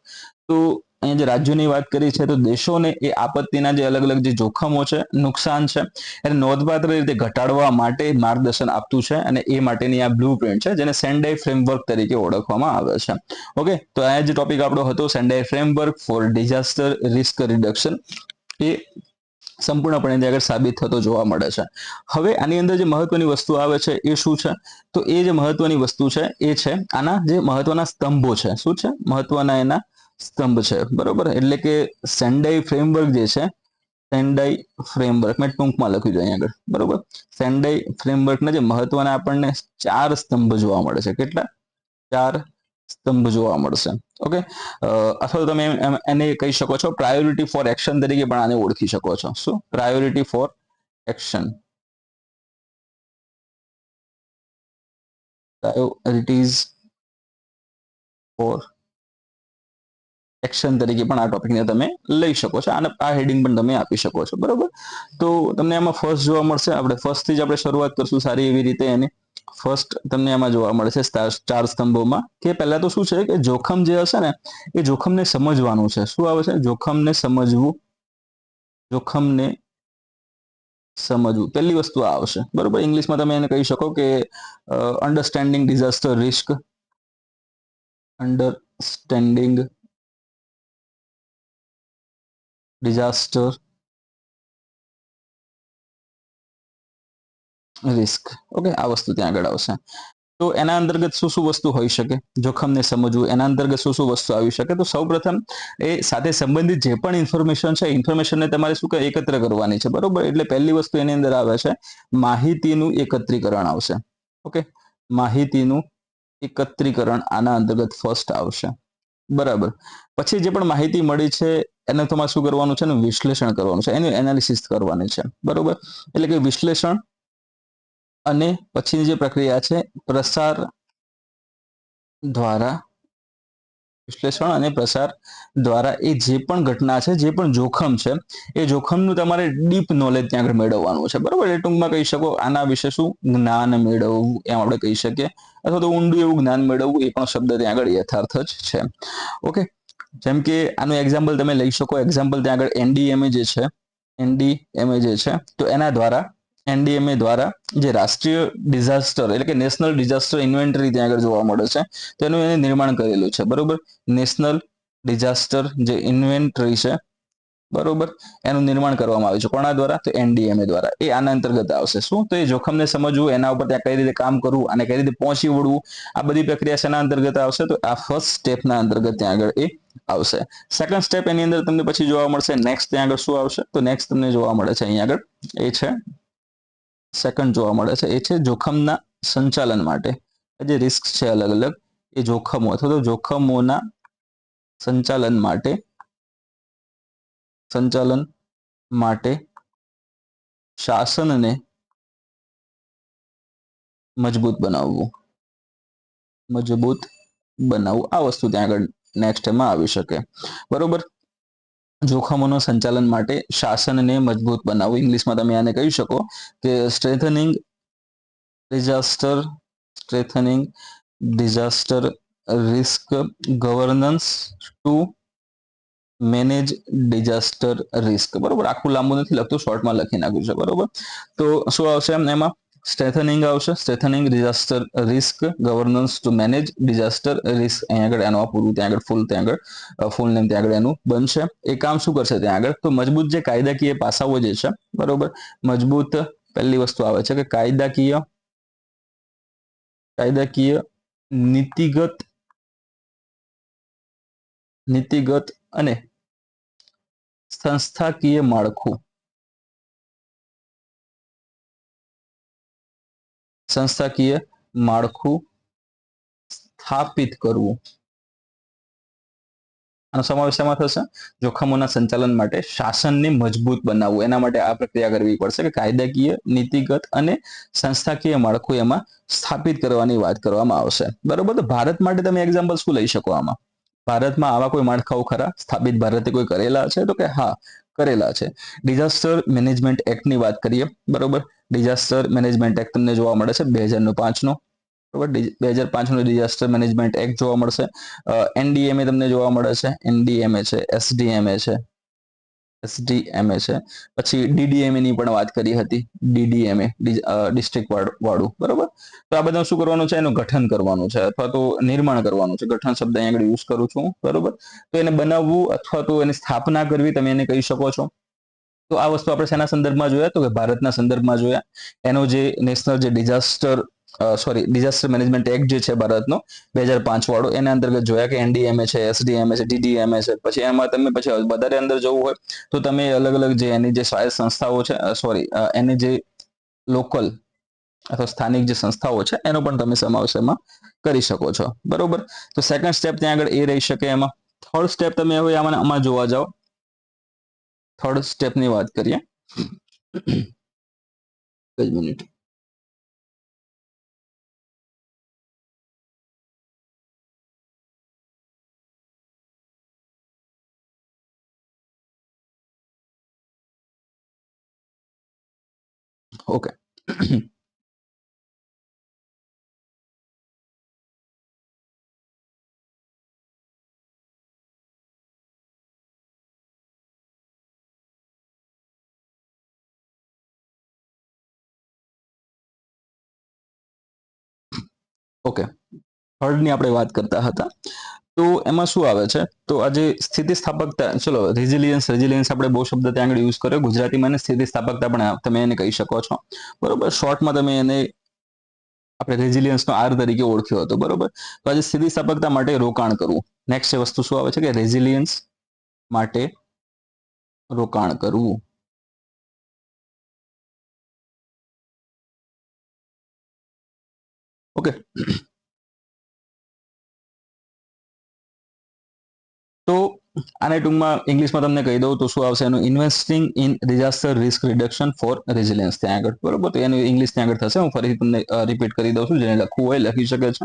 તો અહીંયા જે રાજ્યોની વાત કરી છે, તો દેશોને એ આપત્તિના જે અલગ અલગ જે જોખમો છે, નુકસાન છે, એને નોંધપાત્ર રીતે ઘટાડવા માટે માર્ગદર્શન આપતું છે. અને એ માટેની આ બ્લુપ્રિન્ટ છે, જેને સેન્ડાઈ ફ્રેમવર્ક તરીકે ઓળખવામાં આવે છે. ઓકે, તો આ જે ટોપિક આપણો હતો Sendai framework for disaster risk reduction, એ સંપૂર્ણપણે ત્યાં આગળ સાબિત થતો જોવા મળે છે. હવે આની અંદર જે મહત્વની વસ્તુ આવે છે એ શું છે, તો એ જે મહત્વની વસ્તુ છે એ છે આના જે મહત્વના સ્તંભો છે. શું છે, મહત્વના એના સ્તંભ છે, બરોબર. એટલે કે સેન્ડાઈ ફ્રેમવર્ક જે છે, સેન્ડાઈ ફ્રેમવર્ક મેં ટૂંકમાં લખ્યું છે અહીંયા આગળ, બરોબર. સેન્ડાઈ ફ્રેમવર્કના જે મહત્વના આપણને 4 સ્તંભ જોવા મળે છે. કેટલા? 4 સ્તંભ જોવા મળશે. ઓકે, અથવા તમે એને કહી શકો છો પ્રાયોરિટી ફોર એક્શન તરીકે પણ આને ઓળખી શકો છો. શું? Priority for action. Priorities for action તરીકે પણ આ ટોપિકને તમે લઈ શકો છો, અને આ હેડિંગ પણ તમે આપી શકો છો. બરોબર, તો તમને આમાં ફર્સ્ટ જોવા મળશે. આપણે ફર્સ્ટથી જ આપણે શરૂઆત કરશું સારી એવી રીતે. એની ફર્સ્ટ તમને આમાં જોવા મળે છે ચાર સ્તંભોમાં, કે પહેલા તો શું છે કે જોખમ જે હશે ને એ જોખમને સમજવાનું છે. શું આવે છે? જોખમને સમજવું. જોખમને સમજવું પહેલી વસ્તુ આ આવશે. બરોબર, ઇંગ્લિશમાં તમે એને કહી શકો કે understanding disaster risk. Understanding disaster risk. Okay, આ વસ્તુ ત્યાં આગળ આવશે. તો એના અંતર્ગત શું શું વસ્તુ હોઈ શકે? જોખમને સમજવું, એના અંતર્ગત શું શું વસ્તુ આવી શકે? તો સૌપ્રથમ એ સાથે સંબંધિત જે પણ ઇન્ફોર્મેશન છે, ઇન્ફોર્મેશનને તમારે શું એકત્ર કરવાની છે. બરોબર, એટલે પહેલી વસ્તુ એની અંદર આવે છે માહિતીનું એકત્રીકરણ આવશે. ઓકે, માહિતીનું એકત્રીકરણ આના અંતર્ગત ફર્સ્ટ આવશે. બરાબર, પછી જે પણ માહિતી મળી છે એને તમારે શું કરવાનું છે? એનું વિશ્લેષણ કરવાનું છે, એનું એનાલિસિસ કરવાની છે. બરોબર, એટલે કે વિશ્લેષણ અને પછીની જે પ્રક્રિયા છે પ્રસાર દ્વારા, વિશ્લેષણ અને પ્રસાર દ્વારા એ જે પણ ઘટના છે, જે પણ જોખમ છે, એ જોખમનું તમારે ડીપ નોલેજ ત્યાં આગળ મેળવવાનું છે. બરોબર, એ ટૂંકમાં કહી શકો આના વિશે શું જ્ઞાન મેળવવું, એમ આપણે કહી શકીએ, અથવા તો ઊંડું એવું જ્ઞાન મેળવવું, એ પણ શબ્દ ત્યાં આગળ યથાર્થ જ છે. ઓકે, જેમ કે આનું એક્ઝામ્પલ તમે લઈ શકો. એક્ઝામ્પલ ત્યાં આગળ એનડીએમએ જે છે, એનડીએમએ જે છે, તો એના દ્વારા, એનડીએમએ દ્વારા જે રાષ્ટ્રીય ડિઝાસ્ટર એટલે કે નેશનલ ડિઝાસ્ટર ઇન્વેન્ટરી ત્યાં આગળ જોવા મળે છે, તેનું એને નિર્માણ કરેલું છે. બરોબર, નેશનલ ડિઝાસ્ટર જે ઇન્વેન્ટરી છે, બરોબર, એનું નિર્માણ કરવામાં આવ્યું છે. કોના દ્વારા? તો એનડીએમએ દ્વારા. એ આના અંતર્ગત આવશે. શું? તો એ જોખમને સમજવું, એના ઉપર ત્યાં કઈ રીતે કામ કરવું અને કઈ રીતે પહોંચી વળવું, આ બધી પ્રક્રિયા શેના અંતર્ગત આવશે? તો આ ફર્સ્ટ સ્ટેપના અંતર્ગત ત્યાં આગળ એ આવશે. સેકન્ડ સ્ટેપ એની અંદર તમને પછી જોવા મળશે. નેક્સ્ટ ત્યાં આગળ શું આવશે? તો નેક્સ્ટ તમને જોવા મળે છે અહીંયા આગળ એ છે સેકન્ડ જોવા મળે છે, એ છે જોખમના સંચાલન માટે. જે રિસ્ક છે અલગ અલગ, એ જોખમો અથવા તો જોખમોના સંચાલન માટે શાસનને મજબૂત બનાવવું. આ વસ્તુ ત્યાં આગળ નેક્સ્ટ એમાં આવી શકે. બરોબર, જોખમોનું સંચાલન માટે શાસનને મજબૂત બનાવવું. ઇંગ્લિશમાં તમે આને કહી શકો કે strengthening disaster risk governance to manage disaster risk. બરોબર, આખું લાંબુ નથી લખતું, શોર્ટમાં લખી નાખ્યું છે. બરોબર, તો શું આવશે એમાં? સ્ટ્રેથનિંગ આવશે. Strengthening disaster risk governance to manage disaster risk. અહીંયા આગળ એનું પૂરું ત્યાં આગળ ફૂલ નેમ ત્યાં આગળ એનું બનશે. એ કામ શું કરશે ત્યાં આગળ? તો મજબૂત જે કાયદાકીય પાસાઓ જે છે, બરોબર, મજબૂત પહેલી વસ્તુ આવે છે કે કાયદાકીય નીતિગત અને સંસ્થાકીય માળખું સ્થાપિત કરવું. આનો સમાવેશ એમાં થશે જોખમોના સંચાલન માટે શાસનને મજબૂત બનાવવું. એના માટે આ પ્રક્રિયા કરવી પડશે કે કાયદાકીય, નીતિગત અને સંસ્થાકીય માળખું એમાં સ્થાપિત કરવાની વાત કરવામાં આવશે. બરોબર, તો ભારત માટે તમે એક્ઝામ્પલ શું લઈ શકો આમાં? ભારતમાં આવા કોઈ માળખાઓ ખરા સ્થાપિત ભારતે કોઈ કરેલા છે? તો કે હા, કરેલા છે. ડિઝાસ્ટર મેનેજમેન્ટ એક્ટની વાત કરીએ. બરોબર, ડિઝાસ્ટર મેનેજમેન્ટ એક્ટ તમને જોવા મળે છે 2005 નો. બરોબર, 2005 નો ડિઝાસ્ટર મેનેજમેન્ટ એક્ટ જોવા મળશે. એનડીએમએ તમને જોવા મળે છે, એનડીએમએ છે, એસડીએમએ છે, પછી ડીડીએમએ ની પણ વાત કરી હતી, ડીડીએમએ ડિસ્ટ્રિક્ટ વાળું. બરોબર, તો આ બધા શું કરવાનું છે? એનું ગઠન કરવાનું છે અથવા તો નિર્માણ કરવાનું છે. ગઠન શબ્દ અહીં આગળ યુઝ કરું છું. બરોબર, તો એને બનાવવું અથવા તો એની સ્થાપના કરવી તમે એને કહી શકો છો. તો આ વસ્તુ આપણે શેના સંદર્ભમાં જોયા? તો કે ભારતના સંદર્ભમાં જોયા. એનો જે નેશનલ જે ડિઝાસ્ટર મેનેજમેન્ટ એક્ટ જે છે ભારતનો 2005 વાળો, એના અંતર્ગત જોયા કે એનડીએમએ છે, એસડીએમએ છે, ડીડીએમએ છે. પછી એમાં તમે પછી વધારે અંદર જવું હોય તો તમે અલગ અલગ જે એની જે સ્વાયત્ત સંસ્થાઓ છે, એની જે લોકલ અથવા સ્થાનિક જે સંસ્થાઓ છે એનો પણ તમે સમાવેશ એમાં કરી શકો છો, બરોબર. તો સેકન્ડ સ્ટેપ ત્યાં આગળ એ રહી શકે. એમાં થર્ડ સ્ટેપ તમે હવે આમાં જોવા જાઓ, થર્ડ સ્ટેપની વાત કરીએ. એક મિનિટ. ઓકે. ઓકે, થર્ડની આપણે વાત કરતા હતા. તો એમાં શું આવે છે, તો આજે સ્થિતિસ્થાપકતા, ચલો રેઝિલિયન્સ આપણે બહુ શબ્દ ત્યાં આગળ યુઝ કર્યો. ગુજરાતીમાં એને સ્થિતિસ્થાપકતા પણ તમે એને કહી શકો છો, બરોબર. શોર્ટમાં તમે એને આપણે રેઝિલિયન્સનો આર તરીકે ઓળખ્યો હતો, બરોબર. તો આજે સ્થિતિસ્થાપકતા માટે રોકાણ કરવું. નેક્સ્ટ વસ્તુ શું આવે છે કે રેઝિલિયન્સ માટે રોકાણ કરવું. ઓકે. તો આને ટૂંકમાં ઇંગ્લિશમાં તમને કહી દઉં તો શું આવશે એનું, investing in disaster risk reduction for resilience ત્યાં આગળ, બરોબર. તો એનું ઇંગ્લિશ ત્યાં આગળ થશે. હું ફરીથી તમને રિપીટ કરી દઉં છું, જેને લખવું હોય લખી શકે છે.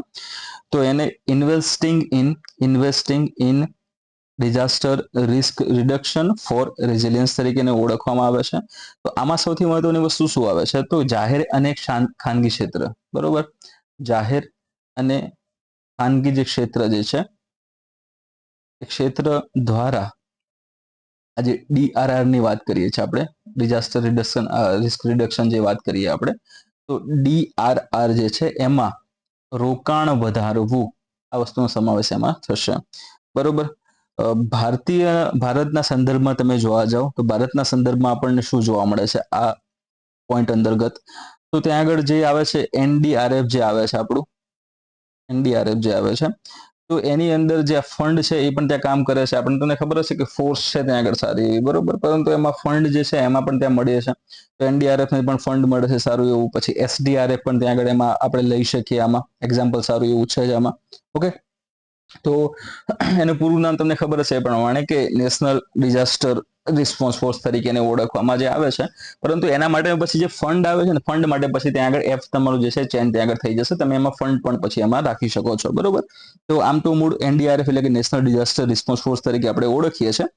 તો એને investing in disaster risk reduction for resilience તરીકે ઓળખવામાં આવે છે. તો આમાં સૌથી મહત્વની વસ્તુ શું આવે છે, તો જાહેર અને ખાનગી ક્ષેત્ર, બરોબર. જાહેર અને ખાનગી જે ક્ષેત્ર જે છે એ ક્ષેત્ર દ્વારા આજે ડીઆરઆર ની વાત કરીએ છીએ આપણે, ડિઝાસ્ટર રિડક્શન રિસ્ક રિડક્શન જે વાત કરીએ આપણે, તો ડીઆરઆર જે છે એમાં રોકાણ વધારવું, આ વસ્તુનો સમાવેશ એમાં થશે, બરોબર. ભારતના સંદર્ભમાં તમે જોવા જાઓ તો ભારતના સંદર્ભમાં આપણને શું જોવા મળે છે આ પોઈન્ટ અંતર્ગત, તો ત્યાં આગળ જે આવે છે એનડીઆરએફ જે આવે છે આપણું, એનડીઆરએફ જે આવે છે, તો એની અંદર જે ફંડ છે એ પણ ત્યાં કામ કરે છે. આપણને તમને ખબર હશે કે ફોર્સ છે ત્યાં આગળ સારી એવી, બરોબર. પરંતુ એમાં ફંડ જે છે એમાં પણ ત્યાં મળે છે. તો એનડીઆરએફ ને પણ ફંડ મળે છે સારું એવું. પછી એસડીઆરએફ પણ ત્યાં આગળ એમાં આપણે લઈ શકીએ. આમાં એક્ઝામ્પલ સારું એવું છે આમાં. ઓકે. તો એનું પૂરું નામ તમને ખબર હશે એ પ્રમાણે કે નેશનલ ડિઝાસ્ટર રિસ્પોન્સ ફોર્સ તરીકે ઓળખવામાં જે આવે છે. પરંતુ એના માટે પછી જે ફંડ આવે છે ને, ફંડ માટે પછી ત્યાં આગળ એફ તમારું જે છે ચેન ત્યાં આગળ થઈ જશે. તમે એમાં ફંડ પણ પછી એમાં રાખી શકો છો, બરોબર. તો આમ તો મૂળ એનડીઆરએફ એટલે કે નેશનલ ડિઝાસ્ટર રિસ્પોન્સ ફોર્સ તરીકે આપણે ઓળખીએ છીએ.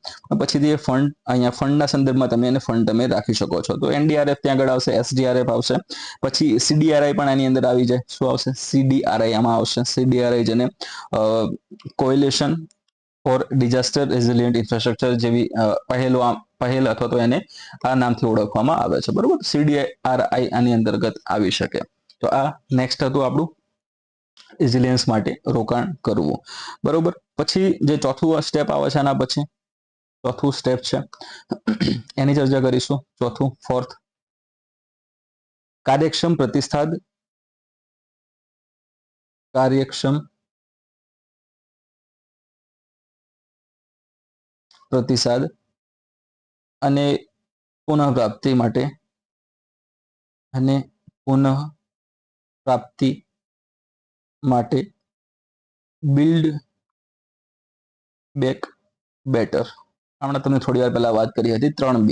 પછીથી એ ફંડ અહીંયા ફંડના સંદર્ભમાં તમે એને ફંડ તમે રાખી શકો છો. તો એનડીઆરએફ ત્યાં આગળ આવશે, એસડીઆરએફ આવશે, પછી સીડીઆરઆઈ પણ આની અંદર આવી જાય. શું આવશે? સીડીઆરઆઈ આમાં આવશે. સીડીઆરઆઈ જેને કોએલિશન ફોર ડિઝાસ્ટર રેઝિલિયન્ટ ઇન્ફ્રાસ્ટ્રક્ચર જેવી પહેલ અથવા તો એને આ નામથી ઓળખવામાં આવે છે, બરોબર. સીડીઆરઆઈ આની અંતર્ગત આવી શકે. તો આ નેક્સ્ટ હતું આપણું રેઝિલિયન્સ માટે રોકાણ કરવું, બરોબર. પછી જે ચોથું સ્ટેપ આવે છે આના પછી ચોથું સ્ટેપ છે એની ચર્ચા કરીશું. ચોથું, ફોર્થ, કાર્યક્ષમ પ્રતિસાદ અને પુનઃપ્રાપ્તિ માટે બિલ્ડ બેક બેટર. હમણાં તમને થોડી વાર પહેલા વાત કરી હતી 3B.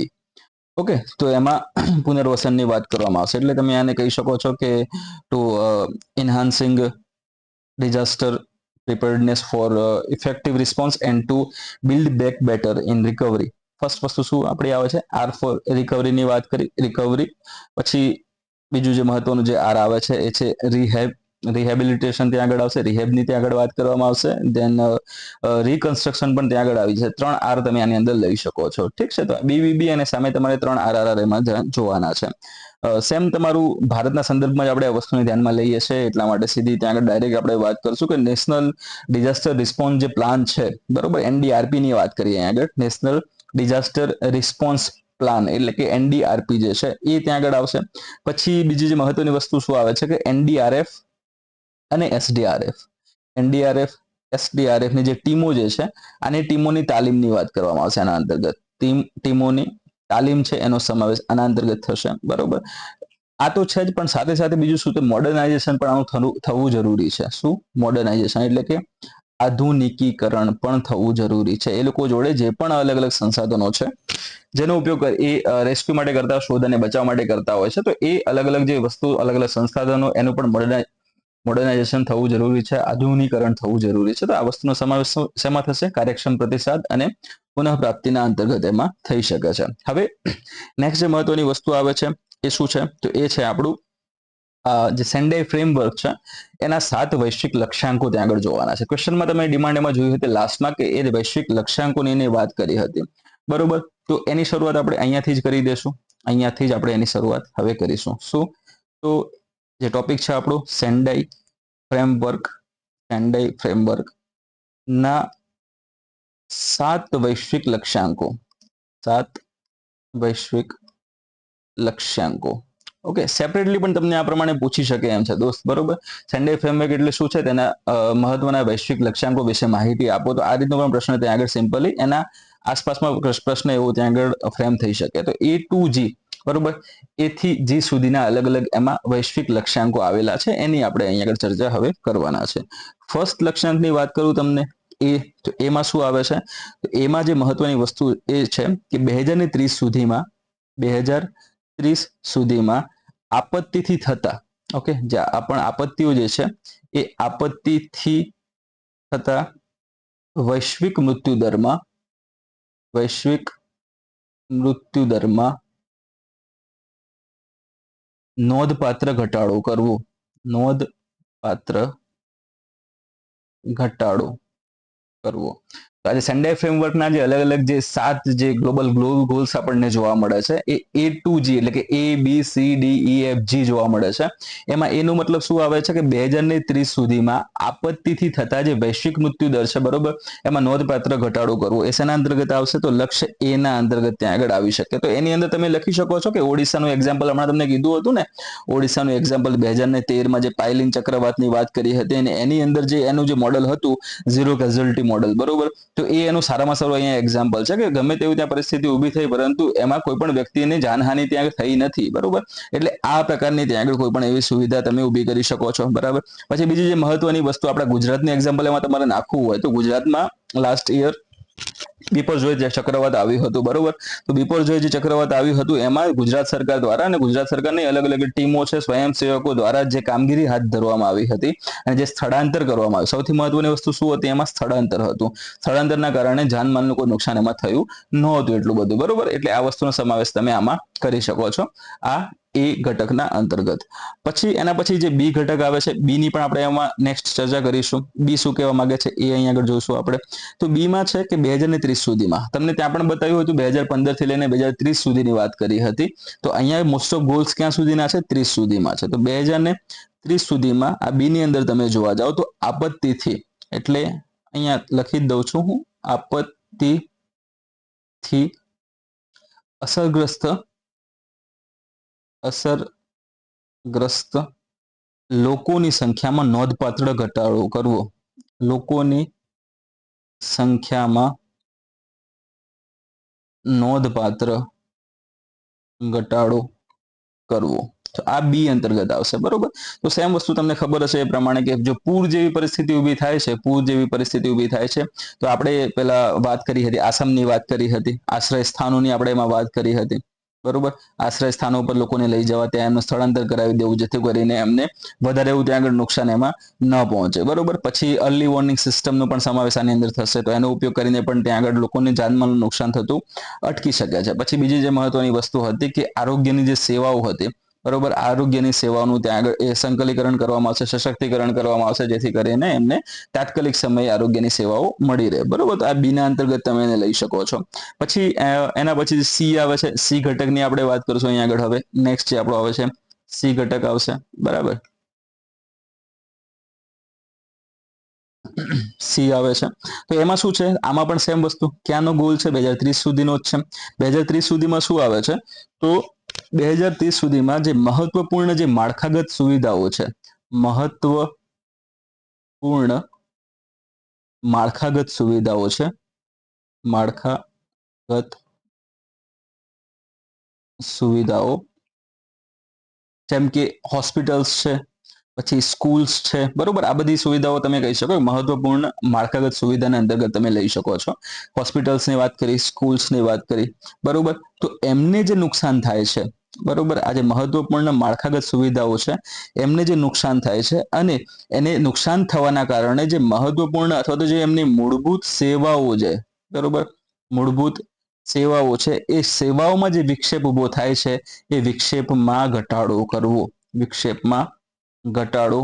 ઓકે. તો એમાં પુનર્વસનની વાત કરવામાં આવશે. એટલે તમે આને કહી શકો છો કે two enhancing disaster preparedness for effective response and to build back better in recovery. First વસ્તુ શું આપણી આવે છે? આર ફોર રિકવરીની વાત કરી, રિકવરી. પછી બીજું જે મહત્વનું જે આર આવે છે એ છે રિહેબિલિટેશન ત્યાં આગળ આવશે, રિહેબની ત્યાં આગળ વાત કરવામાં આવશે. દેન રિકન્સ્ટ્રક્શન પણ ત્યાં આગળ આવી છે. 3 આર તમે આની અંદર લઈ શકો છો, ઠીક છે. તો બીબીબી અને સામે તમારે 3 આરઆરઆર એમાં જોવાના છે. સેમ તમારું ભારતના સંદર્ભમાં જ આપણે આ વસ્તુને ધ્યાનમાં લઈએ છીએ, એટલા માટે સીધી ત્યાં આગળ ડાયરેક્ટ આપણે વાત કરશું કે નેશનલ ડિઝાસ્ટર રિસ્પોન્સ જે પ્લાન છે, બરોબર, એનડીઆરપી ની વાત કરીએ આગળ. નેશનલ ડિઝાસ્ટર રિસ્પોન્સ પ્લાન એટલે કે એનડીઆરપી જે છે એ ત્યાં આગળ આવશે. પછી બીજી જે મહત્વની વસ્તુ શું આવે છે કે એનડીઆરએફ અને એસડીઆરએફ. એનડીઆરએફ એસડીઆરએફ ની જે ટીમો જે છે, આની ટીમોની તાલીમની વાત કરવામાં આવશે. આના અંતર્ગત ટીમોની તાલીમ છે એનો સમાવેશ આના અંતર્ગત થશે, બરોબર. આ તો છે જ, પણ સાથે સાથે બીજું શું, તો મોડર્નાઇઝેશન પણ આનું થવું જરૂરી છે. શું? મોડર્નાઇઝેશન એટલે કે આધુનિકીકરણ પણ થવું જરૂરી છે. એ લોકો જોડે જે પણ અલગ અલગ સંસાધનો છે જેનો ઉપયોગ એ રેસ્ક્યુ માટે કરતા, શોધ અને બચાવ માટે કરતા હોય છે, તો એ અલગ અલગ જે વસ્તુ, અલગ અલગ સંસાધનો, એનું પણ મોડર્નાઇઝેશન થવું જરૂરી છે, આધુનિકરણ થવું જરૂરી છે. તો આ વસ્તુનો સમાવેશ શેમાં થશે? કાર્યક્ષમ પ્રતિસાદ અને પુનઃપ્રાપ્તિના અંતર્ગત એમાં થઈ શકે છે. હવે નેક્સ્ટ જે મહત્વની વસ્તુ આવે છે એ શું છે? તો એ છે આપણું જે સેન્ડાઈ ફ્રેમવર્ક છે એના 7 વૈશ્વિક લક્ષ્યાંકો ત્યાં આગળ જોવાના છે. ક્વેશ્ચનમાં તમે ડિમાન્ડ એમાં જોયું હતી લાસ્ટમાં કે એ વૈશ્વિક લક્ષ્યાંકોની એની વાત કરી હતી, બરોબર? તો એની શરૂઆત આપણે અહીંયાથી જ કરી દેશું. અહીંયાથી જ આપણે એની શરૂઆત હવે કરીશું. શું? તો જે ટોપિક છે આપણો સેન્ડાઈ ફ્રેમવર્ક ના 7 વૈશ્વિક લક્ષ્યાંકો, 7 વૈશ્વિક લક્ષ્યાંકો. ઓકે, સેપરેટલી પણ તમને આ પ્રમાણે પૂછી શકે એમ છે દોસ્ત, બરોબર? સેન્ડાઈ ફ્રેમવર્ક એટલે શું છે, તેના મહત્વના વૈશ્વિક લક્ષ્યાંકો વિશે માહિતી આપો. તો આ રીતનો પણ પ્રશ્ન ત્યાં આગળ સિમ્પલી એના આસપાસમાં પ્રશ્ન એવો ત્યાં આગળ ફ્રેમ થઈ શકે. તો A to G, બરોબર, A થી G સુધીના અલગ અલગ એમાં વૈશ્વિક લક્ષ્યાંકો આવેલા છે, એની આપણે અહીં આગળ ચર્ચા હવે કરવાના છે. ફર્સ્ટ લક્ષ્યાંકની વાત કરું તમને, એ તો એમાં શું આવે છે? તો એમાં જે મહત્વની વસ્તુ એ છે કે 2030 સુધીમાં, 2030 સુધીમાં આપત્તિથી થતા, ઓકે, જે પણ આપત્તિઓ જે છે એ આપત્તિથી થતા વૈશ્વિક મૃત્યુદરમાં નોંધપાત્ર ઘટાડો કરવો, નોંધપાત્ર ઘટાડો કરવો. આજે સેન્ડાઈ ફ્રેમવર્કના જે અલગ અલગ જે 7 જે ગ્લોબલ ગોલ્સ આપણને જોવા મળે છે એ A to G એટલે કે A B C D E F G જોવા મળે છે. એમાં એનો મતલબ શું આવે છે કે 2030 સુધીમાં આપત્તિથી થતા જે વૈશ્વિક મૃત્યુ દર છે, બરોબર, એમાં નોંધપાત્ર ઘટાડો કરવો. એ શેના અંતર્ગત આવશે? તો લક્ષ્ય A ના અંતર્ગત ત્યાં આગળ આવી શકે. તો એની અંદર તમે લખી શકો છો કે ઓડિશાનું એક્ઝામ્પલ હમણાં તમને કીધું હતું ને, ઓડિશાનું એક્ઝામ્પલ 2013માં જે પાયલિન ચક્રવાતની વાત કરી હતી, અને એની અંદર જે એનું જે મોડલ હતું ઝીરો કેઝ્યુઅલ્ટી મોડલ, બરોબર, તો એ એનું સારામાં સારું અહીંયા એક્ઝામ્પલ છે કે ગમે તેવી ત્યાં પરિસ્થિતિ ઊભી થઈ, પરંતુ એમાં કોઈ પણ વ્યક્તિને જાનહાનિ ત્યાં થઈ નથી, બરોબર. એટલે આ પ્રકારની ત્યાં આગળ કોઈ પણ એવી સુવિધા તમે ઊભી કરી શકો છો, બરાબર. પછી બીજી જે મહત્વની વસ્તુ, આપણા ગુજરાતની એક્ઝામ્પલ એમાં તમારે નાખવું હોય તો ગુજરાતમાં લાસ્ટ યર બિપરજોય જે ચક્રવાત આવ્યું હતું, બરોબર, તો બિપરજોય જે ચક્રવાત આવ્યું હતું એમાં ગુજરાત સરકાર દ્વારા અને ગુજરાત સરકારની અલગ અલગ ટીમો છે, સ્વયંસેવકો દ્વારા જે કામગીરી હાથ ધરવામાં આવી હતી અને જે સ્થળાંતર કરવામાં આવ્યું, સૌથી મહત્વની વસ્તુ શું હતી? એમાં સ્થળાંતર હતું. સ્થળાંતરના કારણે જાનમાલનું કોઈ નુકસાન એમાં થયું નહોતું એટલું બધું, બરોબર. એટલે આ વસ્તુનો સમાવેશ તમે આમાં કરી શકો છો આ A ઘટકના અંતર્ગત. પછી એના પછી જે B ઘટક આવે છે, B ની પણ આપણે એમાં નેક્સ્ટ ચર્ચા કરીશું. B શું કહેવા માંગે છે એ અહીં આગળ જોઈશું આપણે. તો B માં છે કે 2030 સુધીમાં, તમને ત્યાં પણ બતાવ્યું હતું 2015 થી લઈને 2030 સુધીની વાત કરી હતી. તો અહીંયા મોસ્ટ ઓફ ગોલ્સ ક્યાં સુધીના છે? 30 સુધીમાં છે. તો 2030 સુધીમાં આ B ની અંદર તમે જોવા જાઓ તો આપત્તિથી, એટલે અહીંયા લખી જ દઉં છું હું, આપત્તિથી અસરગ્રસ્ત લોકોની સંખ્યામાં નોંધપાત્ર ઘટાડો કરવો, લોકોની સંખ્યામાં નોંધપાત્ર ઘટાડો કરવો. તો આ B અંતર્ગત આવશે, બરોબર. તો સેમ વસ્તુ તમને ખબર હશે એ પ્રમાણે કે જો પૂર જેવી પરિસ્થિતિ ઊભી થાય છે, તો આપણે પેલા વાત કરી હતી, આસામની વાત કરી હતી, આશ્રય સ્થાનોની આપણે એમાં વાત કરી હતી, બરોબર. આશ્રય સ્થાનો પર લોકોને લઈ જવા, ત્યાં એમનું સ્થળાંતર કરાવી દેવું, જેથી કરીને એમને વધારે એવું ત્યાં આગળ નુકસાન એમાં ન પહોંચે, બરોબર. પછી અર્લી વોર્નિંગ સિસ્ટમનો પણ સમાવેશ આની અંદર થશે, તો એનો ઉપયોગ કરીને પણ ત્યાં આગળ લોકોને જાનમાલનું નુકસાન થતું અટકી શકે છે. પછી બીજી જે મહત્વની વસ્તુ હતી કે આરોગ્યની જે સેવાઓ હતી, બરોબર, આરોગ્યની સેવાઓનું ત્યાં આગળ એ સંકલીકરણ કરવામાં આવશે, સશક્તિકરણ કરવામાં આવશે, જેથી કરીને એમને તાત્કાલિક સમયે આરોગ્યની સેવાઓ મળી રહે, બરોબર. તો આ B ના અંતર્ગત તમે એને લઈ શકો છો. પછી એના પછી C આવે છે. C ઘટકની આપણે વાત કરશું અહીંયા આગળ. હવે નેક્સ્ટ જે આપણો આવે છે C ઘટક આવશે, બરાબર. C આવે છે. તો એમાં શું છે? આમાં પણ સેમ વસ્તુ, ક્યાંનો ગોલ છે? 2030 સુધીનો જ છે. 2030 સુધીમાં શું આવે છે? તો 2030 સુધીમાં જે મહત્વપૂર્ણ જે માળખાગત સુવિધાઓ છે, મહત્વપૂર્ણ માળખાગત સુવિધાઓ છે, માળખાગત સુવિધાઓ જેમ કે હોસ્પિટલ્સ છે, પછી સ્કૂલ્સ છે, બરોબર. આ બધી સુવિધાઓ તમે કહી શકો મહત્વપૂર્ણ માળખાગત સુવિધાના અંતર્ગત તમે લઈ શકો છો. હોસ્પિટલ્સની વાત કરી, સ્કૂલ્સની વાત કરી, બરોબર. તો એમને જે નુકસાન થાય છે, બરોબર, આ જે મહત્વપૂર્ણ માળખાગત સુવિધાઓ છે એમને જે નુકસાન થાય છે અને એને નુકસાન થવાના કારણે જે મહત્વપૂર્ણ અથવા તો જે એમની મૂળભૂત સેવાઓ છે, બરોબર, મૂળભૂત સેવાઓ છે, એ સેવાઓમાં જે વિક્ષેપ ઊભો થાય છે એ વિક્ષેપમાં ઘટાડો કરવો, વિક્ષેપમાં ઘટાડો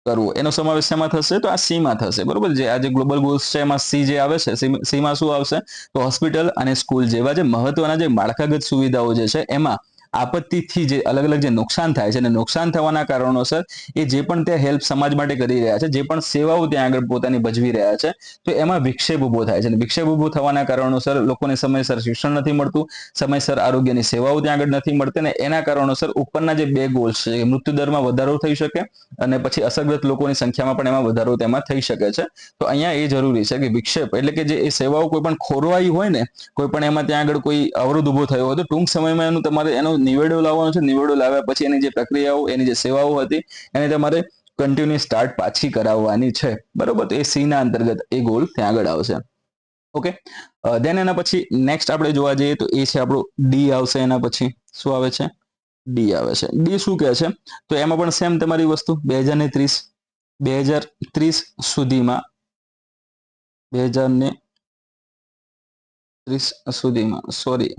કરવો, એનો સમાવેશ શેમાં થશે? તો આ સીમાં થશે, બરોબર. જે આ જે ગ્લોબલ ગોલ્સ છે એમાં સી જે આવે છે, સીમાં શું આવશે? તો હોસ્પિટલ અને સ્કૂલ જેવા જે મહત્વના જે માળખાગત સુવિધાઓ જે છે એમાં આપત્તિથી જે અલગ અલગ જે નુકસાન થાય છે અને નુકસાન થવાના કારણોસર એ જે પણ ત્યાં હેલ્પ સમાજ માટે કરી રહ્યા છે, જે પણ સેવાઓ ત્યાં આગળ પોતાની ભજવી રહ્યા છે, તો એમાં વિક્ષેપ ઊભો થાય છે અને વિક્ષેપ ઊભો થવાના કારણોસર લોકોને સમયસર શિક્ષણ નથી મળતું, સમયસર આરોગ્યની સેવાઓ ત્યાં આગળ નથી મળતી, ને એના કારણોસર ઉપરના જે બે ગોલ્સ છે મૃત્યુદરમાં વધારો થઈ શકે અને પછી અસરગ્રસ્ત લોકોની સંખ્યામાં પણ એમાં વધારો તેમાં થઈ શકે છે. તો અહીંયા એ જરૂરી છે કે વિક્ષેપ એટલે કે જે એ સેવાઓ કોઈ પણ ખોરવાઈ હોય ને, કોઈ પણ એમાં ત્યાં આગળ કોઈ અવરોધ ઉભો થયો હોય તો ટૂંક સમયમાં એનું તમારે એનો નિવેડો લાવવાનો છે. નિવેડો લાવ્યા પછી એની જે પ્રક્રિયાઓ, એની જે સેવાઓ હતી એને તમારે કન્ટિન્યુ સ્ટાર્ટ પાછી કરાવવાની છે, બરોબર. તો એ સી ના અંતર્ગત એ ગોલ ત્યાં આગળ આવશે. ઓકે, દેન એના પછી નેક્સ્ટ આપણે જોવા જઈએ તો એ છે આપણું ડી આવશે. એના પછી શું આવે છે? ડી આવે છે. ડી શું કહે છે? તો એમાં પણ સેમ તમારી વસ્તુ 2030 સુધીમાં 2030 સુધીમાં સોરી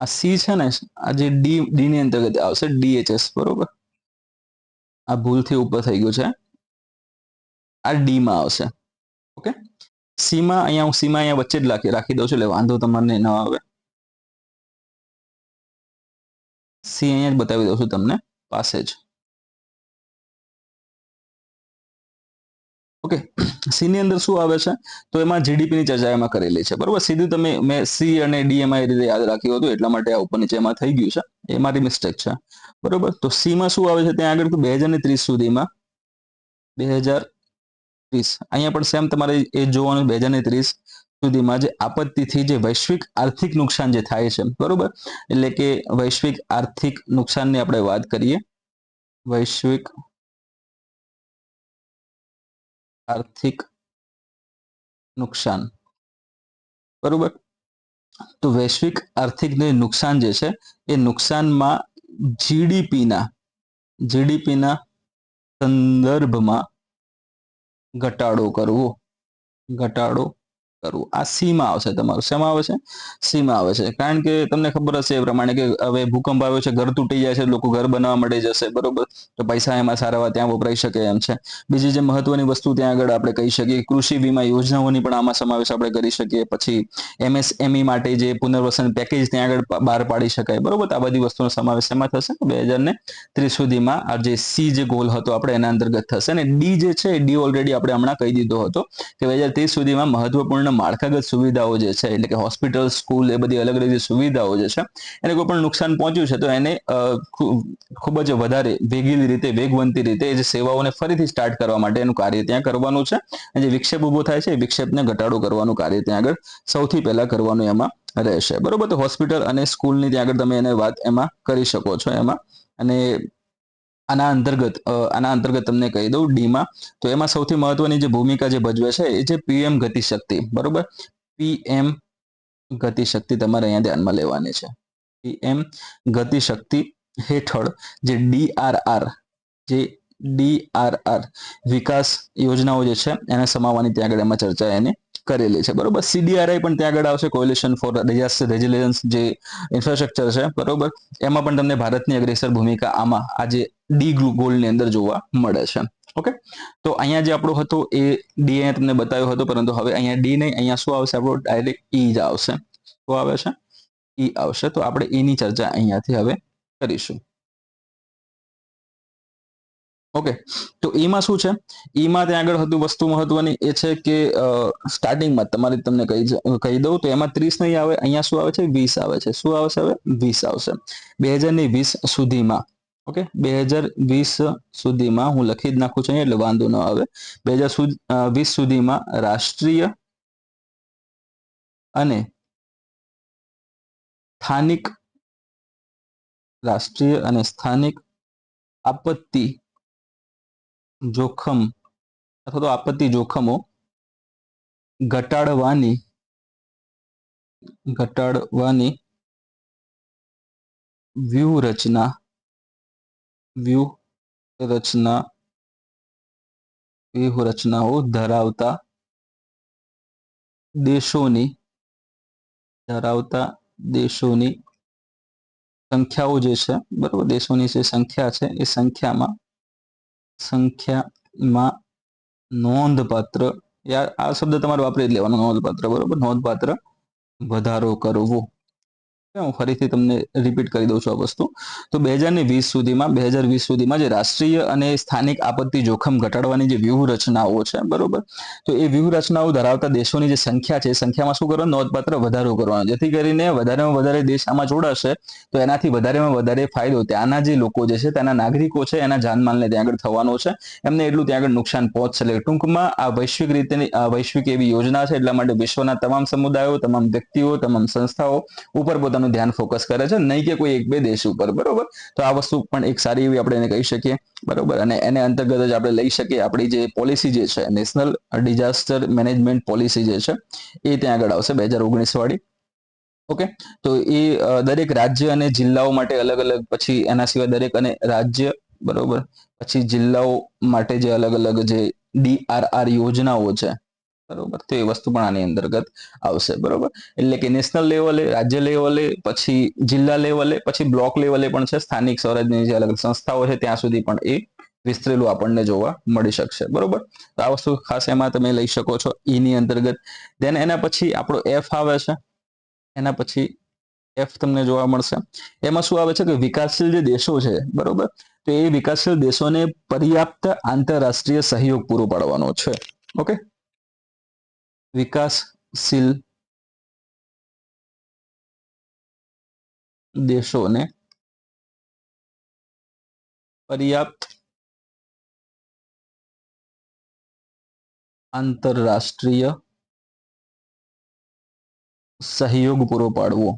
આ સી છે ને, આ જે ડી ની અંતર્ગત આવશે DHS, બરોબર. આ ભૂલથી ઉપર થઈ ગયું છે, આ ડી માં આવશે. ઓકે, સીમાં અહીંયા હું સીમાં અહીંયા વચ્ચે જ રાખી દઉં છું એટલે વાંધો તમને ન આવે. સી અહીંયા જ બતાવી દઉં છું તમને પાસે જ. ઓકે, સી ની અંદર શું આવે છે? તો એમાં જીડીપી ની ચર્ચા એમાં કરેલી છે, બરોબર. સીધું તમે મેં સી અને ડી એમાં એ રીતે યાદ રાખ્યું હતું એટલા માટે આ ઉપર નીચે એમાં થઈ ગયું છે, એ મારી મિસ્ટેક છે, બરોબર. તો સી માં શું આવે છે ત્યાં આગળ? તો 2030 સુધીમાં 2030 અહીંયા પણ સેમ તમારે એ જોવાનું 2030 સુધીમાં જે આપત્તિથી જે વૈશ્વિક આર્થિક નુકસાન જે થાય છે, બરોબર, એટલે કે વૈશ્વિક આર્થિક નુકસાનની આપણે વાત કરીએ, વૈશ્વિક આર્થિક નુકસાન, બરોબર. તો વૈશ્વિક આર્થિક નુકસાન જે છે એ નુકસાનમાં જીડીપીના સંદર્ભમાં ઘટાડો કરવો, આ સીમાં આવશે. તમારું શેમાં આવે છે? સીમાં આવે છે. કારણ કે તમને ખબર હશે એ પ્રમાણે કે હવે ભૂકંપ આવ્યો છે, ઘર તૂટી જાય છે, લોકો ઘર બનાવવા માટે જશે, બરોબર. તો પૈસા એમાં સારા ત્યાં વપરાઈ શકે એમ છે. બીજી જે મહત્વની વસ્તુ ત્યાં આગળ આપણે કહી શકીએ, કૃષિ વીમા યોજનાઓની પણ આમાં સમાવેશ આપણે કરી શકીએ. પછી MSME માટે જે પુનર્વસન પેકેજ ત્યાં આગળ બહાર પાડી શકાય, બરોબર. આ બધી વસ્તુનો સમાવેશ એમાં થશે. 2030 સુધીમાં આ જે સી જે ગોલ હતો આપણે એના અંતર્ગત થશે. અને ડી જે છે ડી ઓલરેડી આપણે હમણાં કહી દીધો હતો કે 2030 સુધીમાં મહત્વપૂર્ણ માળખાગત સુવિધાઓ જે છે એટલે કે હોસ્પિટલ, સ્કૂલ, એ બધી અલગ અલગ જે સુવિધાઓ જે છે એને કોઈ પણ નુકસાન પહોંચ્યું છે તો એને ખૂબ જ વધારે વેગવંતી રીતે જે સેવાઓને ફરીથી સ્ટાર્ટ કરવા માટે એનું કાર્ય ત્યાં કરવાનું છે. અને જે વિક્ષેપ ઉભો થાય છે એ વિક્ષેપને ઘટાડો કરવાનું કાર્ય ત્યાં આગળ સૌથી પહેલા કરવાનું એમાં રહેશે, બરોબર. તો હોસ્પિટલ અને સ્કૂલની ત્યાં આગળ તમે એને વાત એમાં કરી શકો છો એમાં. અને આના અંતર્ગત તમને કહી દઉં ડીમાં, તો એમાં સૌથી મહત્વની જે ભૂમિકા જે ભજવે છે એ છે PM ગતિશક્તિ, બરોબર. PM ગતિશક્તિ તમારે અહીંયા ધ્યાનમાં લેવાની છે. PM ગતિશક્તિ હેઠળ જે DRR વિકાસ યોજનાઓ જે છે એને સમાવવાની ત્યાં આગળ એમાં ચર્ચા એની કરેલી છે, બરોબર. CDRI પણ ત્યાં આગળ આવશે, કોલિશન ફોર ડિઝાસ્ટર રેઝિલિયન્સ જે ઇન્ફ્રાસ્ટ્રક્ચર છે, બરોબર. એમાં પણ તમને ભારતની અગ્રેસર ભૂમિકા આમાં આજે ડી ગોલની અંદર જોવા મળે છે. ઓકે, તો અહીંયા જે આપણો હતો એ ડી અહીંયા તમને બતાવ્યો હતો, પરંતુ હવે અહીંયા ડી નહીં, અહીંયા શું આવશે? આપણો ડાયરેક્ટ ઈ જ આવશે. શું આવે છે? ઈ આવશે. તો આપણે એની ચર્ચા અહીંયાથી હવે કરીશું. ઓકે, તો ઈમાં શું છે? ઈમાં ત્યાં આગળ હતું વસ્તુ મહત્વની એ છે કે સ્ટાર્ટિંગમાં તમને કહી દઉં તો એમાં 30 નહીં આવે, અહીંયા શું આવે છે? 20 આવે છે. શું આવશે? હવે 20 આવશે. 2020 સુધીમાં, ઓકે, 2020 સુધીમાં હું લખી જ નાખું છું એટલે વાંધો ન આવે. 2020 સુધીમાં રાષ્ટ્રીય અને સ્થાનિક, રાષ્ટ્રીય અને સ્થાનિક આપત્તિ જોખમ અથવા તો આપત્તિ જોખમો ઘટાડવાની વ્યૂહરચના વ્યૂહરચનાઓ ધરાવતા દેશોની સંખ્યાઓ જે છે, બરોબર, દેશોની જે સંખ્યા છે એ સંખ્યામાં નોંધપાત્ર, આ શબ્દ તમારે વાપરી જ લેવાનો, નોંધપાત્ર, બરોબર, નોંધપાત્ર વધારો કરવો. હું ફરીથી તમને રિપીટ કરી દઉં છું આ વસ્તુ. તો 2020 સુધીમાં જે રાષ્ટ્રીય અને સ્થાનિક આપત્તિ જોખમ ઘટાડવાની જે વ્યૂહરચનાઓ છે, બરોબર, તો એ વ્યૂહરચનાઓ ધરાવતા દેશોની જે સંખ્યા છે એ સંખ્યામાં શું કરવાનું? નોંધપાત્ર વધારો કરવાનો, જેથી કરીને વધારેમાં વધારે દેશ આમાં જોડાશે તો એનાથી વધારેમાં વધારે ફાયદો ત્યાંના જે લોકો જે છે, ત્યાંના નાગરિકો છે, એના જાનમાલને ત્યાં આગળ થવાનો છે, એમને એટલું ત્યાં આગળ નુકસાન પહોંચશે. એટલે ટૂંકમાં આ વૈશ્વિક એવી યોજના છે, એટલા માટે વિશ્વના તમામ સમુદાયો, તમામ વ્યક્તિઓ, તમામ સંસ્થાઓ ઉપર પોતાનું ધ્યાન ફોકસ કરે છે, નહીં કે કોઈ એક બે દેશ ઉપર, બરોબર. તો આ વસ્તુ પણ એક સારી એવી આપણે એને કહી શકીએ, બરોબર. અને એને અંતર્ગત જ આપણે લઈ શકીએ આપણી જે પોલિસી જે છે, નેશનલ ડિઝાસ્ટર મેનેજમેન્ટ પોલિસી જે છે એ ત્યાં આગળ આવશે 2019 વાળી. ઓકે, તો એ દરેક રાજ્ય અને જિલ્લાઓ માટે અલગ અલગ, પછી એના સિવાય દરેક અને રાજ્ય, બરોબર, પછી જિલ્લાઓ માટે જે અલગ અલગ જે DRR યોજનાઓ છે, બરોબર, તો એ વસ્તુ પણ આની અંતર્ગત આવશે, બરોબર. એટલે કે નેશનલ લેવલે, રાજ્ય લેવલે, પછી જિલ્લા લેવલે, પછી બ્લોક લેવલે પણ છે, સ્થાનિક સ્વરાજ્યની જે અલગ સંસ્થાઓ છે ત્યાં સુધી પણ એ વિસ્તરેલું આપણને જોવા મળી શકશે, બરોબર. તો આ વસ્તુ ખાસ એમાં તમે લઈ શકો છો ઈની અંતર્ગત. દેન એના પછી આપણો એફ આવે છે, એના પછી એફ તમને જોવા મળશે. એમાં શું આવે છે કે વિકાસશીલ જે દેશો છે, બરોબર, તો એ વિકાસશીલ દેશોને પર્યાપ્ત આંતરરાષ્ટ્રીય સહયોગ પૂરો પાડવાનો છે. ઓકે, વિકાસશીલ દેશોને પર્યાપ્ત આંતરરાષ્ટ્રીય સહયોગ પૂરો પાડવો,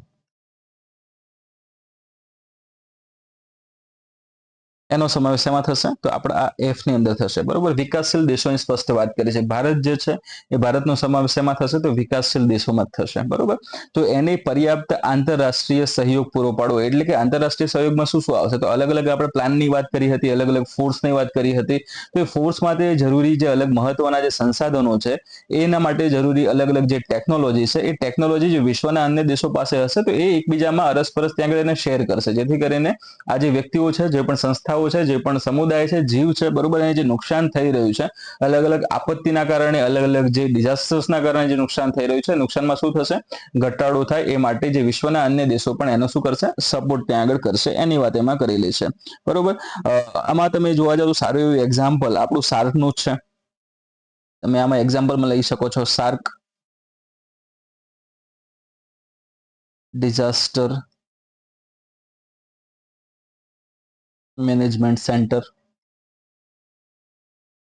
એનો સમાવેશ એમાં થશે. તો આપણે આ એફ ની અંદર થશે, બરોબર. વિકાસશીલ દેશોની સ્પષ્ટ વાત કરી છે. ભારત જે છે એ ભારતનો સમાવેશ એમાં થશે, તો વિકાસશીલ દેશોમાં જ થશે, બરોબર. તો એને પર્યાપ્ત આંતરરાષ્ટ્રીય સહયોગ પૂરો પાડવો, એટલે કે આંતરરાષ્ટ્રીય સહયોગમાં શું શું આવશે? તો અલગ અલગ આપણે પ્લાનની વાત કરી હતી, અલગ અલગ ફોર્સની વાત કરી હતી. તો એ ફોર્સ માટે જરૂરી જે અલગ મહત્વના જે સંસાધનો છે, એના માટે જરૂરી અલગ અલગ જે ટેકનોલોજી છે, એ ટેકનોલોજી જે વિશ્વના અન્ય દેશો પાસે હશે, તો એ એકબીજામાં અરસપરસ ત્યાં આગળ એને શેર કરશે, જેથી કરીને આ જે વ્યક્તિઓ છે, જે પણ સંસ્થાઓ છે, જે પણ સમુદાય છે, જીવ છે, બરોબર, એને જે નુકસાન થઈ રહ્યું છે અલગ અલગ આપત્તિના કારણે, અલગ અલગ જે ડિઝાસ્ટર્સના કારણે જે નુકસાન થઈ રહ્યું છે, નુકસાનમાં શું થશે? ઘટાડો થાય. એ માટે જે વિશ્વના અન્ય દેશો પણ એનો શું કરશે? સપોર્ટ ત્યાં આગળ કરશે. એની વાત એમાં કરેલી છે, બરોબર. આમાં તમે જોવા જાવ તો સારું એવું એક્ઝામ્પલ આપણું સાર્કનું જ છે. તમે આમાં એક્ઝામ્પલમાં લઈ શકો છો SAARC disaster management centre.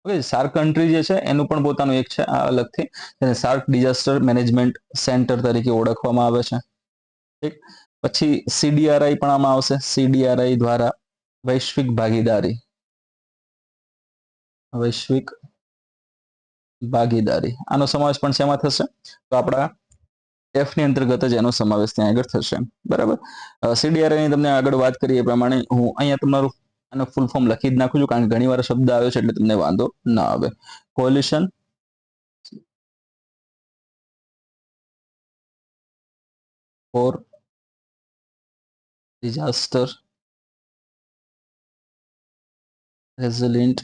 Okay, SAARC country જે છે એનું પણ પોતાનું એક છે આ અલગથી, તેને સાર્ક ડિઝાસ્ટર મેનેજમેન્ટ સેન્ટર તરીકે ઓળખવામાં આવે છે. ઠીક, પછી CDRI પણ આમાં આવશે. CDRI દ્વારા વૈશ્વિક ભાગીદારી, આનો સમાવેશ પણ શેમાં થશે? તો આપણા એફ ની અંતર્ગત જ એનો સમાવેશ ત્યાં આગળ થશે, બરાબર. CDRI ની તમને આગળ વાત કરીએ એ પ્રમાણે હું અહીંયા તમારું આનો ફૂલ ફોર્મ લખી જ નાખું છું, કારણ કે ઘણી વાર શબ્દ આવ્યો છે એટલે તમને વાંધો ના આવે. Coalition for disaster resilient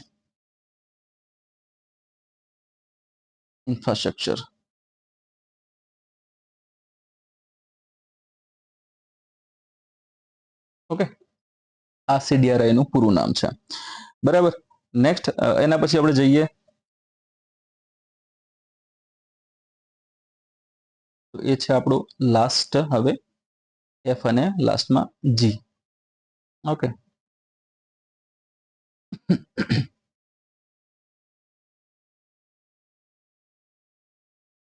infrastructure. Okay, આ CDRI નું પૂરું નામ છે, બરાબર. નેક્સ્ટ એના પછી આપણે જઈએ તો એ છે આપણું લાસ્ટ, હવે એફ અને લાસ્ટમાં જી. ઓકે,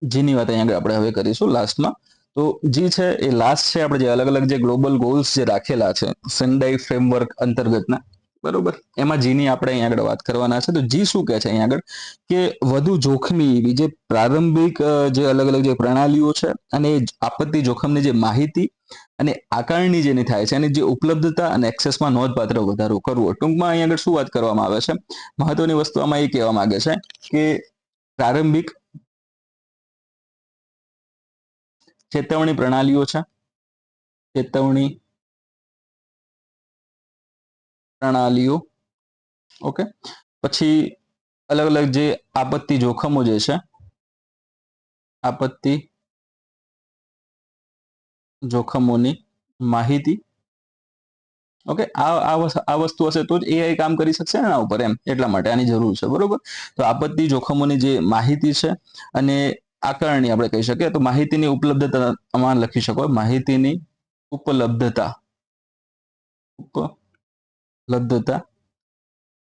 જીની વાત અહીંયા આપણે હવે કરીશું લાસ્ટમાં. તો જી છે એ લાસ્ટ છે આપણે જે અલગ અલગ જે ગ્લોબલ ગોલ્સ જે રાખેલા છે સેન્ડાઈ ફ્રેમવર્ક અંતર્ગતના, બરોબર, એમાં જીની આપણે અહીંયા આગળ વાત કરવાના છે. તો જી શું કહે છે અહીંયા આગળ કે વધુ જોખમી એવી જે પ્રારંભિક જે અલગ અલગ જે પ્રણાલીઓ છે અને આપત્તિ જોખમની જે માહિતી અને આકારણી જેની થાય છે એની જે ઉપલબ્ધતા અને એક્સેસમાં નોંધપાત્ર વધારો કરવો. ટૂંકમાં અહીંયા આગળ શું વાત કરવામાં આવે છે, મહત્વની વસ્તુ આમાં એ કહેવા માંગે છે કે પ્રારંભિક ચેતવણી પ્રણાલીઓ છે, ચેતવણી પ્રણાલીઓ, ઓકે, પછી અલગ અલગ જે આપત્તિ જોખમો જે છે, આપત્તિ જોખમોની માહિતી, ઓકે, આ વસ્તુ હશે તો જ એઆઈ કામ કરી શકશે એના ઉપર, એમ એટલા માટે આની જરૂર છે, બરોબર. તો આપત્તિ જોખમોની જે માહિતી છે અને આકારણી આપણે કહી શકીએ, તો માહિતીની ઉપલબ્ધતા આમાં લખી શકો, માહિતીની ઉપલબ્ધતા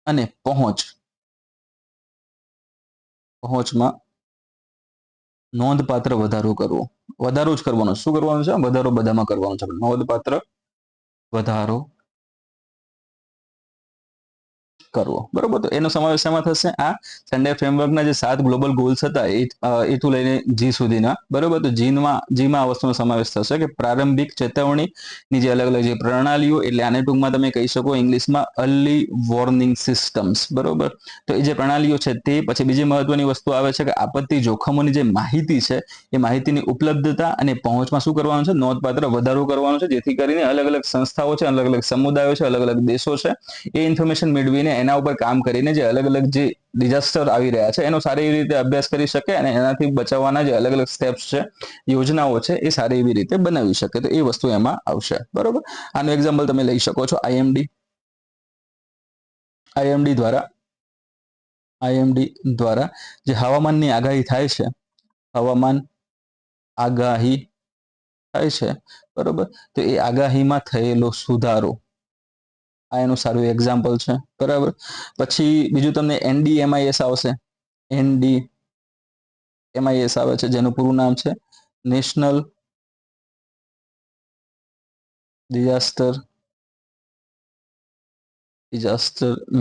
અને પહોંચમાં નોંધપાત્ર વધારો કરવો. વધારો જ કરવાનો, શું કરવાનું છે, વધારો બધામાં કરવાનો છે, નોંધપાત્ર વધારો કરવો, બરોબર. તો એનો સમાવેશ એમાં થશે આ સેન્ડાઈ ફ્રેમવર્કના જે 7 ગ્લોબલ ગોલ્સ હતા એથી લઈને જી સુધીના, બરોબર. તો જીમાં આ વસ્તુનો સમાવેશ થશે કે પ્રારંભિક ચેતવણીની જે અલગ અલગ જે પ્રણાલીઓ, એટલે આને ટૂંકમાં તમે કહી શકો ઇંગ્લિશમાં અર્લી વોર્નિંગ સિસ્ટમ્સ, બરોબર. તો એ જે પ્રણાલીઓ છે તે, પછી બીજી મહત્વની વસ્તુ આવે છે કે આપત્તિ જોખમોની જે માહિતી છે એ માહિતીની ઉપલબ્ધતા અને પહોંચમાં શું કરવાનું છે, નોંધપાત્ર વધારો કરવાનો છે, જેથી કરીને અલગ અલગ સંસ્થાઓ છે, અલગ અલગ સમુદાયો છે, અલગ અલગ દેશો છે, એ ઇન્ફોર્મેશન મેળવીને એના ઉપર કામ કરીને જે અલગ અલગ જે ડિઝાસ્ટર આવી રહ્યા છે એનો સારી રીતે અભ્યાસ કરી શકે અને એનાથી બચાવવાના જે અલગ અલગ સ્ટેપ્સ છે, યોજનાઓ છે, એ સારી એવી રીતે બનાવી શકે. તો એ વસ્તુ એમાં આવશે, બરોબર. આનું એક્ઝામ્પલ તમે લઈ શકો છો આઈએમડી દ્વારા જે હવામાનની આગાહી થાય છે, હવામાન આગાહી થાય છે, બરોબર. તો એ આગાહીમાં થયેલો સુધારો, આ એનું સારું એક્ઝામ્પલ છે, બરાબર. પછી બીજું તમને એનડીએમઆઈએસ આવશે, એનડીએમઆઈએસ આવે છે જેનું પૂરું નામ છે national disaster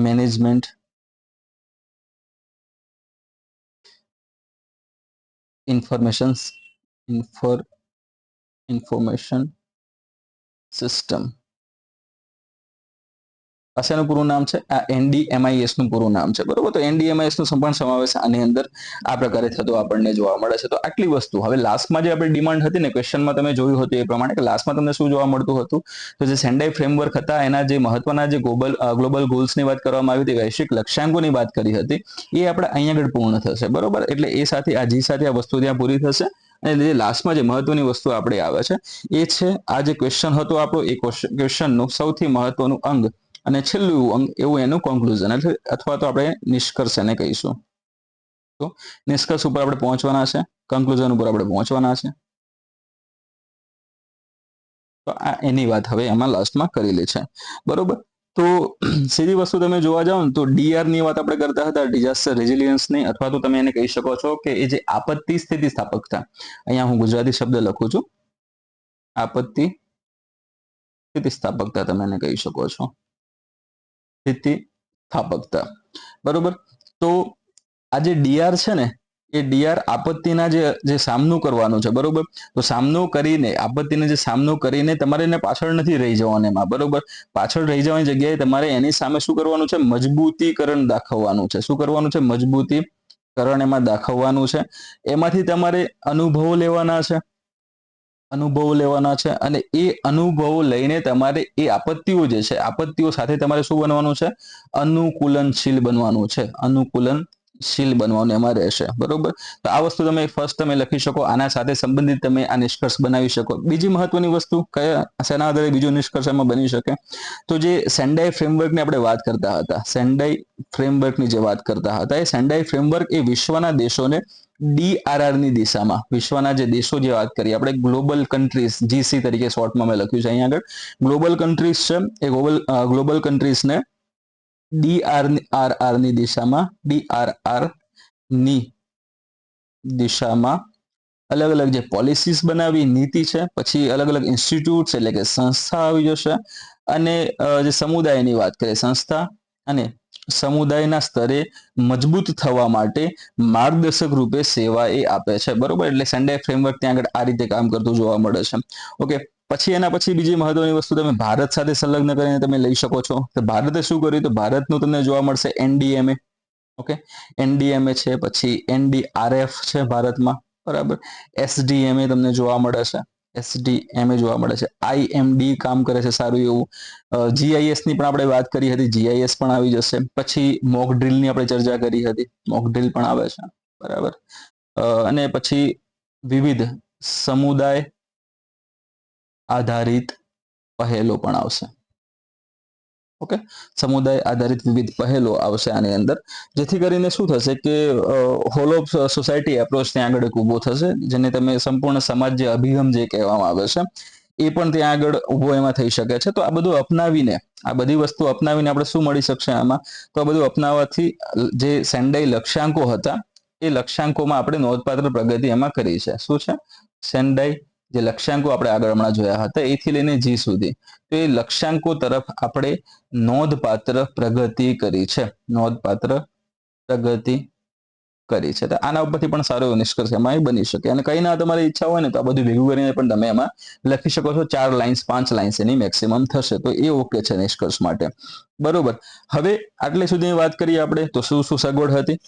management information system, પાછળનું પૂરું નામ છે આ એનડીએમઆઈએસ નું પૂરું નામ છે, બરોબર. તો એનડીએમઆઈએસ નો સંપૂર્ણ સમાવેશ આની અંદર આ પ્રકારે થતો આપણને જોવા મળે છે. તો આટલી વસ્તુ. હવે લાસ્ટમાં જે આપણી ડિમાન્ડ હતી ને, ક્વેશ્ચનમાં તમે જોયું હતું એ પ્રમાણે કે લાસ્ટમાં તમને શું જોવા મળતું હતું, તો જે સેન્ડાઈ ફ્રેમવર્ક હતા એના જે મહત્વના જે ગ્લોબલ ગોલ્સની વાત કરવામાં આવી હતી, વૈશ્વિક લક્ષ્યાંકોની વાત કરી હતી, એ આપણે અહીંયા આગળ પૂર્ણ થશે, બરોબર. એટલે એ સાથે આ જી સાથે આ વસ્તુ ત્યાં પૂરી થશે. અને જે લાસ્ટમાં જે મહત્વની વસ્તુ આપણે આવે છે એ છે આ જે ક્વેશ્ચન હતો આપણો, એ ક્વેશ્ચનનું સૌથી મહત્વનું અંગ અને છેલ્લું અંગ એવું એનું કોન્ક્લુઝન અથવા તો આપણે નિષ્કર્ષ એને કહીશું. તો નિષ્કર્ષ ઉપર આપણે પહોંચવાના છે, કન્ક્લુઝન ઉપર આપણે પહોંચવાના છે. તો આ એની વાત હવે એમાં લાસ્ટમાં કરેલી છે, બરોબર. તો સીધી વસ્તુ તમે જોવા જાઓ ને તો ડીઆર ની વાત આપણે કરતા હતા, ડિઝાસ્ટર રેઝિલિયન્સ ની, અથવા તો તમે એને કહી શકો છો કે એ જે આપત્તિ સ્થિતિસ્થાપકતા, અહીંયા હું ગુજરાતી શબ્દ લખું છું, આપત્તિ સ્થિતિસ્થાપકતા તમે એને કહી શકો છો, સ્થિતિસ્થાપકતા, બરોબર. તો આ જે ડીઆર છે ને, એ ડીઆર આપત્તિના જે સામનો કરવાનો છે, બરોબર. તો સામનો કરીને, આપત્તિનો જે સામનો કરીને તમારે એને પાછળ નથી રહી જવાનું એમાં, બરોબર. પાછળ રહી જવાની જગ્યાએ તમારે એની સામે શું કરવાનું છે, મજબૂતીકરણ દાખવવાનું છે. શું કરવાનું છે, મજબૂતીકરણ એમાં દાખવવાનું છે. એમાંથી તમારે અનુભવો લેવાના છે, અને એ અનુભવો લઈને તમારે એ આપત્તિઓ જે છે, આપત્તિઓ સાથે તમારે શું બનવાનું છે, અનુકૂલનશીલ બનવાનું છે, અનુકૂલનશીલ બનવાનું એમાં રહેશે, બરોબર. તો આ વસ્તુ તમે ફર્સ્ટ તમે લખી શકો, આના સાથે સંબંધિત તમે આ નિષ્કર્ષ બનાવી શકો. બીજી મહત્વની વસ્તુ કયા, શેના આધારે બીજો નિષ્કર્ષ એમાં બની શકે, તો જે સેન્ડાઈ ફ્રેમવર્કની આપણે વાત કરતા હતા, સેન્ડાઈ ફ્રેમવર્કની જે વાત કરતા હતા, એ સેન્ડાઈ ફ્રેમવર્ક એ વિશ્વના દેશોને ડીઆરઆર ની દિશામાં, વિશ્વના જે દેશો જે વાત કરીએ આપણે, ગ્લોબલ કન્ટ્રીઝ, જીસી તરીકે શોર્ટમાં મેં લખ્યું છે અહીંયા આગળ, ગ્લોબલ કન્ટ્રીઝ છે, એ ગ્લોબલ કન્ટ્રીઝને ડીઆરઆર ની દિશામાં અલગ અલગ જે પોલિસીસ બનાવી, નીતિ છે, પછી અલગ અલગ ઇન્સ્ટિટ્યૂટ્સ એટલે કે સંસ્થા આવી જશે, અને જે સમુદાયની વાત કરીએ, સંસ્થા અને સમુદાયના સ્તરે મજબૂત થવા માટે માર્ગદર્શક રૂપે સેવા એ આપે છે, બરોબર. એટલે સેન્ડાઈ ફ્રેમવર્ક ત્યાં આગળ આ રીતે કામ કરતું જોવા મળે છે. ઓકે, પછી એના પછી બીજી મહત્વની વસ્તુ તમે ભારત સાથે સંલગ્ન કરીને તમે લઈ શકો છો. તો ભારતે શું કર્યું? તો ભારતનું તમને જોવા મળશે એનડીએમએ. ઓકે, એનડીએમએ છે, પછી એનડીઆરએફ છે ભારતમાં, બરાબર. એસડીએમએ તમને જોવા મળે છે, એસડીએમએ જોવા મળે છે. આઈએમડી કામ કરે છે સારું એવું. જીઆઈએસ ની પણ આપણે વાત કરી હતી, જીઆઈએસ પણ આવી જશે. પછી મોક ડ્રીલ ની આપણે ચર્ચા કરી હતી, મોક ડ્રીલ પણ આવે છે, બરાબર. અને પછી વિવિધ સમુદાય આધારિત પહેલો પણ આવશે. ઓકે, સમુદાય આધારિત વિવિધ પહેલો આવશે આની અંદર, જેથી કરીને શું થશે કે હોલ ઓફ સોસાયટી એપ્રોચ ત્યાં આગળ ઊભો થશે, જેને તમે સંપૂર્ણ સમાજ જે અભિગમ જે કહેવામાં આવે છે એ પણ ત્યાં આગળ ઊભો એમાં થઈ શકે છે. તો આ બધું અપનાવીને, આ બધી વસ્તુ અપનાવીને આપણે શું મળી શકશે આમાં? તો આ બધું અપનાવવાથી જે સેન્ડાઈ લક્ષ્યાંકો હતા એ લક્ષ્યાંકોમાં આપણે નોંધપાત્ર પ્રગતિ એમાં કરી છે. શું છે? સેન્ડાઈ જે લક્ષ્યાંકો આપણે આગળ હમણાં જોયા હતા એથી લઈને જી સુધી, તો એ લક્ષ્યાંકો તરફ આપણે નોંધપાત્ર પ્રગતિ કરી છે, નોંધપાત્ર પ્રગતિ કરી છે. તો આના ઉપરથી પણ સારો એવો નિષ્કર્ષ એમાં બની શકે. અને કઈ ના તમારી ઈચ્છા હોય ને તો આ બધું ભેગું કરીને પણ તમે એમાં લખી શકો છો. 4 લાઇન્સ 5 લાઇન્સ એની મેક્સિમમ થશે, તો એ ઓકે છે નિષ્કર્ષ માટે, બરોબર. હવે આટલે સુધીની વાત કરીએ આપણે, તો શું શું સગવડ હતી,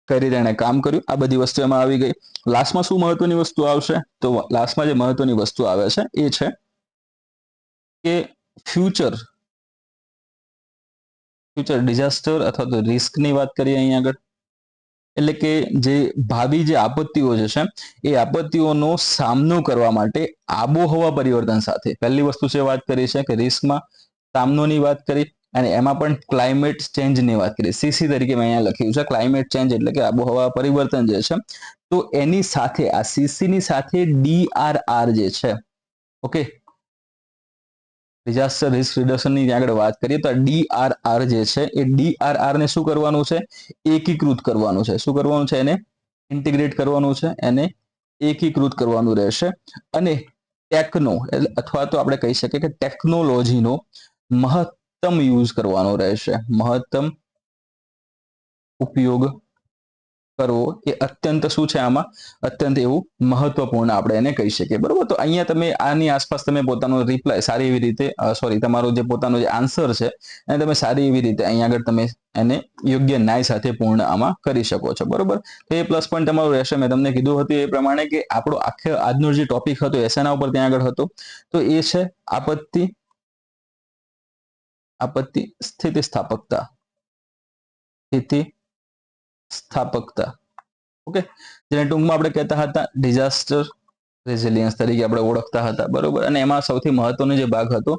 કઈ રીતે એને કામ કર્યું, આ બધી વસ્તુ એમાં આવી ગઈ. લાસ્ટમાં શું મહત્વની વસ્તુ આવશે? તો લાસ્ટમાં જે મહત્વની વસ્તુ આવે છે એ છે કે ફ્યુચર ડિઝાસ્ટર અથવા તો રિસ્કની વાત કરીએ અહીં આગળ, એટલે કે જે ભાવિ જે આપત્તિઓ જે છે એ આપત્તિઓનો સામનો કરવા માટે આબોહવા પરિવર્તન સાથે, પહેલી વસ્તુ છે વાત કરી છે કે રિસ્કમાં સામનોની વાત કરી, અને એમાં પણ ક્લાઇમેટ ચેન્જની વાત કરી. સીસી તરીકે મેં અહીંયા લખ્યું છે, ક્લાઇમેટ ચેન્જ એટલે કે આબોહવા પરિવર્તન જે છે. તો એની સાથે આ સીસીની સાથે ડીઆરઆર જે છે, ઓકે, ડિઝાસ્ટર રિસ્ક રિડક્શનની આગળ વાત કરીએ તો ડીઆરઆર જે છે એ ડીઆરઆર ને શું કરવાનું છે? એકીકૃત કરવાનું છે. શું કરવાનું છે? એને ઇન્ટિગ્રેટ કરવાનું છે, એને એકીકૃત કરવાનું રહેશે. અને ટેકનો અથવા તો આપણે કહી શકીએ કે ટેકનોલોજીનો મહત્તમ યુઝ કરવાનો રહેશે, મહત્તમ ઉપયોગ કરવો એ અત્યંત શું છે આમાં? અત્યંત એવું મહત્વપૂર્ણ આપણે એને કહી શકીએ, બરોબર. તો અહીંયા તમે આની આસપાસ તમે પોતાનો રિપ્લાય સારી એવી રીતે, તમારો જે પોતાનો જે આન્સર છે એને તમે સારી એવી રીતે અહીંયા આગળ તમે એને યોગ્ય ન્યાય સાથે પૂર્ણ આમાં કરી શકો છો, બરોબર. તો એ પ્લસ પોઈન્ટ તમારું રહેશે. મેં તમને કીધું હતું એ પ્રમાણે કે આપણો આખો આજનો જે ટોપિક હતો એના ઉપર ત્યાં આગળ હતો, તો એ છે આપત્તિ સ્થિતિસ્થાપકતા, ઓકે, જેને ટૂંકમાં આપણે કહેતા હતા ડિઝાસ્ટર રેઝિલિયન્સ તરીકે આપણે ઓળખતા હતા, બરોબર. અને એમાં સૌથી મહત્વનો જે ભાગ હતો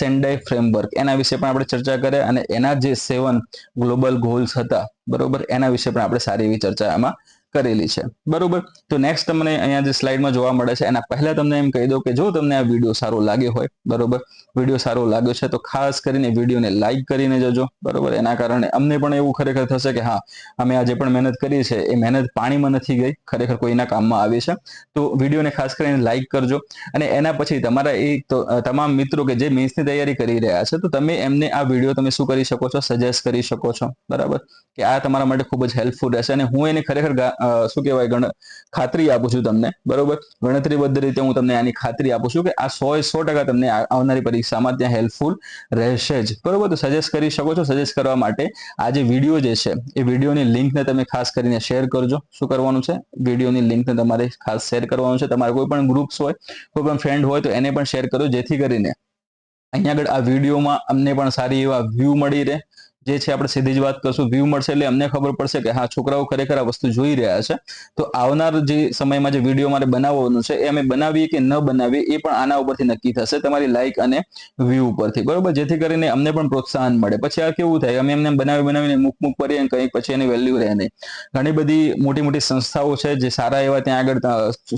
સેન્ડાઈ ફ્રેમવર્ક, એના વિશે પણ આપણે ચર્ચા કરીએ, અને એના જે 7 ગ્લોબલ ગોલ્સ હતા, બરોબર, એના વિશે પણ આપણે સારી એવી ચર્ચા એમાં કરેલી છે, બરોબર. તો નેક્સ્ટ તમને અહીંયા જે સ્લાઇડમાં જોવા મળે છે એના પહેલા તમને એમ કહી દઉં કે જો તમને આ વિડીયો સારો લાગ્યો હોય, બરોબર, વિડીયો સારો લાગ્યો છે તો ખાસ કરીને વિડીયોને લાઈક કરીને જજો, બરોબર. એના કારણે અમને પણ એવું ખરેખર થશે કે હા, અમે આ જે પણ મહેનત કરી છે એ મહેનત પાણીમાં નથી ગઈ, ખરેખર કોઈના કામમાં આવી છે. તો વિડીયોને ખાસ કરીને લાઈક કરજો. અને એના પછી તમારા એ તમામ મિત્રો કે જે મેન્સની તૈયારી કરી રહ્યા છે, તો તમે એમને આ વિડીયો તમે શું કરી શકો છો? સજેસ્ટ કરી શકો છો, બરાબર, કે આ તમારા માટે ખૂબ જ હેલ્પફુલ રહેશે. અને હું એને ખરેખર શું કહેવાય, ખાતરી આપું છું તમને, બરોબર, ગણતરીબદ્ધ રીતે હું તમને આની ખાતરી આપું છું કે આ 100% તમને આવનારી પરીક્ષામાં ત્યાં હેલ્પફુલ રહેશે જ, બરોબર. તો સજેસ્ટ કરી શકો છો. સજેસ્ટ કરવા માટે આ જે વિડીયો જે છે એ વિડીયોની લિંકને તમે ખાસ કરીને શેર કરજો. શું કરવાનું છે? વિડીયોની લિંકને તમારે ખાસ શેર કરવાનું છે. તમારા કોઈ પણ ગ્રુપ્સ હોય, કોઈ પણ ફ્રેન્ડ હોય તો એને પણ શેર કરો, જેથી કરીને અહીંયા આગળ આ વિડીયોમાં અમને પણ સારી એવા વ્યૂ મળી રહે. જે છે આપણે સીધી જ વાત કરશું, વ્યૂ મળશે એટલે અમને ખબર પડશે કે હા, છોકરાઓ ખરેખર આ વસ્તુ જોઈ રહ્યા છે. તો આવનાર જે સમયમાં જે વિડીયો મારે બનાવવાનું છે એ અમે બનાવીએ કે ન બનાવીએ એ પણ આના ઉપરથી નક્કી થશે, તમારી લાઈક અને વ્યૂ ઉપરથી, બરોબર. જેથી કરીને અમને પણ પ્રોત્સાહન મળે. પછી આ કેવું થાય, અમે એમને બનાવીને મૂક કરીએ કંઈક, પછી એની વેલ્યુ રહે નહીં. ઘણી બધી મોટી મોટી સંસ્થાઓ છે જે સારા એવા ત્યાં આગળ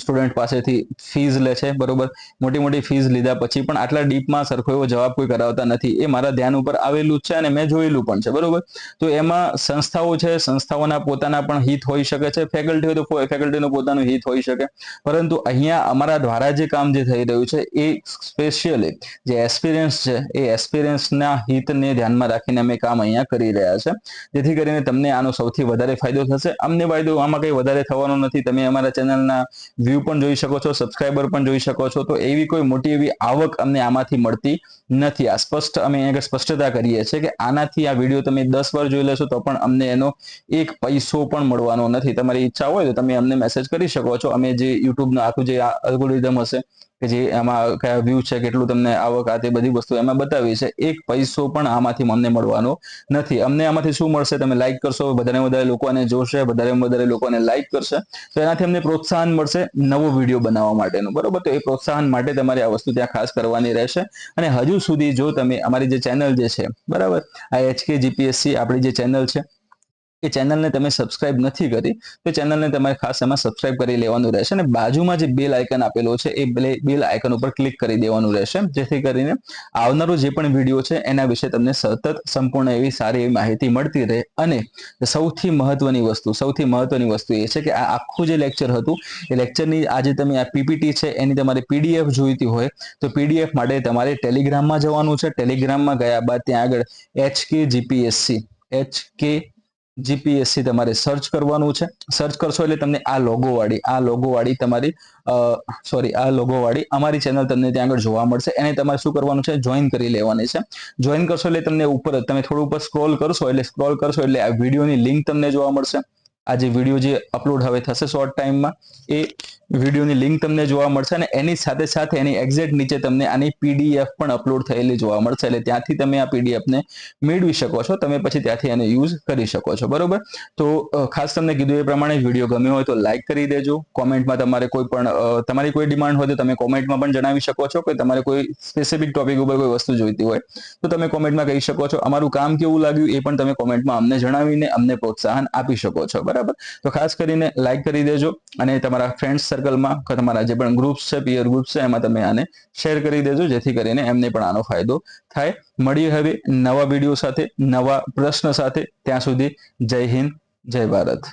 સ્ટુડન્ટ પાસેથી ફીઝ લે છે, બરોબર. મોટી ફીઝ લીધા પછી પણ આટલા ડીપમાં સરખો એવો જવાબ કોઈ કરાવતા નથી. એ મારા ધ્યાન ઉપર આવેલું જ છે અને મેં જોયેલું પણ પણ છે, બરોબર. તો એમાં સંસ્થાઓ છે, સંસ્થાઓના પોતાના પણ હિત હોઈ શકે છે, ફેકલ્ટી હોય તો ફેકલ્ટીનું પોતાનું હિત હોઈ શકે, પરંતુ અહીંયા અમારા દ્વારા જે કામ જે થઈ રહ્યું છે એ સ્પેશિયલી જે એક્સપિરિયન્સ છે એ એક્સપિરિયન્સના હિતને ધ્યાનમાં રાખીને અમે કામ અહીંયા કરી રહ્યા છે, જેથી કરીને તમને આનો સૌથી વધારે ફાયદો થશે. અમને ફાયદો આમાં કંઈ વધારે થવાનો નથી. તમે અમારા ચેનલના વ્યૂ પણ જોઈ શકો છો, સબસ્ક્રાઇબર પણ જોઈ શકો છો, તો એવી કોઈ મોટી એવી આવક અમને આમાંથી મળતી નથી. આ સ્પષ્ટ અમે અહીંયા સ્પષ્ટતા કરીએ છીએ કે આનાથી આ વિડીયો તમે 10 વાર જોઈ લેશો તો પણ અમને એનો એક પૈસો પણ મળવાનો નથી. તમારી ઈચ્છા હોય તો તમે અમને મેસેજ કરી શકો છો. અમે જે યુટ્યુબનું આખું જે એલ્ગોરિધમ હશે કે જે આમાં કયા વ્યૂ છે, કેટલું તમને આવક, આ તે બધી વસ્તુ એમાં બતાવી છે. એક પૈસો પણ આમાંથી અમને મળવાનો નથી. અમને આમાંથી શું મળશે? તમે લાઈક કરશો, વધારે વધારે લોકોને જોશે, વધારે વધારે લોકોને લાઈક કરશે, તો એનાથી અમને પ્રોત્સાહન મળશે નવો વિડીયો બનાવવા માટેનું, બરોબર. તો એ પ્રોત્સાહન માટે તમારે આ વસ્તુ ત્યાં ખાસ કરવાની રહેશે. અને હજુ સુધી જો તમે અમારી જે ચેનલ જે છે, બરાબર, આ HK GPSC આપણી જે ચેનલ છે એ ચેનલને તમે સબસ્ક્રાઇબ નથી કરી તો ચેનલને તમારે ખાસ એમાં સબસ્ક્રાઇબ કરી લેવાનું રહેશે, અને બાજુમાં જે બેલ આઇકન આપેલો છે એ બેલ આઇકન ઉપર ક્લિક કરી દેવાનું રહેશે, જેથી કરીને આવનારો જે પણ વિડીયો છે એના વિશે તમને સતત સંપૂર્ણ એવી સારી એવી માહિતી મળતી રહે. અને સૌથી મહત્વની વસ્તુ એ છે કે આ આખું જે લેક્ચર હતું એ લેક્ચરની આજે તમે આ પીપીટી છે એની તમારે PDF જોઈતી હોય તો PDF માટે તમારે ટેલિગ્રામમાં જવાનું છે. ટેલિગ્રામમાં ગયા બાદ ત્યાં આગળ HK GPSC તમારે સર્ચ કરવાનું છે. સર્ચ કરશો એટલે તમને આ લોગોવાળી તમારી આ લોગોવાળી અમારી ચેનલ તમને ત્યાં આગળ જોવા મળશે. એને તમારે શું કરવાનું છે? જોઈન કરી લેવાની છે. જોઈન કરશો એટલે તમને ઉપર તમે થોડું ઉપર સ્ક્રોલ કરશો એટલે આ વિડીયોની લિંક તમને જોવા મળશે. આ જે વિડીયો જે અપલોડ હવે થશે શોર્ટ ટાઈમમાં એ વિડીયોની લિંક તમને જોવા મળશે, અને એની સાથે સાથે એની એક્ઝેક્ટ નીચે તમને આની PDF પણ અપલોડ થયેલી જોવા મળશે. એટલે ત્યાંથી તમે આ PDF ને મેળવી શકો છો. તમે પછી ત્યાંથી એને યુઝ કરી શકો છો, બરોબર. તો ખાસ તમને કીધું એ પ્રમાણે વિડીયો ગમ્યો હોય તો લાઈક કરી દેજો. કોમેન્ટમાં તમારે કોઈ પણ તમારી કોઈ ડિમાન્ડ હોય તો તમે કોમેન્ટમાં પણ જણાવી શકો છો કે તમારે કોઈ સ્પેસિફિક ટોપિક ઉપર કોઈ વસ્તુ જોઈતી હોય તો તમે કોમેન્ટમાં કહી શકો છો. અમારું કામ કેવું લાગ્યું એ પણ તમે કોમેન્ટમાં અમને જણાવીને અમને પ્રોત્સાહન આપી શકો છો, બરાબર. તો ખાસ કરીને લાઈક કરી દેજો, અને તમારા ફ્રેન્ડ્સ સર્કલમાં તમારા જે પણ ગ્રુપ્સ છે, પીયર ગ્રુપ્સ છે, એમાં તમે આને શેર કરી દેજો, જેથી કરીને એમને પણ આનો ફાયદો થાય. મળીએ હવે નવા વિડીયો સાથે, નવા પ્રશ્ન સાથે. ત્યાં સુધી જય હિન્દ, જય ભારત.